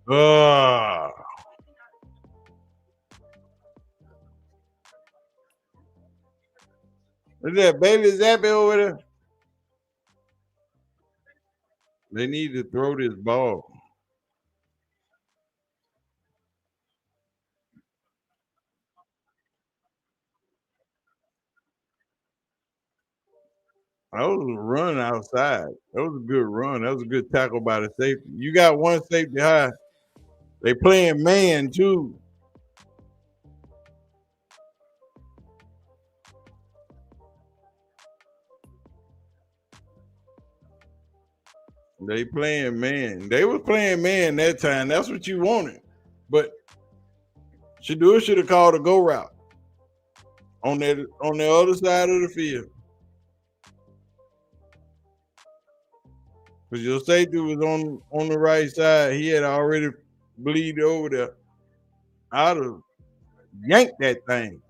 Ah, is that Bailey Zappi over there? They need to throw this ball. That was a run outside. That was a good run. That was a good tackle by the safety. You got one safety high. They playing man too. They playing man. They were playing man that time. That's what you wanted. But Shedeur should have called a go route on the other side of the field. Because your safety was on the right side. He had already bleed over there. I'd have yanked that thing.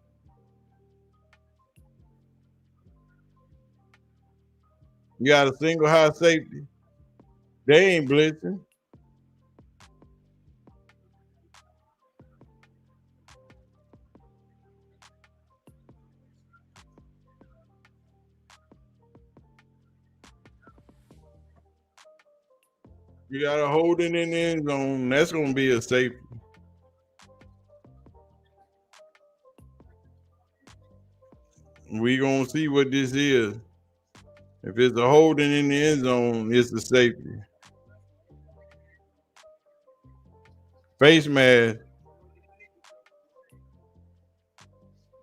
You got a single high safety. They ain't blitzing. You got to hold it in the end zone. That's going to be a safety. We going to see what this is. If it's a holding in the end zone, it's a safety. Face mask.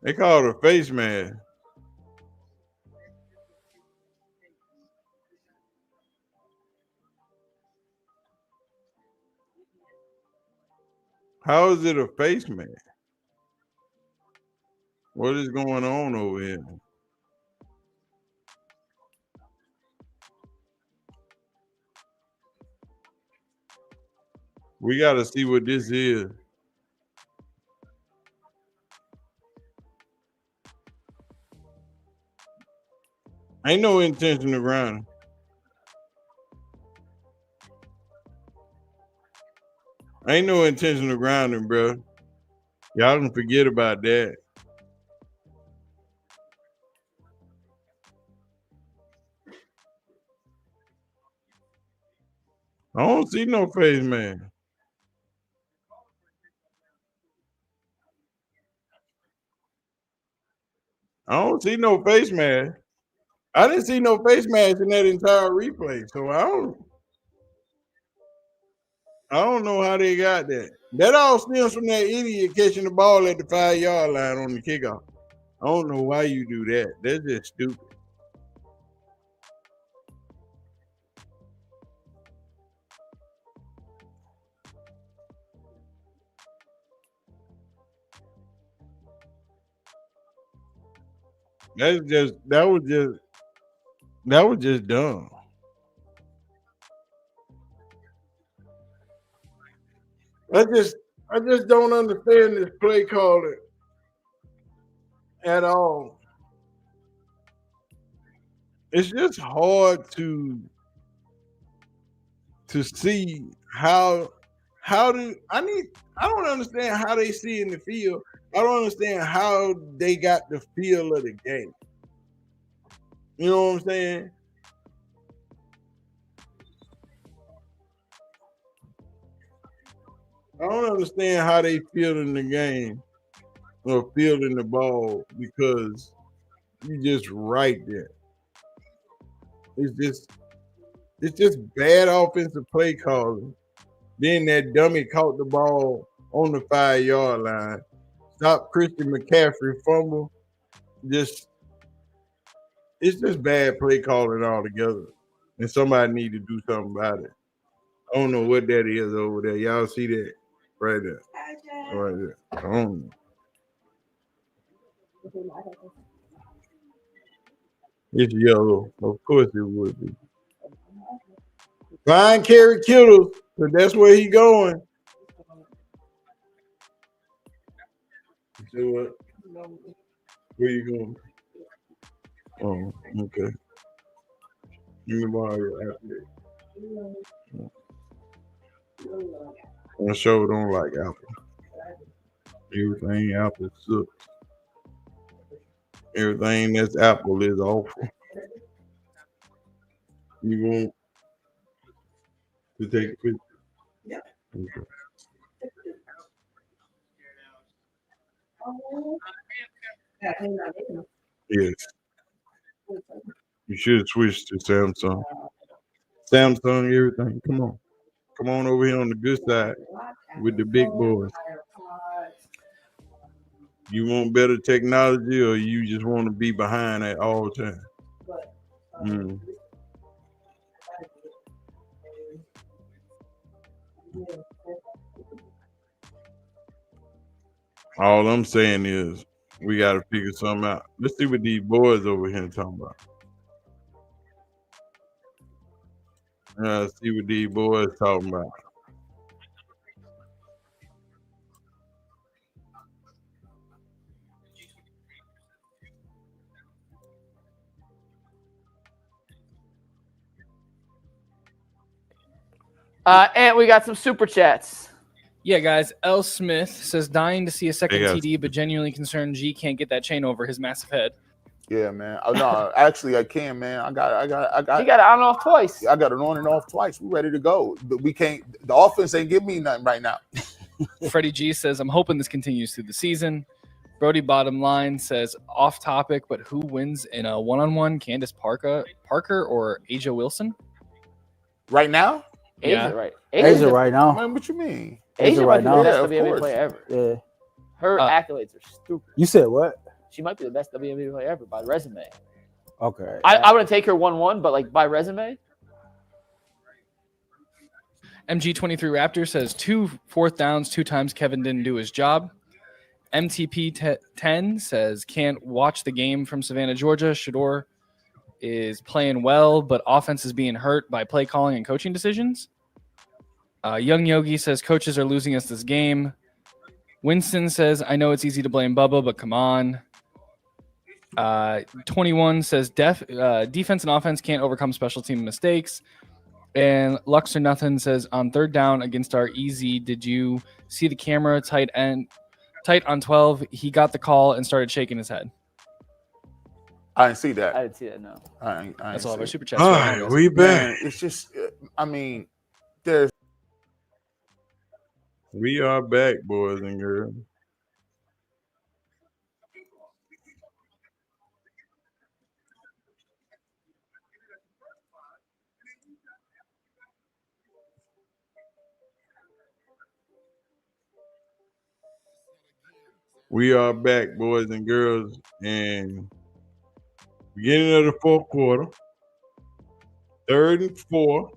They call it a face mask. How is it a face mask? What is going on over here? We got to see what this is. Ain't no intention of grounding. Ain't no intention of grounding, bro. Y'all can forget about that. I don't see no face mask. I don't see no face mask. I didn't see no face mask in that entire replay, so I don't know how they got that. That all stems from that idiot catching the ball at the 5-yard line on the kickoff. I don't know why you do that. That's just stupid. That was just dumb. I just don't understand this play calling at all. It's just hard to see how do I don't understand how they see in the field. I don't understand how they got the feel of the game. You know what I'm saying? I don't understand how they feel in the game or fielding the ball because you just right there. It's just bad offensive play calling. Then that dummy caught the ball on the 5-yard line. Stop Christian McCaffrey fumble. It's just bad play calling altogether. And somebody need to do something about it. I don't know what that is over there. Y'all see that right there. Right there. I don't know. It's yellow. Of course it would be. Find Kerry Kittle, because that's where he going. So what? Where you going? Oh, okay. Let me borrow your apple. I sure don't like apple. Everything apple sucks. Everything that's apple is awful. You want to take a picture? Yeah. Okay. Yes. You should switch to Samsung. Samsung, everything. Come on. Come on over here on the good side with the big boys. You want better technology or you just want to be behind at all times? Mm. All I'm saying is we got to figure something out. Let's see what these boys over here talking about. See what these boys talking about. And we got some super chats. Yeah, guys. L. Smith says dying to see a second They got- TD, but genuinely concerned G can't get that chain over his massive head. Yeah, man. Oh, no, actually, I can, man. I got. He got it on and off twice. I got it on and off twice. We ready to go. But we can't. The offense ain't give me nothing right now. Freddie G says, I'm hoping this continues through the season. Brody Bottom Line says, off topic, but who wins in a one-on-one? Candace Parker or Asia Wilson? Right now? Yeah. Asia, right? Asia right now. Man, what you mean? Asia right might be the now. best Yeah, of WNBA course. player ever. Yeah. Her accolades are stupid. You said what? She might be the best WNBA player ever by resume. Okay. I wouldn't take her 1-1, but like by resume, MG23 Raptor says 2 fourth downs, 2 times Kevin didn't do his job. MTP 10 says can't watch the game from Savannah, Georgia. Shedeur is playing well, but offense is being hurt by play calling and coaching decisions. Young Yogi says coaches are losing us this game. Winston says, I know it's easy to blame Bubba, but come on. 21 says defense and offense can't overcome special team mistakes. And Lux or Nothing says on third down against our easy, did you see the camera tight on 12? He got the call and started shaking his head. I didn't see that. I didn't see that. No. I That's ain't all of our see super chats. All right now, right, guys. we it. back. Man, it's just, I mean, there's. We are back, boys and girls. We are back, boys and girls, and beginning of the fourth quarter, 3rd and 4.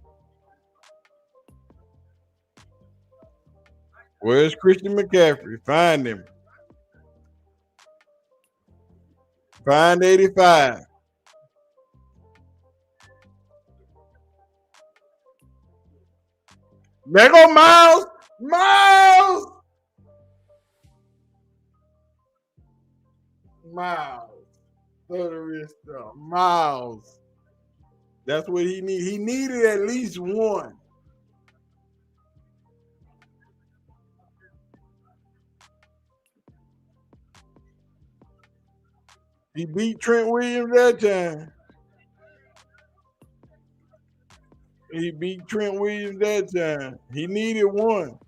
Where's Christian McCaffrey? Find him. Find 85. There go Miles. Miles. Throw the wrist up. Miles. That's what he needed. He needed at least one. He beat Trent Williams that time. He beat Trent Williams that time. He needed one.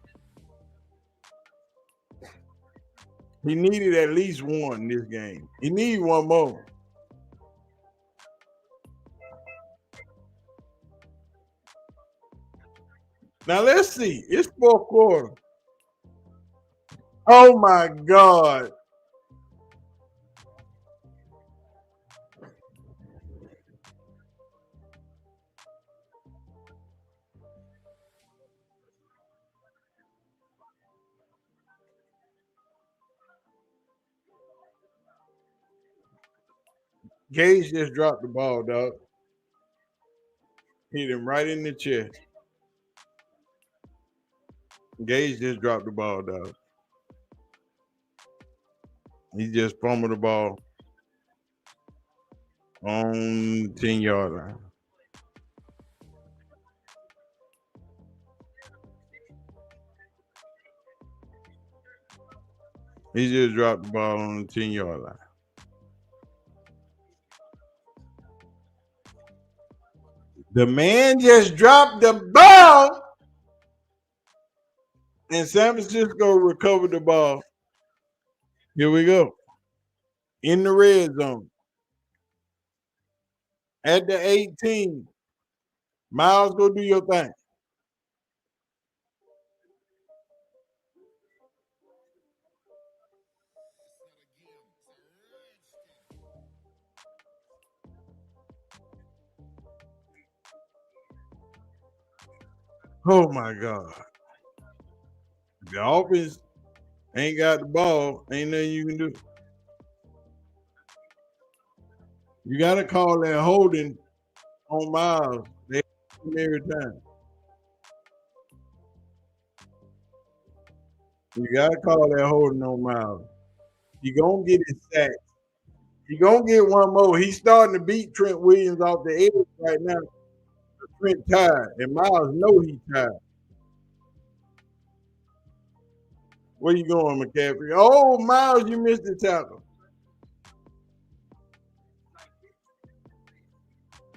He needed at least one this game. He needed one more. Now let's see. It's fourth quarter. Oh my God. Gage just dropped the ball, dog. Hit him right in the chest. Gage just dropped the ball, dog. He just fumbled the ball on the 10-yard line. He just dropped the ball on the 10-yard line. The man just dropped the ball, and San Francisco recovered the ball. Here we go. In the red zone. At the 18. Miles, go do your thing. Oh, my God. The offense ain't got the ball. Ain't nothing you can do. You got to call that holding on Miles. They him every time. You got to call that holding on Miles. He going to get his sack. He going to get one more. He's starting to beat Trent Williams off the edge right now. Trent tired, and Miles know he's tired. Where you going, McCaffrey? Oh, Miles, you missed the tackle.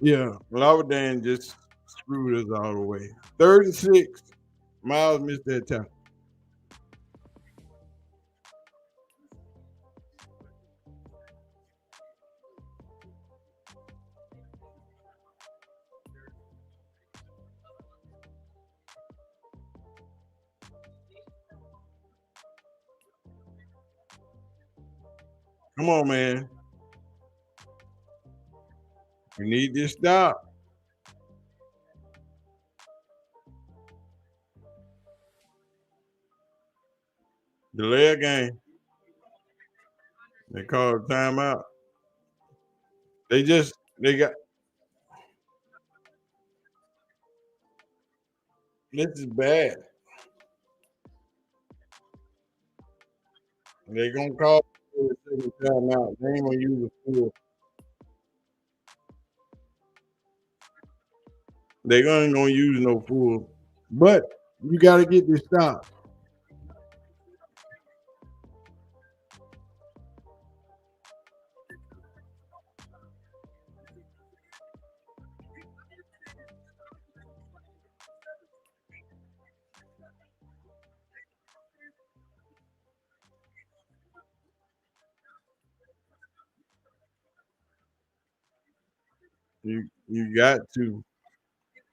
Yeah, Lavadan just screwed us all the way. 36. Miles missed that tackle. Come on, man. We need this stop. Delay a game. They called a timeout. They got. This is bad. They're going to call a second timeout. They ain't going to use the full. They're going to use no full. But you got to get this stop. You got to.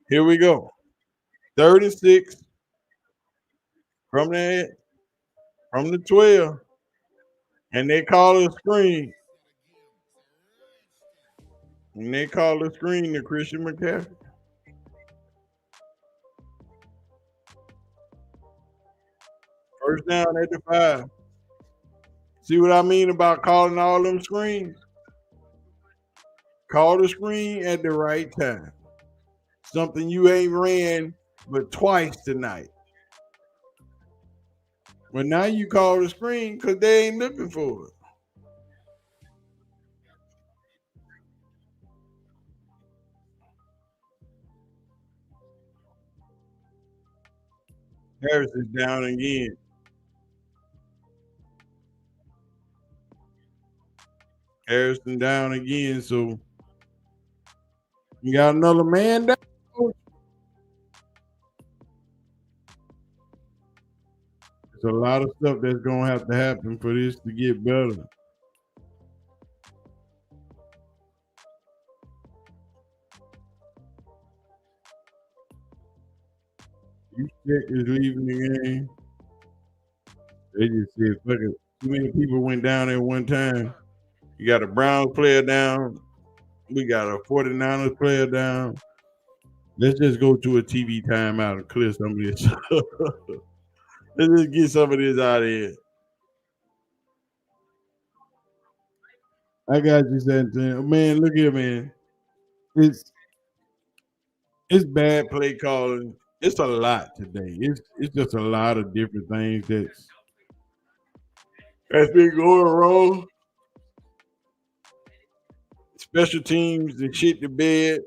Here we go. 36 from the 12. And they call a screen. And they call a screen to Christian McCaffrey. First down at the 5. See what I mean about calling all them screens? Call the screen at the right time. Something you ain't ran but twice tonight. But now you call the screen because they ain't looking for it. Harris is down again. Harrison down again, so you got another man down. There's a lot of stuff that's going to have to happen for this to get better. Check is leaving the game. They just said, fuck it. Too many people went down at one time. You got a Browns player down. We got a 49ers player down. Let's just go to a TV timeout and clear some of this. Let's just get some of this out of here. I got you, Santana. Man, look here, man. It's bad play calling. It's a lot today. It's just a lot of different things that's been going wrong. Special teams and shit the bed.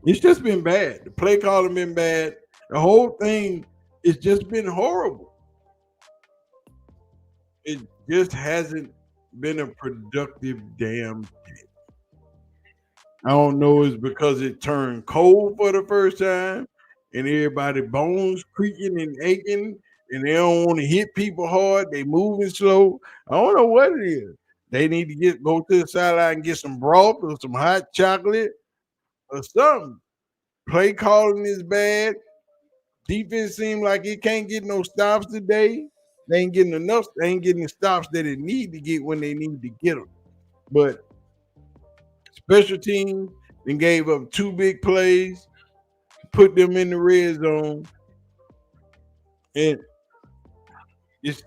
It's just been bad. The play calling been bad. The whole thing, it's just been horrible. It just hasn't been a productive damn day. I don't know, it's because it turned cold for the first time and everybody bones creaking and aching and they don't want to hit people hard. They moving slow. I don't know what it is. They need to go to the sideline and get some broth or some hot chocolate or something. Play calling is bad. Defense seems like it can't get no stops today. They ain't getting enough. They ain't getting the stops that it need to get when they need to get them. But special teams then gave up 2 big plays, put them in the red zone, and it's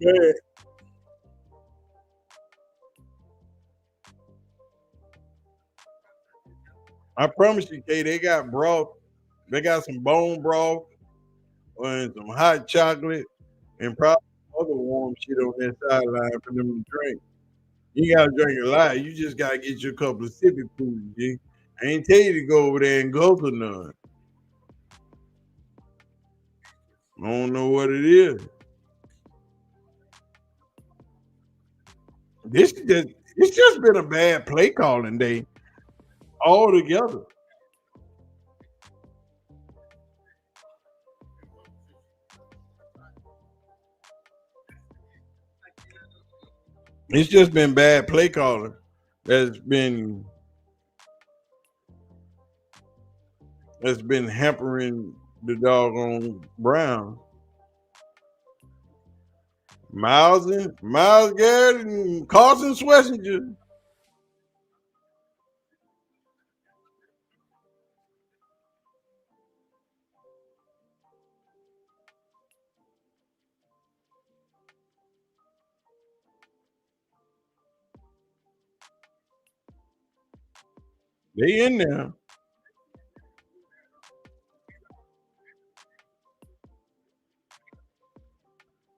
bad. I promise you, Kay, they got broth. They got some bone broth and some hot chocolate and probably other warm shit on that sideline for them to drink. You gotta drink a lot. You just gotta get you a couple of sippy pools, G. I ain't tell you to go over there and go for none. I don't know what it is. It's just been a bad play calling day altogether. It's just been bad play calling that's been hampering the doggone Browns. Miles Garrett and Carson Schlesinger. They in there.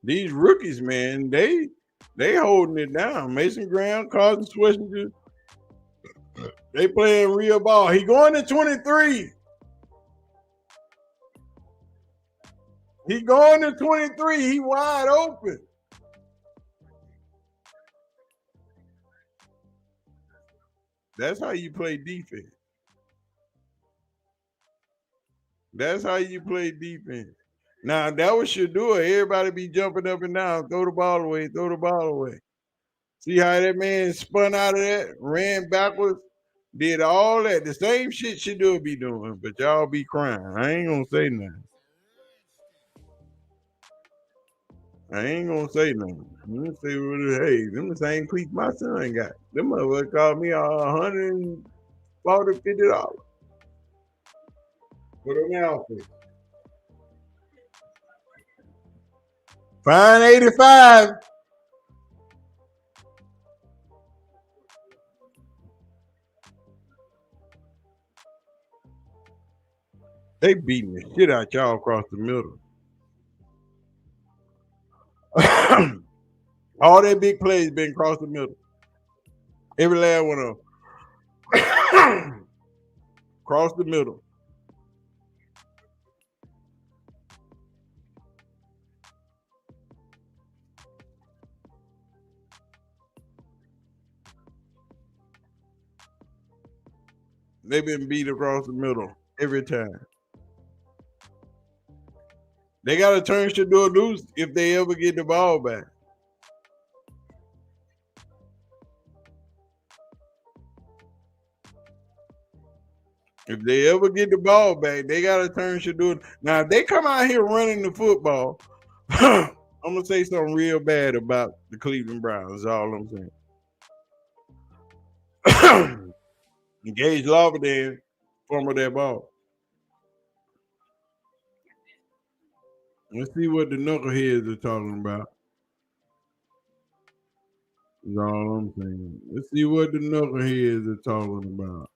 These rookies, man, they holding it down. Mason Graham, Carson Schlesinger, they playing real ball. He going to 23. He going to 23. He wide open. That's how you play defense. That's how you play defense. Now, that was Shedeur. Everybody be jumping up and down. Throw the ball away. Throw the ball away. See how that man spun out of that, ran backwards, did all that. The same shit Shedeur be doing, but y'all be crying. I ain't going to say nothing. I ain't going to say nothing. I'm going to say, hey, them the same cleats my son got. Them motherfuckers called me $140, $50. Put on the outfit. Fine 85. They beating the shit out y'all across the middle. All that big plays been across the middle. Every last one of them. Across the middle. They've been beat across the middle every time. They got to turn Shedeur loose if they ever get the ball back. If they ever get the ball back, they got to turn Shedeur. Now, if they come out here running the football, I'm going to say something real bad about the Cleveland Browns, is all I'm saying. Gage Loverdale fumble that ball. Let's see what the knuckleheads are talking about. That's all I'm saying. Let's see what the knuckleheads are talking about.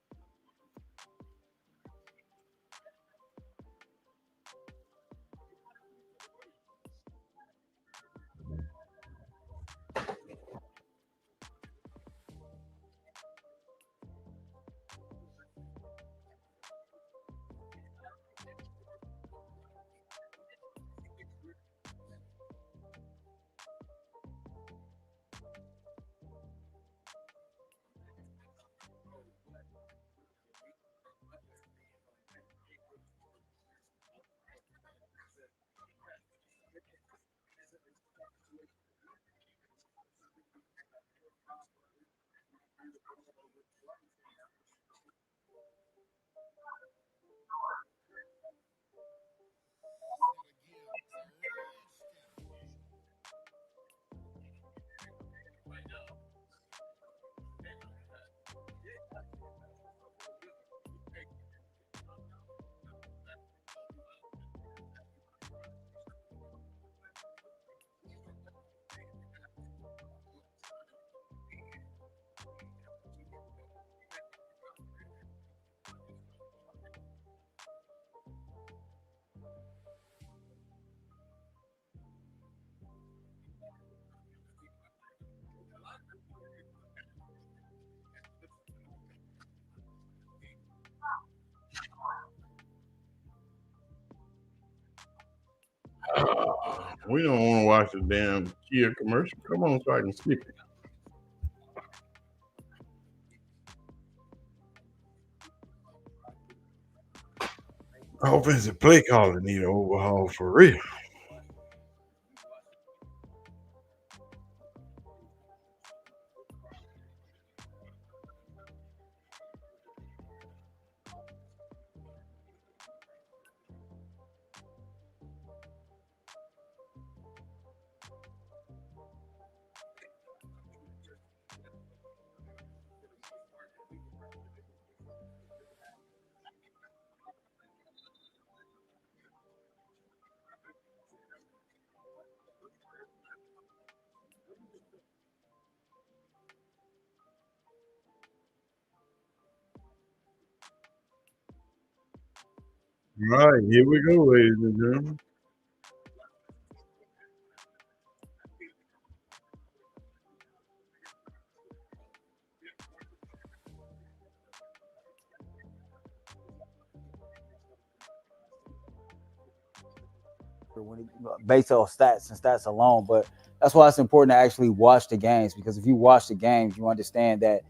We don't want to watch the damn Kia commercial. Come on, so I can skip it. Offensive play calling need an overhaul for real. All right, here we go, ladies and gentlemen. Based off stats and stats alone, but that's why it's important to actually watch the games, because if you watch the games, you understand that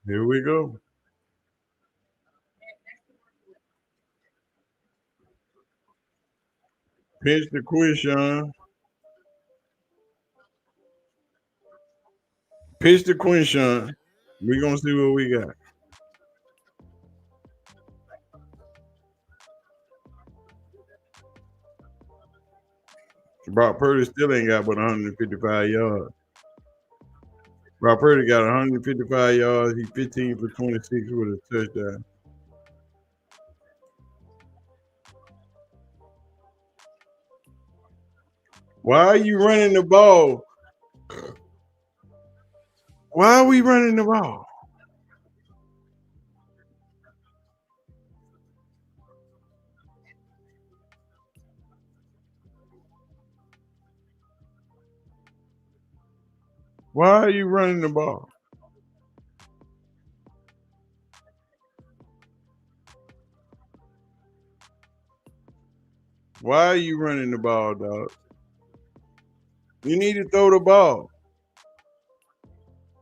Here we go. Pinch the Quinshawn. Pitch the Quinshawn. We're going to see what we got. Brock Purdy still ain't got but 155 yards. Brock Purdy got 155 yards. He's 15 for 26 with a touchdown. Why are you running the ball? Why are we running the ball? Why are you running the ball? Why are you running the ball, dog? You need to throw the ball.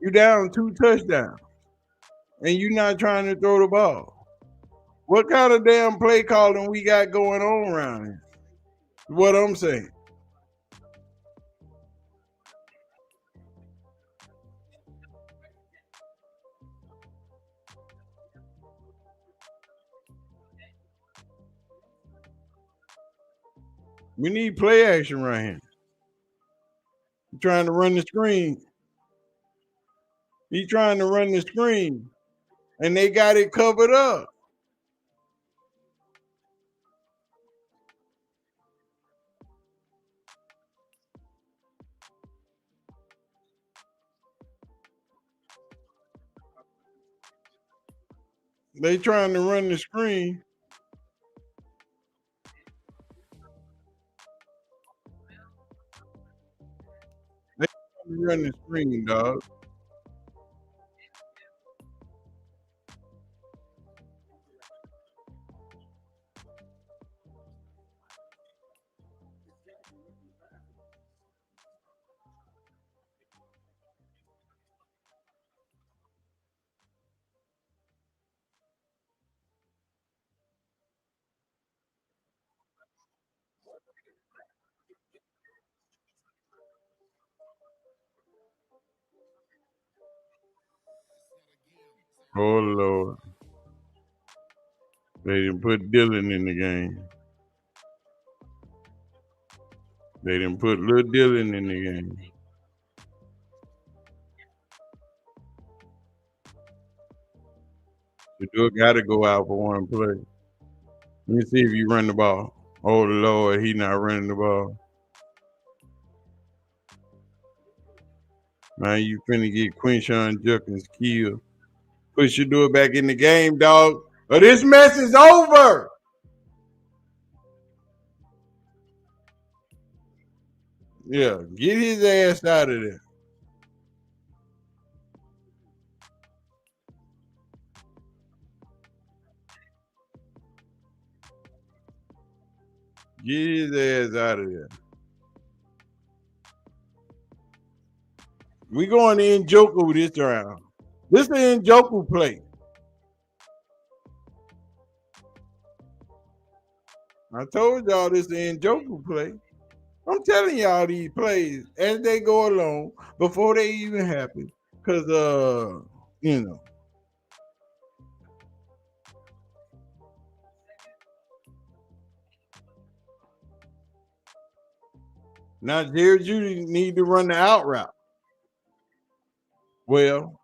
You down 2 touchdowns, and you not trying to throw the ball. What kind of damn play calling we got going on around here? What I'm saying. We need play action right here. He's trying to run the screen. He's trying to run the screen. And they got it covered up. They trying to run the screen. They trying to run the screen, dog. Oh Lord. They didn't put Dylan in the game. They didn't put little Dylan in the game. Shedeur got to go out for one play. Let me see if you run the ball. Oh Lord, he not running the ball. Man, you finna get Quinshawn Judkins killed. Put Shedeur back in the game, dog. Or this mess is over. Yeah, get his ass out of there. Get his ass out of there. We going to Njoku this round. This is the Njoku play. I told y'all this is the Njoku play. I'm telling y'all these plays as they go along before they even happen. Cause you know. Now Jerry Judy need to run the out route. Well,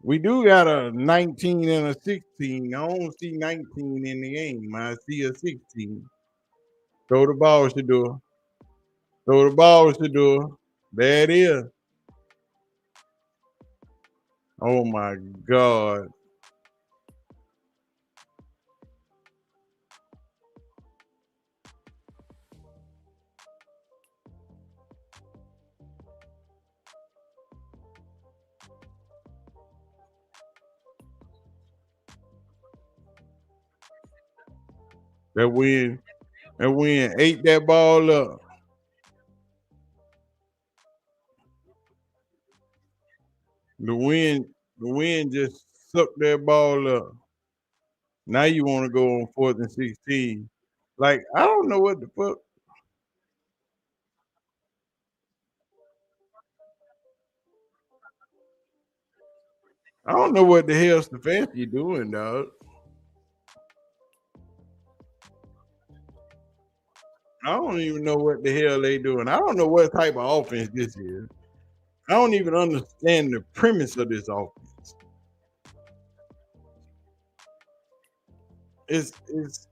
we do got a 19 and a 16. I don't see 19 in the game. I see a 16. Throw the ball, Shedeur. Throw the ball, Shedeur. There it is. Oh my God. That wind ate that ball up. The wind just sucked that ball up. Now you want to go on 4th and 16. Like, I don't know what the fuck. I don't know what the hell Stefanski doing, dog. I don't even know what the hell they doing. I don't know what type of offense this is. I don't even understand the premise of this offense. It's it's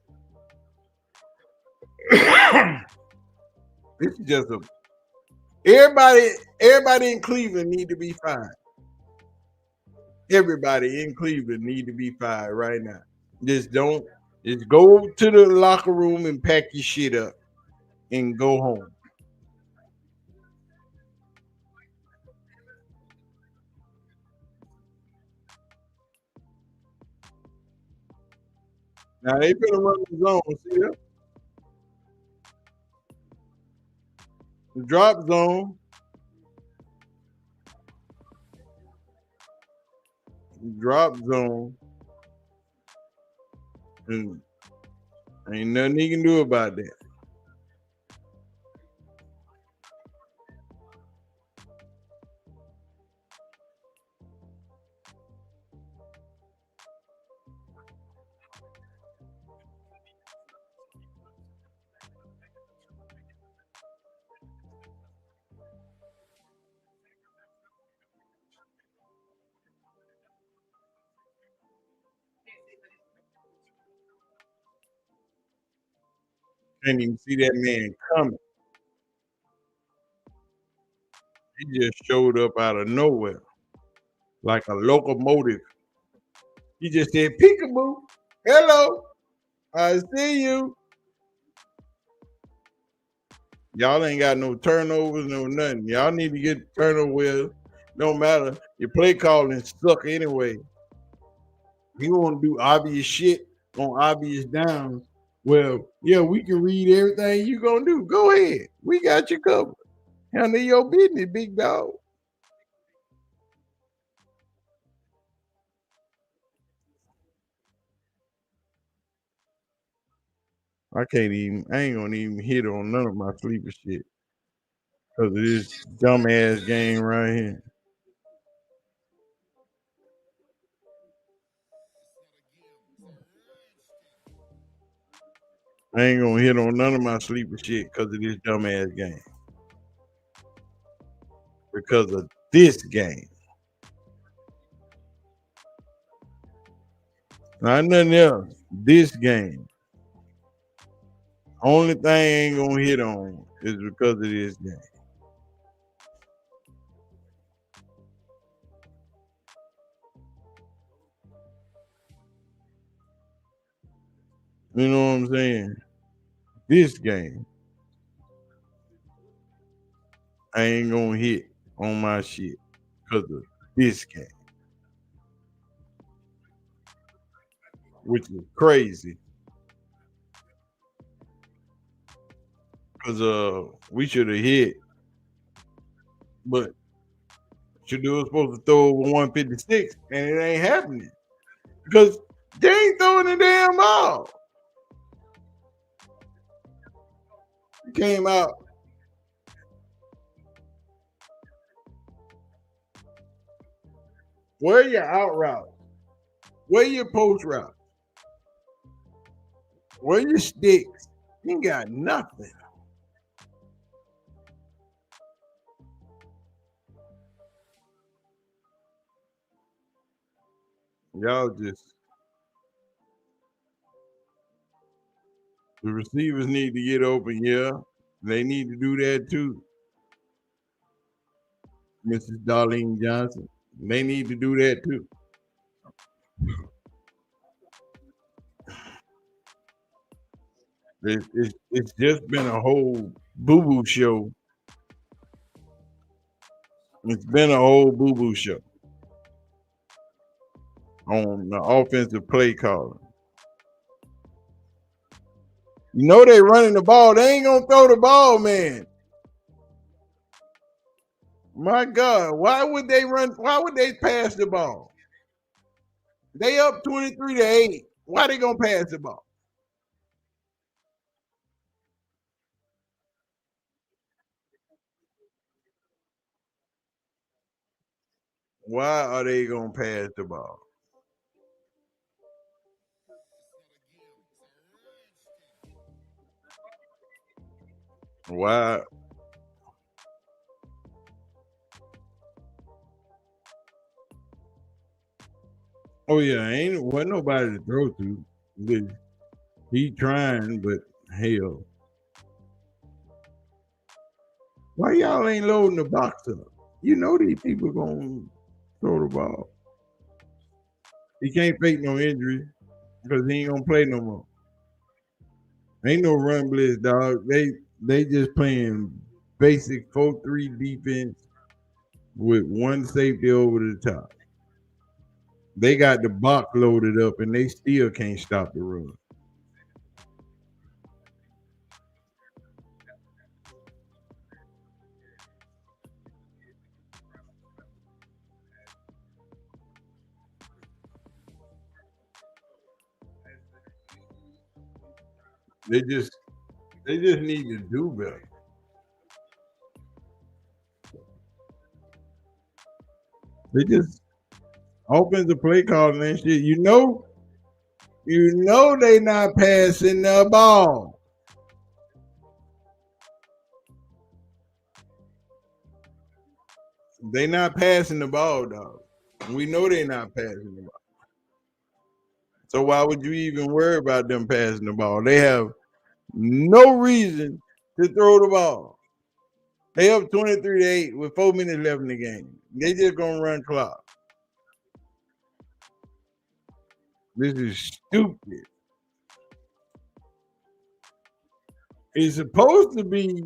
just a everybody in Cleveland need to be fired. Everybody in Cleveland need to be fired right now. Just go to the locker room and pack your shit up and go home. Now they finna run the zone. See that? The drop zone. Drop zone. And ain't nothing he can do about that. Can't even see that man coming. He just showed up out of nowhere like a locomotive. He just said, "Peekaboo, hello, I see you." Y'all ain't got no turnovers, no nothing. Y'all need to get turnover. Well, no matter. Your play calling suck anyway. You want to do obvious shit on obvious downs. Well, yeah, we can read everything you gonna do. Go ahead. We got you covered. Handle your business, big dog. I ain't gonna even hit on none of my sleeper shit. Because of this dumbass game right here. I ain't gonna hit on none of my sleeper shit because of this dumbass game. Because of this game. Not nothing else. This game. Only thing I ain't gonna hit on is because of this game. You know what I'm saying? This game. I ain't gonna hit on my shit because of this game. Which is crazy. Because we should have hit. But Shedeur was supposed to throw over 156 and it ain't happening. Because they ain't throwing the damn ball. He came out. Where your out route? Where your post route? Where your sticks? You ain't got nothing. Y'all just, the receivers need to get open, yeah. They need to do that too. Mrs. Darlene Johnson. They need to do that too. It's just been a whole boo-boo show. It's been a whole boo-boo show on the offensive play calling. You know they running the ball. They ain't gonna throw the ball, man. My God, why would they run? Why would they pass the ball? They up 23-8. Why they gonna pass the ball? Why are they gonna pass the ball? Why? Oh yeah, wasn't nobody to throw to. He trying, but hell. Why y'all ain't loading the box up? You know these people gonna throw the ball. He can't fake no injury because he ain't gonna play no more. Ain't no run blitz, dog. They just playing basic 4-3 defense with one safety over the top. They got the box loaded up and they still can't stop the run. They just need to do better. They just offensive play calling and shit. You know they not passing the ball. They not passing the ball, dog. We know they not passing the ball. So why would you even worry about them passing the ball? They have No reason to throw the ball. They up 23-8 with 4 minutes left in the game. They just gonna run clock. This is stupid. It's supposed to be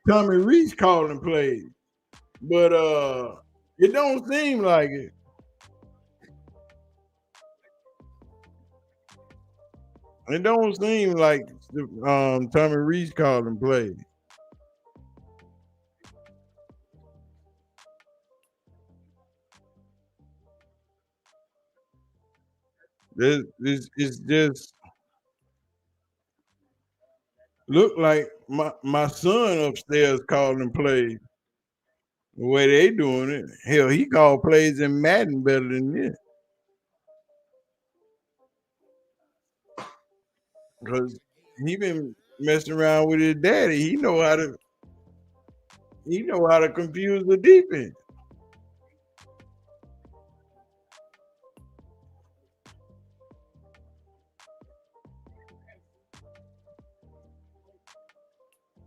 Tommy Reese calling plays, but it don't seem like it. It don't seem like Tommy Reese calling plays. This is just look like my son upstairs calling plays. The way they doing it, hell, he called plays in Madden better than this. Because he been messing around with his daddy. He know how to confuse the defense.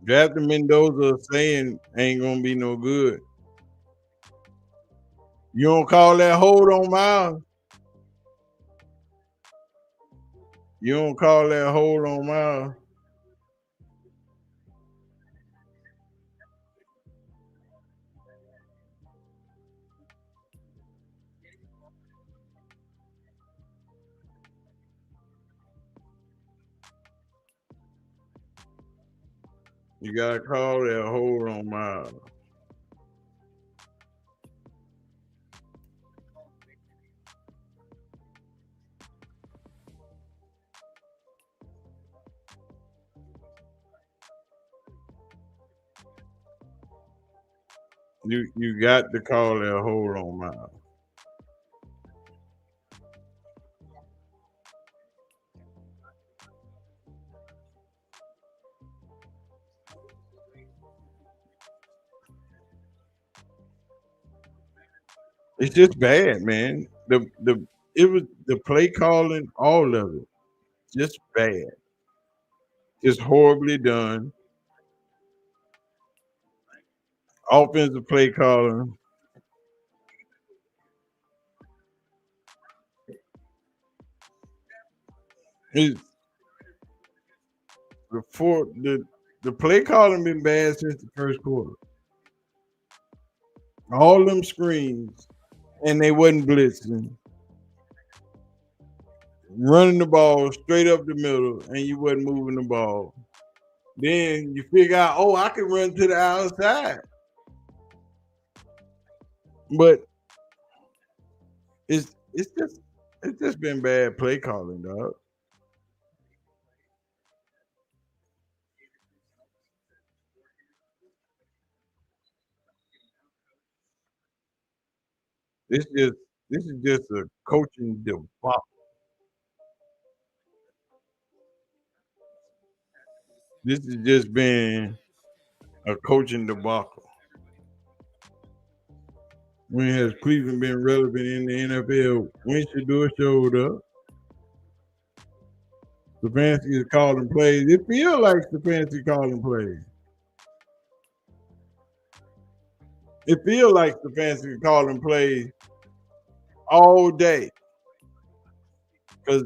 Drafting Mendoza saying ain't gonna be no good. You don't call that hold on Miles? You don't call that hold on Miles? You gotta call that hold on Miles. You got to call that hold on Miles. It's just bad, man. It was the play calling, all of it, just bad, just horribly done. Offensive play calling. It's the play calling been bad since the first quarter. All them screens, and they wasn't blitzing. Running the ball straight up the middle, and you wasn't moving the ball. Then you figure out, oh, I can run to the outside. But it's just been bad play calling, dog. This is just a coaching debacle. This has just been a coaching debacle. When has Cleveland been relevant in the NFL? When Shedeur showed up, Stefanski is calling plays. It feels like Stefanski calling plays. It feels like Stefanski calling plays all day. Because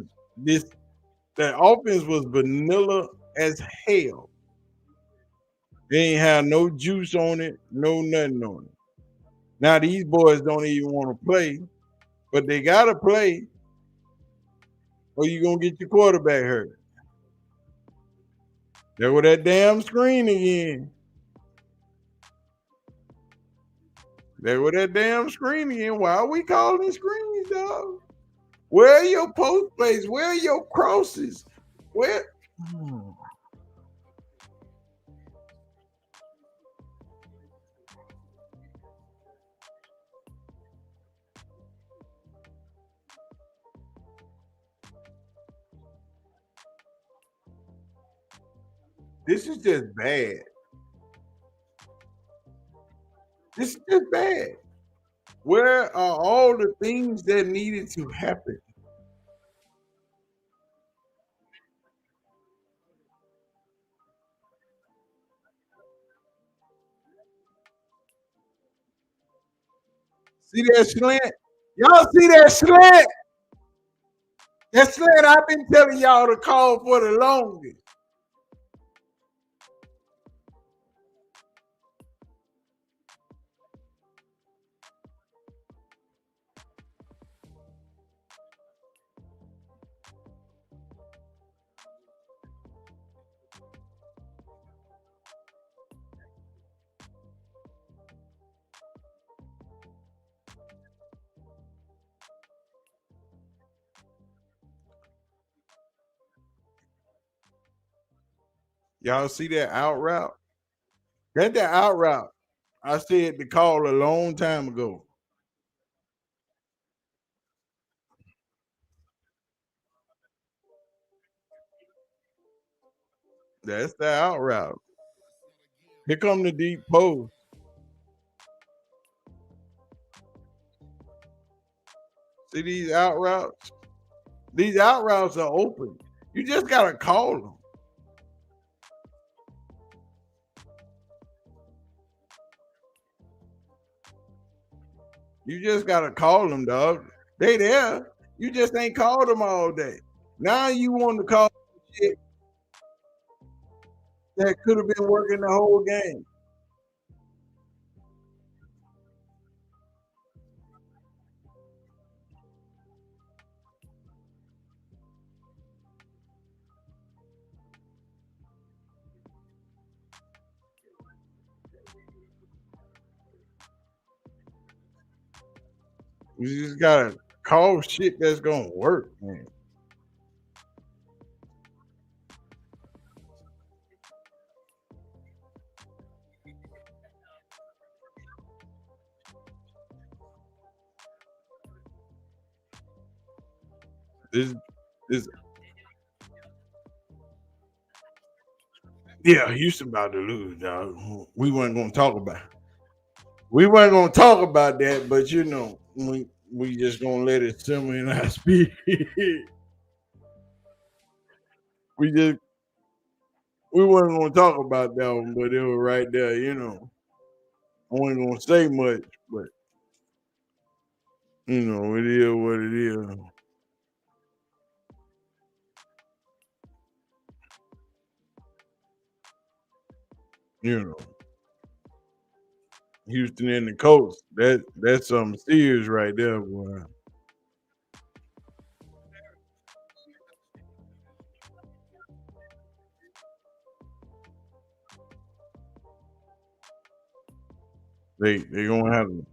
that offense was vanilla as hell. They ain't have no juice on it, no nothing on it. Now these boys don't even want to play, but they gotta play, or you gonna get your quarterback hurt. There with that damn screen again. There with that damn screen again. Why are we calling screens, dog? Where are your post plays? Where are your crosses? Where? This is just bad. This is just bad. Where are all the things that needed to happen? See that slant? Y'all see that slant? That slant I've been telling y'all to call for the longest. Y'all see that out route? That's the out route. I said to call a long time ago. That's the out route. Here come the deep post. See these out routes? These out routes are open. You just gotta call them. You just gotta call them, dog. They there. You just ain't called them all day. Now you want to call shit that could have been working the whole game. You just gotta call shit that's gonna work, man. This yeah, Houston about to lose, dog. We weren't gonna talk about it. We weren't gonna talk about that, but you know, we just gonna let it simmer in our spirit. we weren't gonna talk about that one, but it was right there, you know. I wasn't gonna say much, but you know, it is what it is. You know, Houston and the Colts. That's something serious right there, boy. They gonna have to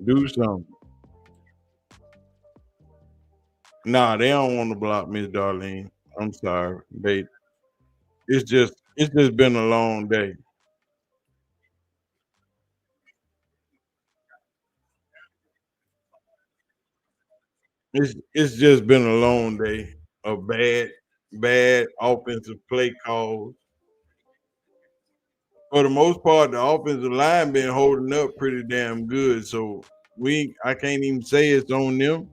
do something. Nah, they don't want to block Miss Darlene. I'm sorry. It's just been a long day. It's just been a long day of bad offensive play calls. For the most part, the offensive line been holding up pretty damn good. So I can't even say it's on them.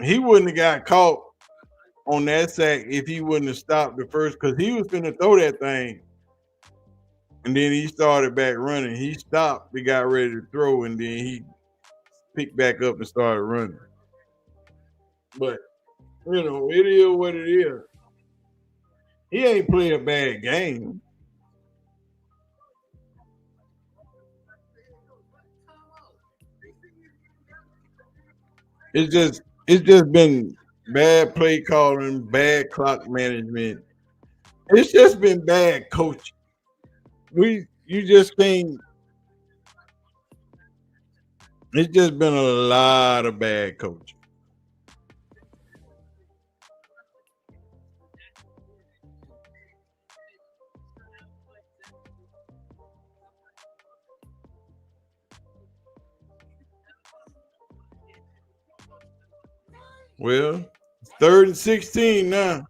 He wouldn't have got caught on that sack if he wouldn't have stopped the first, because he was finna throw that thing. And then he started back running. He stopped, he got ready to throw, and then he picked back up and started running. But you know, it is what it is. He ain't play a bad game. It's just been bad play calling, bad clock management. It's just been bad coaching. You just can't. It's just been a lot of bad coaching. Well, 3rd and 16 now.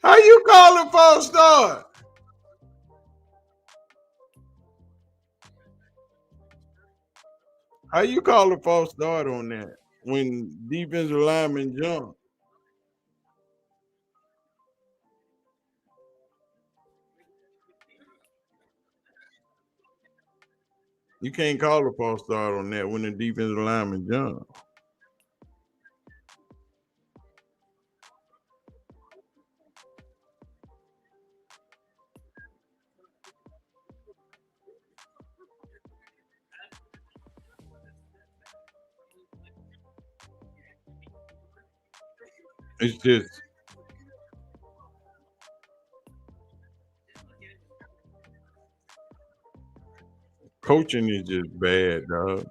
How you calling false start? How you call a false start on that when defensive lineman jump? You can't call a false start on that when the defensive lineman jump. It's just coaching is just bad, dog.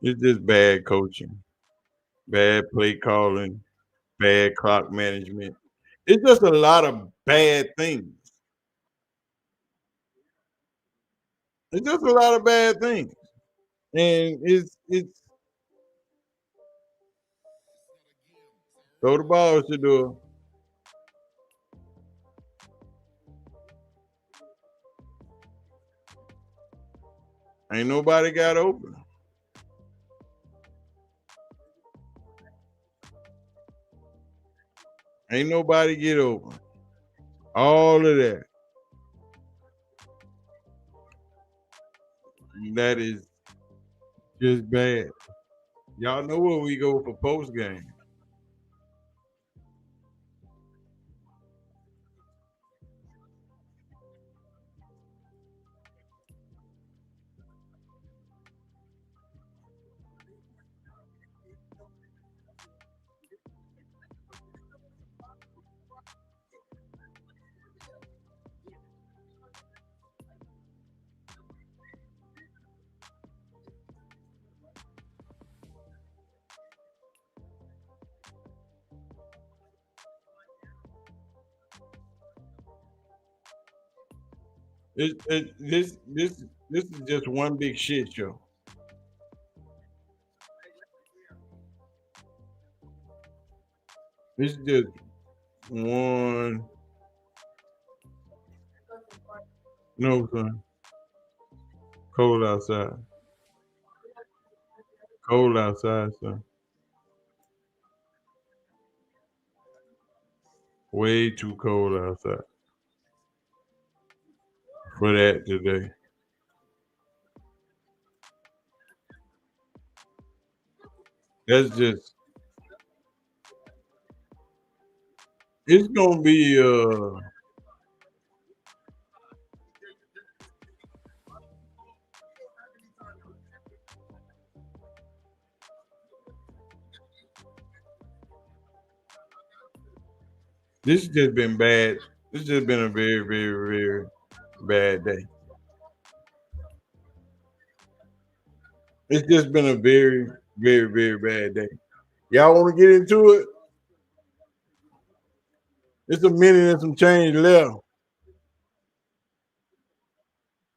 It's just bad coaching, bad play calling, bad clock management. It's just a lot of bad things. It's just a lot of bad things. And it's throw the ball, Shedeur. Ain't nobody got open. Ain't nobody get open. All of that. That is just bad. Y'all know where we go for post game. This is just one big shit show. This is just one. No, son. Cold outside. Cold outside, son. Way too cold outside for that today. That's just. It's gonna be this has just been bad. This has just been a very, very, very bad day. It's just been a very, very, very bad day. Y'all want to get into it? It's a minute and some change left.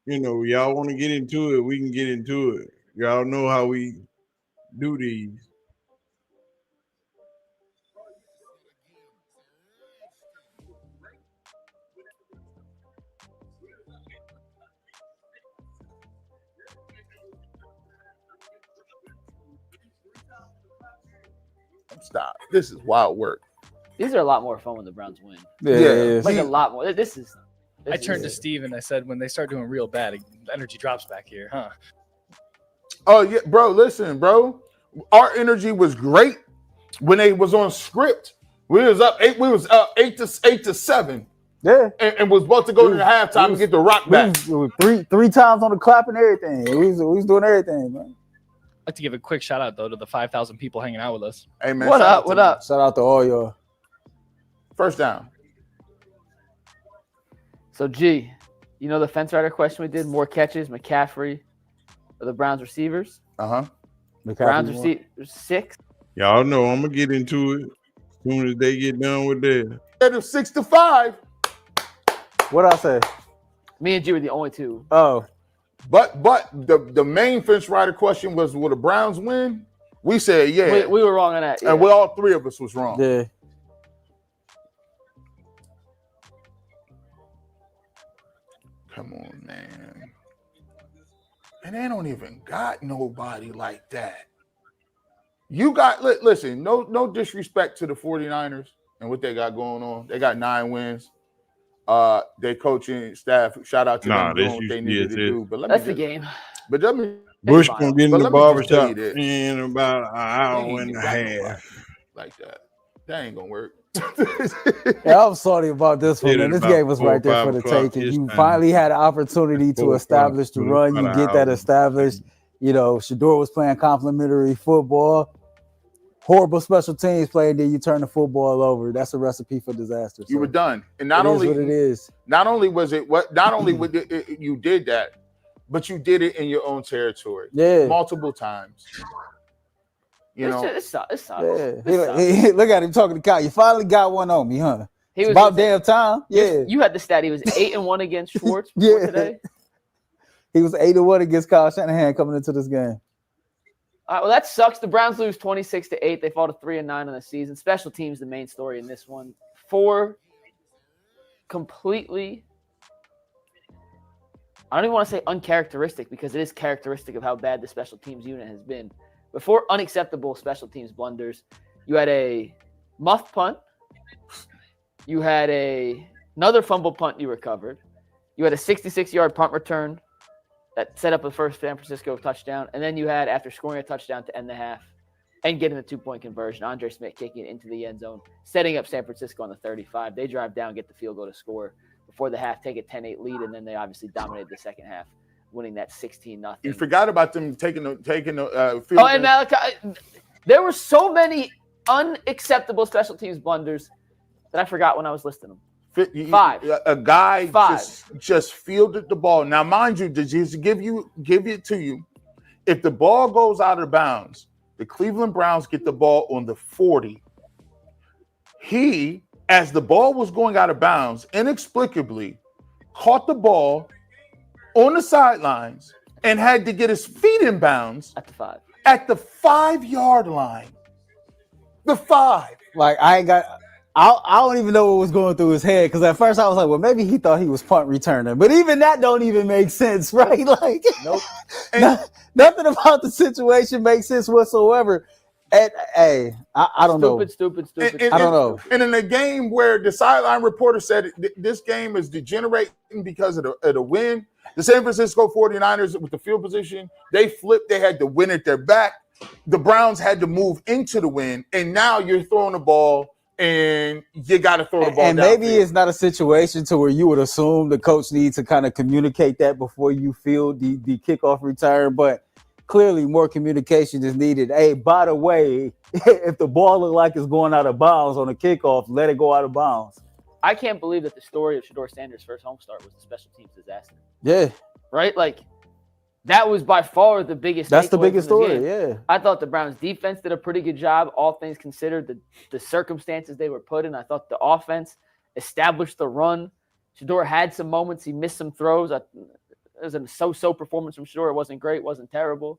You know, y'all want to get into it, we can get into it. Y'all know how we do these. Stop. This is wild work. These are a lot more fun when the Browns win. Yeah. Like a lot more. This is. I turned to Steve and I said, when they start doing real bad, energy drops back here, huh? Oh yeah, bro. Listen, bro. Our energy was great when they was on script. We was up 8 to 7. Yeah. And was about to go to the halftime and get the rock back. Three times on the clap and everything. We was doing everything, man. I'd like to give a quick shout out though to the 5,000 people hanging out with us. Hey man, What up? What up? Shout out to all y'all. First down. So G, you know the fence rider question we did? More catches, McCaffrey, or the Browns receivers? Browns receivers 6. Y'all know I'm gonna get into it as soon as they get done with that. It was 6-5. What I say? Me and G were the only two. Oh. But the main fence rider question was, will the Browns win? We said yeah. We were wrong on that. Yeah. And we all three of us was wrong. Yeah. Come on, man. And they don't even got nobody like that. You got, listen, no disrespect to the 49ers and what they got going on. They got 9 wins. Their coaching staff, shout out to them this doing what they needed to usually is do. But That's the game. But let me Bush fine. gonna be in But the let me just tell you barbershop this. in about an They hour ain't and even a got half. nobody like that. That ain't gonna work. Yeah, I'm sorry about this one, Did man. it This about game was 4 or right there 5 for the o'clock taking. his You time. finally had an opportunity 4 to o'clock, establish the run. You about get an that hour. established. You know, Shedeur was playing complimentary football. Horrible special teams play, and then you turn the football over. That's a recipe for disaster. You So were done. And it is what it is. not only was it what not only would you did that, but you did it in your own territory. Yeah. Multiple times. You know, It sucks. It sucks. Yeah. It sucks. Look at him talking to Kyle. You finally got one on me, huh? He It's was about damn time. Yeah. You had the stat. He was 8-1 against Schwartz Yeah. today. He was 8-1 against Kyle Shanahan coming into this game. All right, well, that sucks. The Browns lose 26-8. They fall to 3-9 on the season. Special teams, the main story in this one. 4 completely, I don't even want to say uncharacteristic because it is characteristic of how bad the special teams unit has been. But 4 unacceptable special teams blunders. You had a muffed punt. You had another fumble punt you recovered. You had a 66-yard punt return that set up a first San Francisco touchdown. And then you had, after scoring a touchdown to end the half and getting the 2-point conversion, Andre Smith kicking it into the end zone, setting up San Francisco on the 35. They drive down, get the field goal to score before the half, take a 10-8 lead, and then they obviously dominated the second half, winning that 16-0. you forgot about them taking the field. Oh, and Malachi, there were so many unacceptable special teams blunders that I forgot when I was listing them. 5. A guy 5. just fielded the ball. Now, mind you, to just give it to you, if the ball goes out of bounds, the Cleveland Browns get the ball on the 40. He, as the ball was going out of bounds, inexplicably caught the ball on the sidelines and had to get his feet in bounds At the 5. at the 5-yard line. The 5. Like, I don't even know what was going through his head because at first I was like, well, maybe he thought he was punt returner, but even that don't even make sense, right? Like, Nope. nothing about the situation makes sense whatsoever. And hey, I don't know. Stupid. I don't know. And in a game where the sideline reporter said this game is degenerating because of the win, the San Francisco 49ers with the field position, they flipped. They had to win at their back. The Browns had to move into the win, and now you're throwing the ball. And you got to throw the ball. And maybe it's not a situation to where you would assume the coach needs to kind of communicate that before you field the kickoff return, but clearly more communication is needed. Hey, by the way, if the ball looks like it's going out of bounds on a kickoff, let it go out of bounds. I can't believe that the story of Shedeur Sanders' first home start was the special teams disaster. Yeah, Right? Like, that was by far the biggest. that's the takeaway biggest from this story. game. Yeah, I thought the Browns defense did a pretty good job, all things considered, the circumstances they were put in. I thought the offense established the run. Shedeur had some moments. He missed some throws. It was a so-so performance from Shedeur. It wasn't great, wasn't terrible.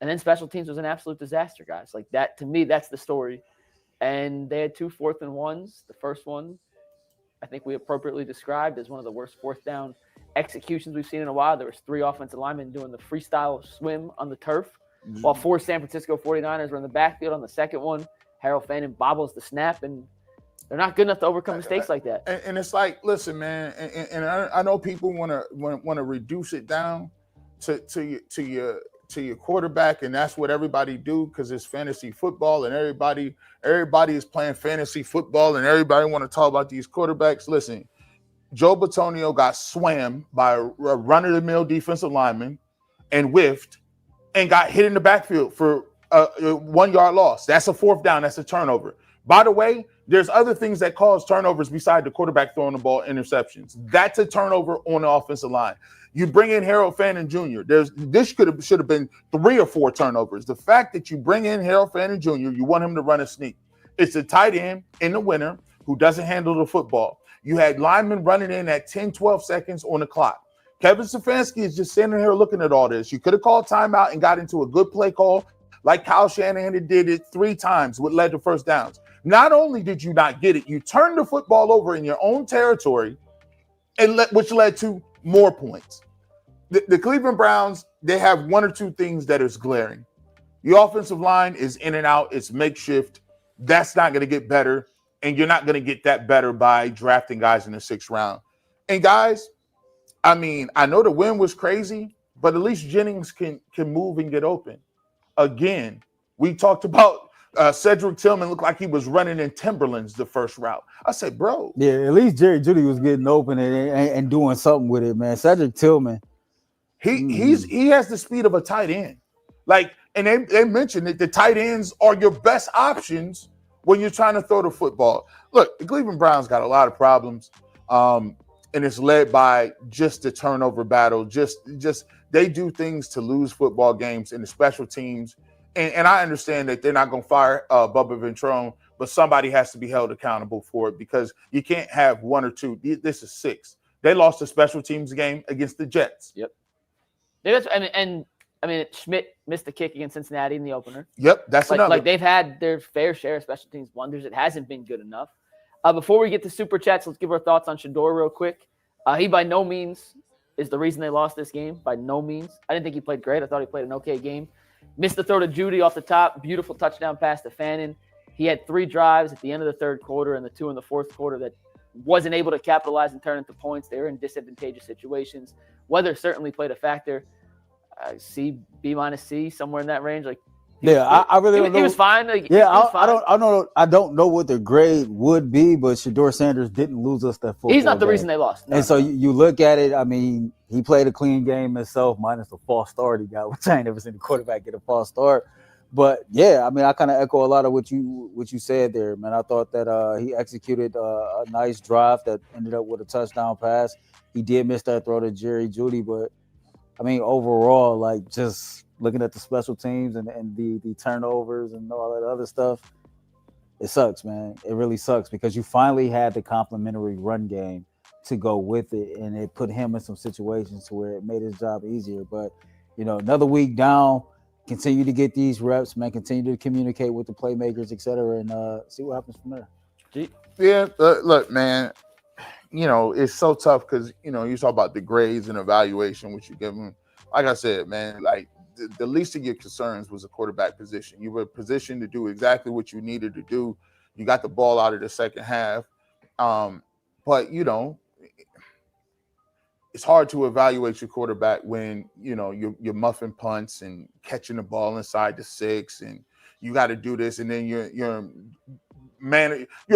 And then special teams was an absolute disaster, guys. Like that, to me, that's the story. And they had 2 4th and 1s. The first one, I think we appropriately described as one of the worst 4th down executions we've seen in a while. There was 3 offensive linemen doing the freestyle swim on the turf, while 4 San Francisco 49ers were in the backfield on the second one. Harold Fannin bobbles the snap, and they're not good enough to overcome mistakes like that. And it's like, listen, man, and I know people want to reduce it down to your quarterback, and that's what everybody do because it's fantasy football, and everybody is playing fantasy football, and everybody want to talk about these quarterbacks. Listen. Joe Bitonio got swam by a run-of-the-mill defensive lineman and whiffed and got hit in the backfield for a 1-yard loss. That's a 4th down. That's a turnover. By the way, there's other things that cause turnovers beside the quarterback throwing the ball, interceptions. That's a turnover on the offensive line. You bring in Harold Fannin Jr. This should have been 3 or 4 turnovers. The fact that you bring in Harold Fannin Jr., you want him to run a sneak. It's a tight end in the winter who doesn't handle the football. You had linemen running in at 10, 12 seconds on the clock. Kevin Stefanski is just sitting here looking at all this. You could have called timeout and got into a good play call like Kyle Shanahan did it 3 times, what led to first downs. Not only did you not get it, you turned the football over in your own territory, which led to more points. The Cleveland Browns, they have 1 or 2 things that is glaring. The offensive line is in and out. It's makeshift. That's not going to get better. And you're not going to get that better by drafting guys in the 6th round. And guys, I mean, I know the win was crazy, but at least Jennings can move and get open. Again, we talked about Cedric Tillman looked like he was running in Timberlands the first route. I said, bro. Yeah, at least Jerry Jeudy was getting open and doing something with it, man. Cedric Tillman. He has the speed of a tight end. Like, and they mentioned that the tight ends are your best options when you're trying to throw the football. Look, the Cleveland Browns got a lot of problems. And it's led by just the turnover battle. Just they do things to lose football games in the special teams. And I understand that they're not going to fire Bubba Ventrone, but somebody has to be held accountable for it because you can't have one or two. This is 6. They lost a special teams game against the Jets. Yep. Yeah, and I mean, Schmidt missed the kick against Cincinnati in the opener. Yep, that's another. Like they've had their fair share of special teams blunders. It hasn't been good enough. Before we get to super chats, let's give our thoughts on Shedeur real quick. He by no means is the reason they lost this game. By no means. I didn't think he played great. I thought he played an okay game. Missed the throw to Jeudy off the top. Beautiful touchdown pass to Fannin. He had 3 drives at the end of the third quarter and the 2 in the fourth quarter that wasn't able to capitalize and turn into points. They were in disadvantageous situations. Weather certainly played a factor. C, B minus C, somewhere in that range. Like, I really don't know. He was fine. Like, yeah, was fine. I don't know what the grade would be, but Shedeur Sanders didn't lose us that football. He's not the game. reason they lost. So you look at it. I mean, he played a clean game himself, minus the false start he got, which I ain't never seen the quarterback get a false start. But yeah, I mean, I kind of echo a lot of what you said there, man. I thought that he executed a nice drive that ended up with a touchdown pass. He did miss that throw to Jerry Jeudy, but I mean, overall, like just looking at the special teams and the turnovers and all that other stuff, it sucks, man. It really sucks because you finally had the complementary run game to go with it, and it put him in some situations to where it made his job easier. But, you know, another week down, continue to get these reps, man, continue to communicate with the playmakers, et cetera, and see what happens from there. Yeah, look, man, you know, it's so tough because, you know, you talk about the grades and evaluation, which you give them. Like I said, man, like, the least of your concerns was the quarterback position. You were positioned to do exactly what you needed to do. You got the ball out of the second half. But, you know, it's hard to evaluate your quarterback when, you know, you're muffing punts and catching the ball inside the 6 and you got to do this. And then you're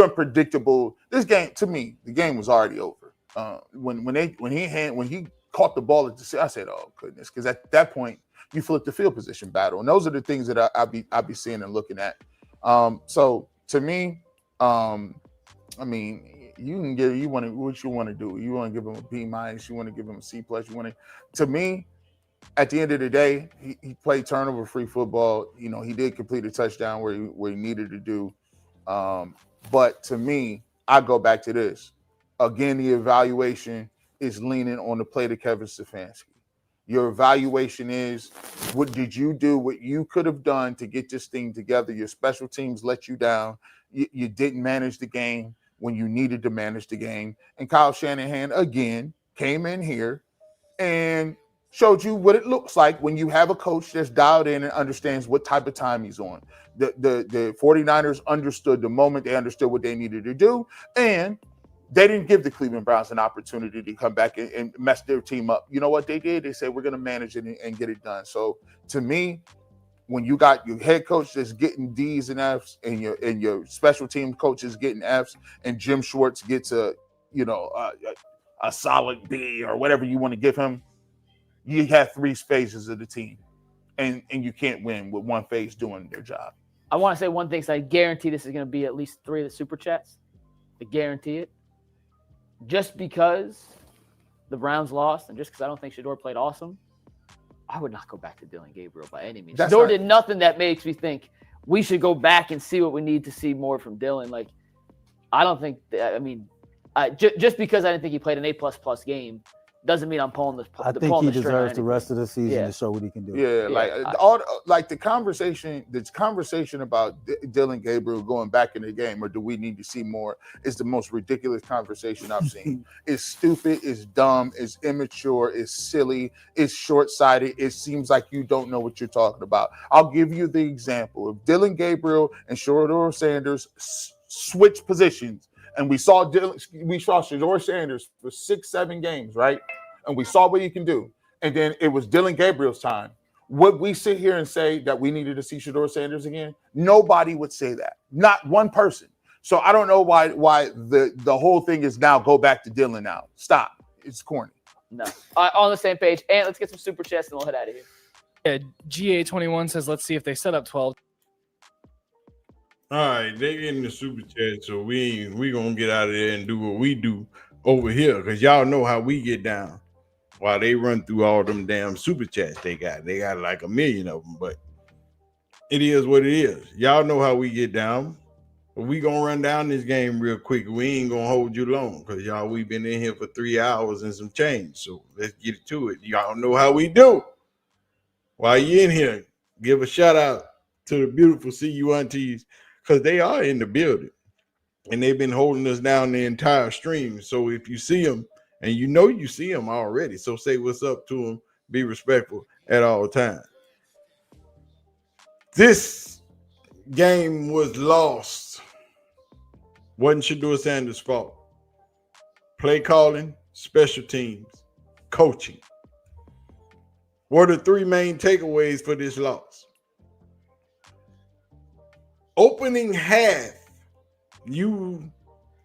unpredictable. This game, to me, the game was already over. When he caught the ball at the 6, I said, oh, goodness, because at that point, you flip the field position battle. And those are the things that I'll be seeing and looking at. So to me, I mean, you can give what you want to do. You want to give him a B minus, you want to give him a C plus, to me, at the end of the day, he played turnover free football. You know, he did complete a touchdown where he needed to do. But to me, I go back to this. Again, the evaluation is leaning on the play to Kevin Stefanski. Your evaluation is, what did you do? What you could have done to get this thing together? Your special teams let you down. You didn't manage the game when you needed to manage the game. And Kyle Shanahan, again, came in here and showed you what it looks like when you have a coach that's dialed in and understands what type of time he's on. The 49ers understood the moment. They understood what they needed to do. And they didn't give the Cleveland Browns an opportunity to come back and mess their team up. You know what they did? They said, we're going to manage it and get it done. So to me, when you got your head coach that's getting D's and F's and your special team coach is getting F's and Jim Schwartz gets a solid B or whatever you want to give him, you have 3 phases of the team and you can't win with one phase doing their job. I want to say one thing, so I guarantee this is going to be at least 3 of the super chats. I guarantee it. Just because the Browns lost and just because I don't think Shedeur played awesome, I would not go back to Dillon Gabriel by any means. Shedeur did nothing that makes me think we should go back and see what we need to see more from Dillon. Like, I don't think – I mean, just because I didn't think he played an A++ game doesn't mean I'm pulling the I think he deserves the rest of the season to show what he can do. The conversation about Dillon Gabriel going back in the game, or do we need to see more, is the most ridiculous conversation I've seen. It's stupid, it's dumb, it's immature, it's silly, it's short-sighted. It seems like you don't know what you're talking about. I'll give you the example. If Dillon Gabriel and Shedeur Sanders switch positions, And we saw Shedeur Sanders for 6-7 games, right? And we saw what he can do. And then it was Dylan Gabriel's time. Would we sit here and say that we needed to see Shedeur Sanders again? Nobody would say that. Not one person. So I don't know why the whole thing is now go back to Dylan now. Stop. It's corny. No. On the same page. And let's get some super chats and we'll head out of here. Yeah, GA21 says, let's see if they set up 12. All right, they getting the super chat, so we gonna get out of there and do what we do over here, because y'all know how we get down while they run through all them damn super chats they got. They got like 1 million of them, but it is what it is. Y'all know how we get down. But we gonna run down this game real quick. We ain't gonna hold you long, because y'all, we've been in here for 3 hours and some change. So let's get to it. Y'all know how we do. While you in here, give a shout out to the beautiful CU aunties, because they are in the building and they've been holding us down the entire stream. So if you see them, and you know you see them already, so say what's up to them. Be respectful at all times. This game was lost. Wasn't Shedeur Sanders' fault. Play calling, special teams, coaching. What are the 3 main takeaways for this loss? Opening half, you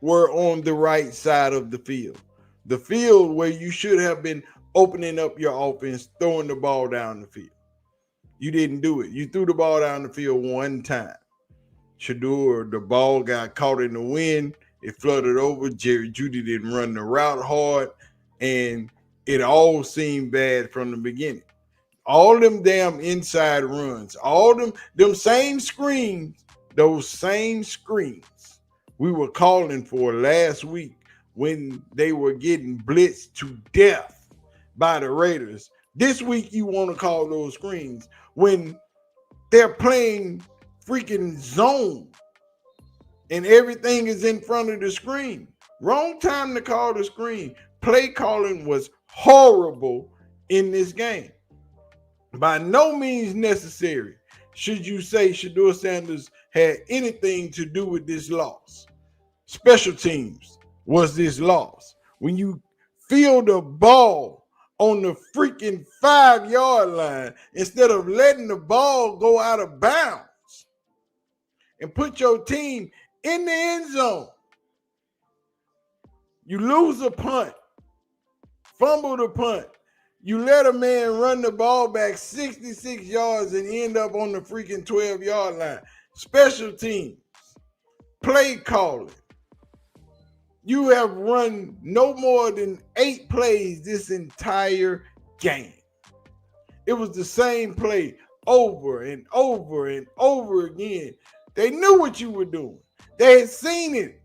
were on the right side of the field. The field where you should have been opening up your offense, throwing the ball down the field. You didn't do it. You threw the ball down the field one time. Shedeur, the ball got caught in the wind. It flooded over. Jerry Jeudy didn't run the route hard. And it all seemed bad from the beginning. All them damn inside runs, all them same screens, those same screens we were calling for last week when they were getting blitzed to death by the Raiders. This week you want to call those screens when they're playing freaking zone and everything is in front of the screen. Wrong time to call the screen. Play calling was horrible in this game. By no means necessary should you say Shedeur Sanders had anything to do with this loss. Special teams was this loss. When you field the ball on the freaking 5-yard line instead of letting the ball go out of bounds and put your team in the end zone, you lose a punt, fumble the punt. You let a man run the ball back 66 yards and end up on the freaking 12-yard line. Special teams, play calling. You have run no more than 8 plays this entire game. It was the same play over and over and over again. They knew what you were doing. They had seen it.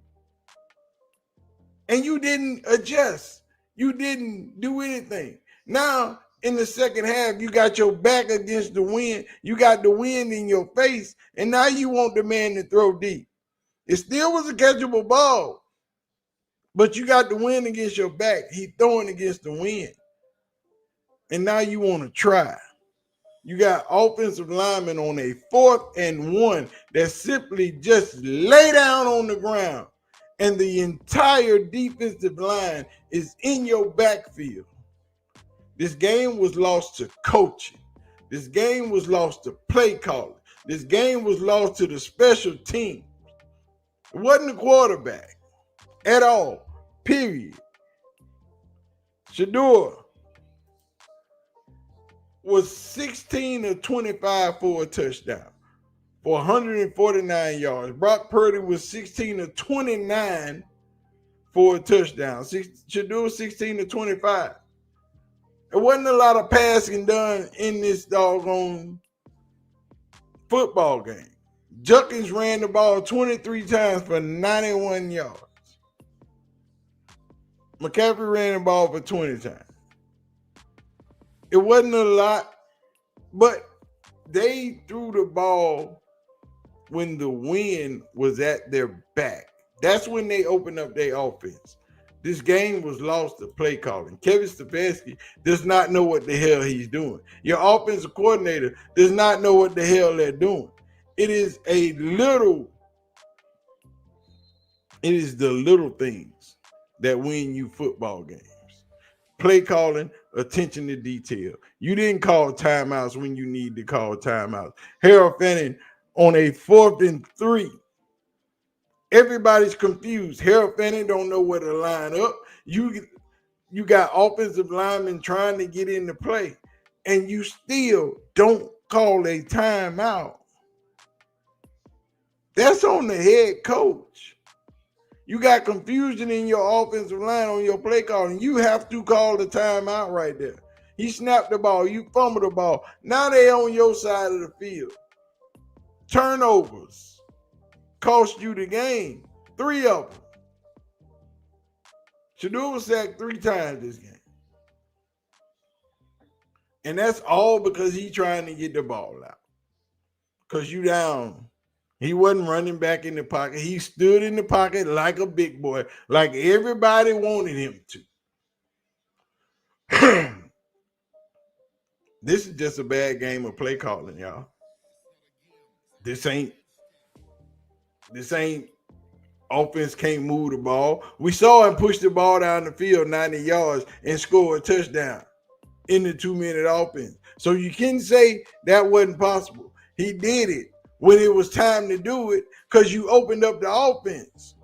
And you didn't adjust. You didn't do anything. Now, in the second half, you got your back against the wind. You got the wind in your face, and now you want the man to throw deep. It still was a catchable ball, but you got the wind against your back. He throwing against the wind, and now you want to try. You got offensive linemen on a 4th and 1 that simply just lay down on the ground, and the entire defensive line is in your backfield. This game was lost to coaching. This game was lost to play calling. This game was lost to the special team. It wasn't the quarterback at all, period. Shedeur was 16 of 25 for a touchdown for 149 yards. Brock Purdy was 16 of 29 for a touchdown. Shedeur 16 of 25. There wasn't a lot of passing done in this doggone football game. Junkins ran the ball 23 times for 91 yards. McCaffrey ran the ball for 20 times. It wasn't a lot, but they threw the ball when the wind was at their back. That's when they opened up their offense. This game was lost to play calling. Kevin Stefanski does not know what the hell he's doing. Your offensive coordinator does not know what the hell they're doing. It is a little It is the little things that win you football games. Play calling, attention to detail. You didn't call timeouts when you need to call timeouts. Harold Fanning on a 4th and 3. Everybody's confused. Harold Fanning don't know where to line up. You got offensive linemen trying to get into play, and you still don't call a timeout. That's on the head coach. You got confusion in your offensive line on your play calling. You have to call the timeout right there. He snapped the ball. You fumbled the ball. Now they on your side of the field. Turnovers cost you the game. 3 of them. Shedeur was sacked 3 times this game. And that's all because he trying to get the ball out. Because you down. He wasn't running back in the pocket. He stood in the pocket like a big boy, like everybody wanted him to. This is just a bad game of play calling, y'all. This ain't offense can't move the ball. We saw him push the ball down the field 90 yards and score a touchdown in the 2-minute offense. So you can say that wasn't possible. He did it when it was time to do it because you opened up the offense.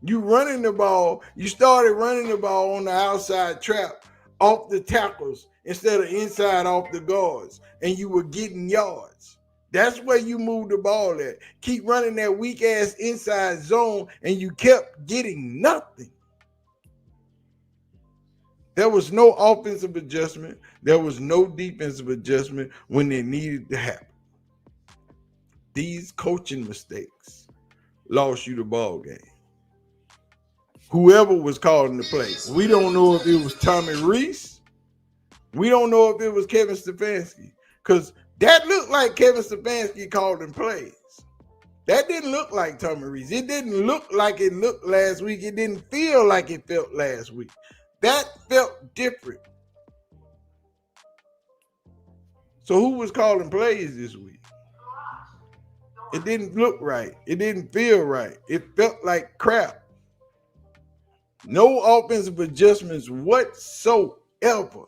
You running the ball. You started running the ball on the outside trap off the tackles instead of inside off the guards, and you were getting yards. That's where you moved the ball at. Keep running that weak-ass inside zone, and you kept getting nothing. There was no offensive adjustment. There was no defensive adjustment when it needed to happen. These coaching mistakes lost you the ball game. Whoever was calling the play. We don't know if it was Tommy Reese. We don't know if it was Kevin Stefanski. Because that looked like Kevin Stefanski calling plays. That didn't look like Tommy Reese. It didn't look like it looked last week. It didn't feel like it felt last week. That felt different. So who was calling plays this week? It didn't look right. It didn't feel right. It felt like crap. No offensive adjustments whatsoever.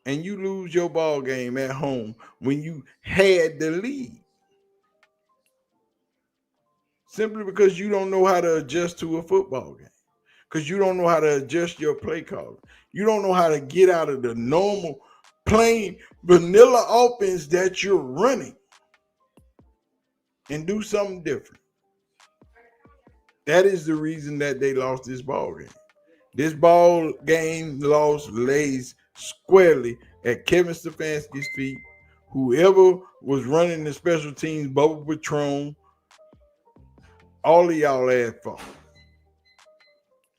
And you lose your ball game at home when you had the lead. Simply because you don't know how to adjust to a football game. Because you don't know how to adjust your play calling. You don't know how to get out of the normal, plain, vanilla offense that you're running and do something different. That is the reason that they lost this ball game. This ball game loss lays squarely at Kevin Stefanski's feet. Whoever was running the special teams, Bubba Patron, all of y'all ass fault.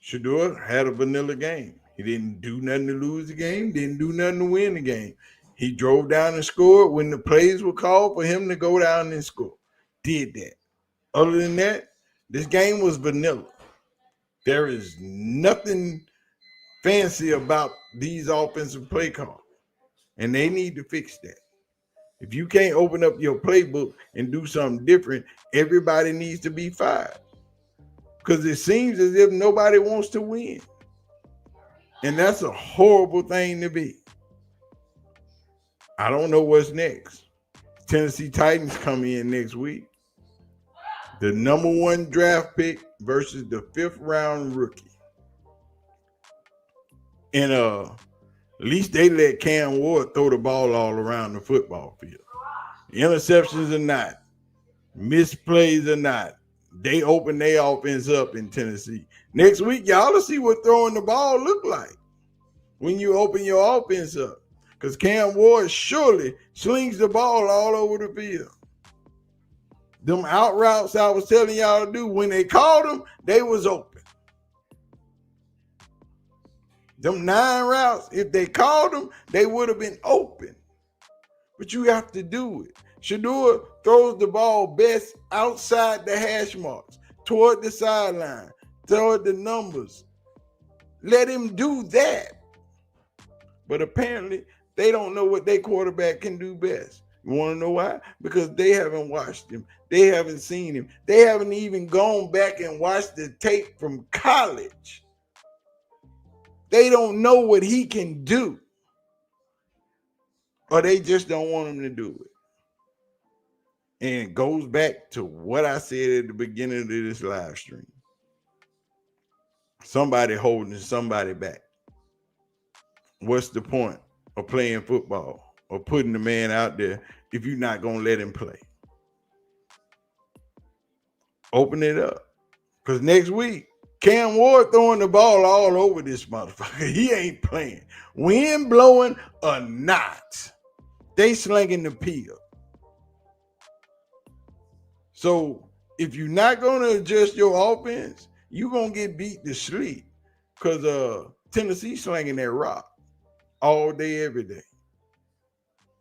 Shedeur had a vanilla game. He didn't do nothing to lose the game, didn't do nothing to win the game. He drove down and scored when the plays were called for him to go down and score. Did that. Other than that, this game was vanilla. There is nothing fancy about these offensive play calls, and they need to fix that. If you can't open up your playbook and do something different, everybody needs to be fired because it seems as if nobody wants to win, and that's a horrible thing to be. I don't know what's next. Tennessee Titans come in next week. The number 1 draft pick versus the 5th round rookie. And at least they let Cam Ward throw the ball all around the football field. Interceptions or not, misplays or not, they open their offense up in Tennessee. Next week, y'all will see what throwing the ball look like when you open your offense up. Because Cam Ward surely slings the ball all over the field. Them out routes I was telling y'all to do, when they called them, they was open. Them 9 routes, if they called them, they would have been open. But you have to do it. Shedeur throws the ball best outside the hash marks, toward the sideline, toward the numbers. Let him do that. But apparently, they don't know what their quarterback can do best. You want to know why? Because they haven't watched him. They haven't seen him. They haven't even gone back and watched the tape from college. They don't know what he can do. Or they just don't want him to do it. And it goes back to what I said at the beginning of this live stream. Somebody holding somebody back. What's the point of playing football or putting the man out there if you're not going to let him play? Open it up. Because next week, Cam Ward throwing the ball all over this motherfucker. He ain't playing. Wind blowing or not, they slinging the peel. So if you're not going to adjust your offense, you're going to get beat to sleep because Tennessee slinging that rock all day, every day.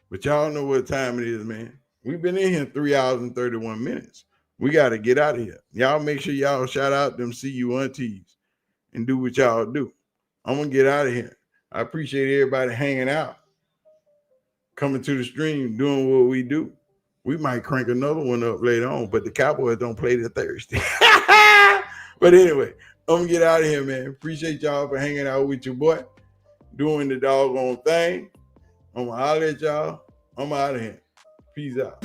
But y'all know what time it is, man. We've been in here 3 hours and 31 minutes. We got to get out of here. Y'all make sure y'all shout out them CU aunties and do what y'all do. I'm going to get out of here. I appreciate everybody hanging out, coming to the stream, doing what we do. We might crank another one up later on, but the Cowboys don't play till Thursday. But anyway, I'm going to get out of here, man. Appreciate y'all for hanging out with your boy, doing the doggone thing. I'm going to holler at y'all. I'm out of here. Peace out.